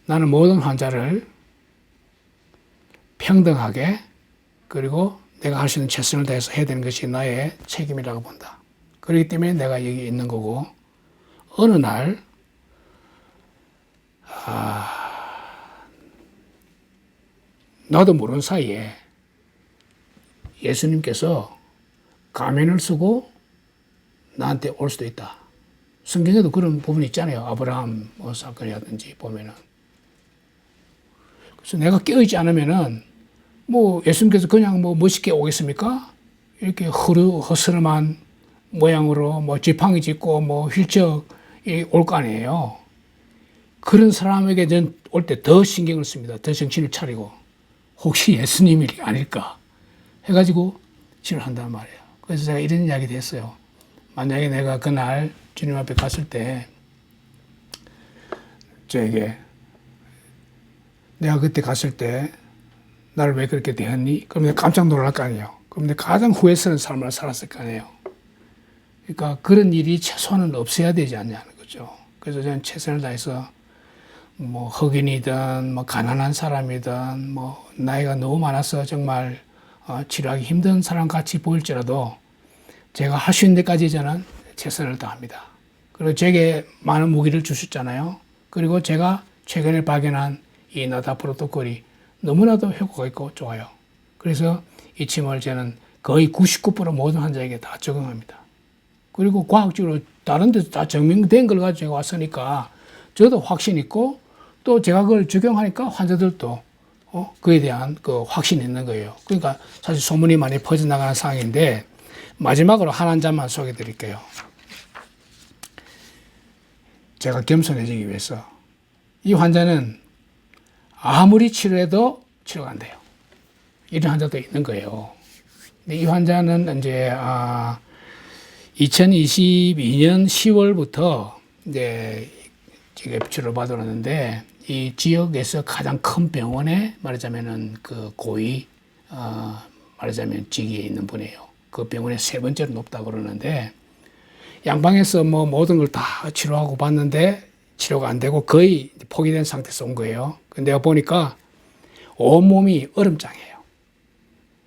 나는 모든 환자를 평등하게 그리고 내가 할 수 있는 최선을 다해서 해야 되는 것이 나의 책임이라고 본다. 그렇기 때문에 내가 여기 있는 거고 어느 날 나도 모르는 사이에 예수님께서 가면을 쓰고 나한테 올 수도 있다. 성경에도 그런 부분이 있잖아요. 아브라함 사건이라든지 보면은. 그래서 내가 깨어있지 않으면은 뭐 예수님께서 그냥 뭐 멋있게 오겠습니까? 이렇게 허스름한 모양으로 뭐 지팡이 짚고 뭐 휠체어이 올 거 아니에요. 그런 사람에게 전 올 때 더 신경을 씁니다. 더 정신을 차리고 혹시 예수님이 아닐까 해가지고 치료한단 말이에요. 그래서 제가 이런 이야기도 했어요. 만약에 내가 그날 주님 앞에 갔을 때 저에게 내가 그때 갔을 때 나를 왜 그렇게 대했니? 그럼 내가 깜짝 놀랄 거 아니에요. 그럼 내가 가장 후회스러운 삶을 살았을 거 아니에요. 그러니까 그런 일이 최소한은 없어야 되지 않냐는 거죠. 그래서 저는 최선을 다해서 뭐 흑인이든 뭐 가난한 사람이든 뭐 나이가 너무 많아서 정말 치료하기 힘든 사람 같이 보일지라도 제가 할 수 있는 데까지 저는 최선을 다합니다. 그리고 제게 많은 무기를 주셨잖아요. 그리고 제가 최근에 발견한 이 나다 프로토콜이 너무나도 효과가 있고 좋아요. 그래서 이 침을 저는 거의 99% 모든 환자에게 다 적용합니다. 그리고 과학적으로 다른 데도 다 증명된 걸 가지고 왔으니까 저도 확신 있고 또 제가 그걸 적용하니까 환자들도 그에 대한 그 확신이 있는 거예요. 그러니까 사실 소문이 많이 퍼져나가는 상황인데 마지막으로 한 환자만 소개해 드릴게요. 제가 겸손해지기 위해서. 이 환자는 아무리 치료해도 치료가 안 돼요. 이런 환자도 있는 거예요. 근데 이 환자는 이제 2022년 10월부터 이제 지금 치료를 받았는데 이 지역에서 가장 큰 병원에 말하자면은 그 고위 말하자면 직위에 있는 분이에요. 그 병원에 세 번째로 높다고 그러는데 양방에서 뭐 모든 걸 다 치료하고 봤는데 치료가 안 되고 거의 포기된 상태에서 온 거예요. 근데 내가 보니까 온몸이 얼음장이에요.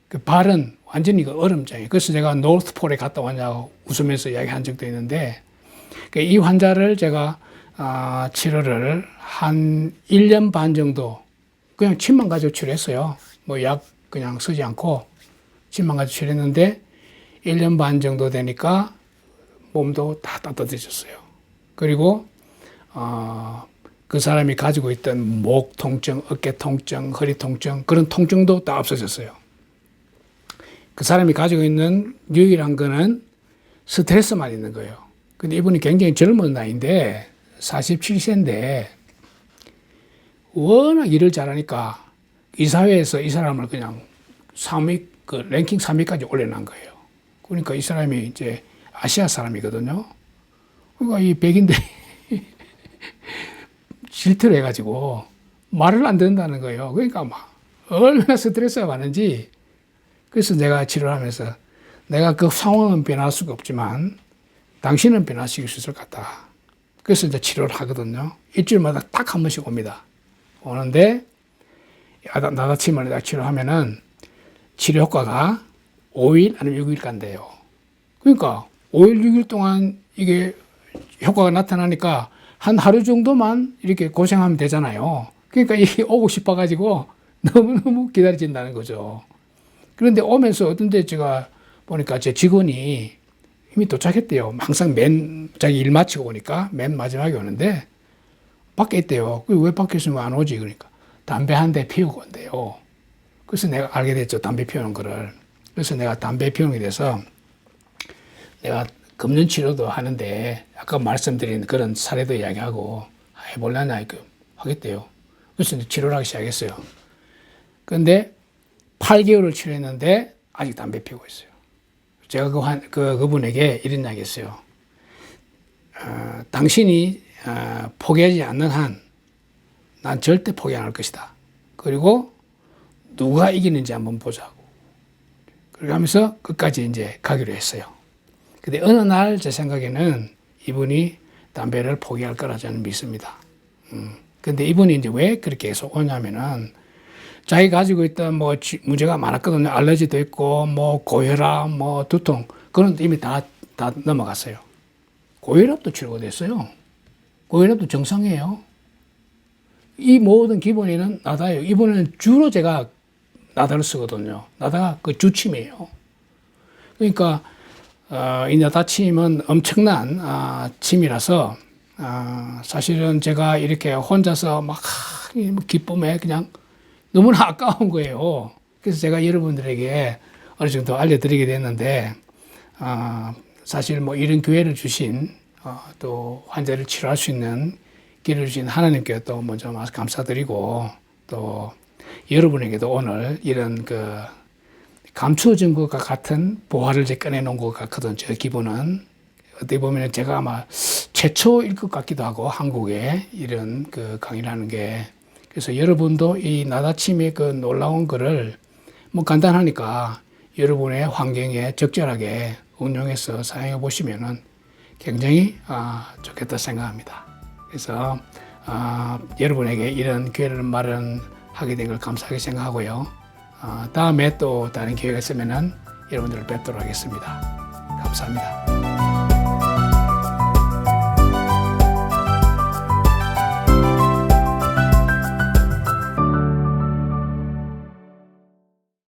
그 발은 완전히 그 얼음장이에요. 그래서 제가 노스폴에 갔다 왔냐고 웃으면서 이야기한 적도 있는데 이 환자를 제가 치료를 한 1년 반 정도 그냥 침만 가지고 치료했어요. 뭐 약 그냥 쓰지 않고 침만 가지고 치료했는데 1년 반 정도 되니까 몸도 다 따뜻해졌어요. 그리고 그 사람이 가지고 있던 목 통증, 어깨 통증, 허리 통증 그런 통증도 다 없어졌어요. 그 사람이 가지고 있는 유일한 거는 스트레스만 있는 거예요. 근데 이분이 굉장히 젊은 나이인데 47세인데 워낙 일을 잘하니까 이 사회에서 이 사람을 그냥 3위, 그 랭킹 3위까지 올려놓은 거예요. 그러니까 이 사람이 이제 아시아 사람이거든요. 그러니까 이 백인들이 질투를 해가지고 말을 안 듣는다는 거예요. 그러니까 막 얼마나 스트레스가 많은지. 그래서 내가 치료를 하면서 내가 그 상황은 변할 수가 없지만 당신은 변화시킬 수 있을 것 같다. 그래서 이제 치료를 하거든요. 일주일마다 딱 한 번씩 옵니다. 오는데 나다침을 내가 치료하면은 치료 효과가 5일 아니면 6일 간대요. 그러니까 5일, 6일 동안 이게 효과가 나타나니까 한 하루 정도만 이렇게 고생하면 되잖아요. 그러니까 이게 오고 싶어가지고 너무너무 기다려진다는 거죠. 그런데 오면서 어떤 데 제가 보니까 제 직원이 이미 도착했대요. 항상 자기 일 마치고 오니까 맨 마지막에 오는데 밖에 있대요. 왜 밖에 있으면 안 오지? 그러니까 담배 한 대 피우고 온대요. 그래서 내가 알게 됐죠. 담배 피우는 거를. 그래서 내가 담배 피우는 게 돼서 내가 금연 치료도 하는데 아까 말씀드린 그런 사례도 이야기하고 해볼라나 하겠대요. 그래서 이제 치료를 하기 시작했어요. 그런데 8개월을 치료했는데 아직 담배 피우고 있어요. 제가 그분에게 이런 이야기 했어요. 당신이 포기하지 않는 한 난 절대 포기 안 할 것이다. 그리고 누가 이기는지 한번 보자고. 그렇게 하면서 끝까지 이제 가기로 했어요. 근데 어느 날 제 생각에는 이분이 담배를 포기할 거라 저는 믿습니다. 근데 이분이 이제 왜 그렇게 계속 오냐면은 자기 가지고 있던 뭐 문제가 많았거든요. 알레르기도 있고 뭐 고혈압, 뭐 두통 그런 이미 다 넘어갔어요. 고혈압도 치료가 됐어요. 고혈압도 정상이에요. 이 모든 기본에는 나다예요. 이번에는 주로 제가 나다를 쓰거든요. 나다가 그 주침이에요. 그러니까 이 나다침은 엄청난 침이라서 사실은 제가 이렇게 혼자서 막 기쁨에 그냥 너무나 아까운 거예요. 그래서 제가 여러분들에게 어느 정도 알려드리게 됐는데 사실 뭐 이런 기회를 주신 또 환자를 치료할 수 있는 기회를 주신 하나님께 또 먼저 감사드리고 또 여러분에게도 오늘 이런 그 감추어진 것과 같은 보화를 제 꺼내놓은 것 같거든요. 저 기분은 어떻게 보면 제가 아마 최초일 것 같기도 하고 한국에 이런 그 강의를 하는 게 그래서 여러분도 이 나다침의 그 놀라운 거를 뭐 간단하니까 여러분의 환경에 적절하게 응용해서 사용해 보시면은 굉장히 좋겠다 생각합니다. 그래서 여러분에게 이런 기회를 마련하게 된 걸 감사하게 생각하고요. 다음에 또 다른 기회가 있으면은 여러분들을 뵙도록 하겠습니다. 감사합니다.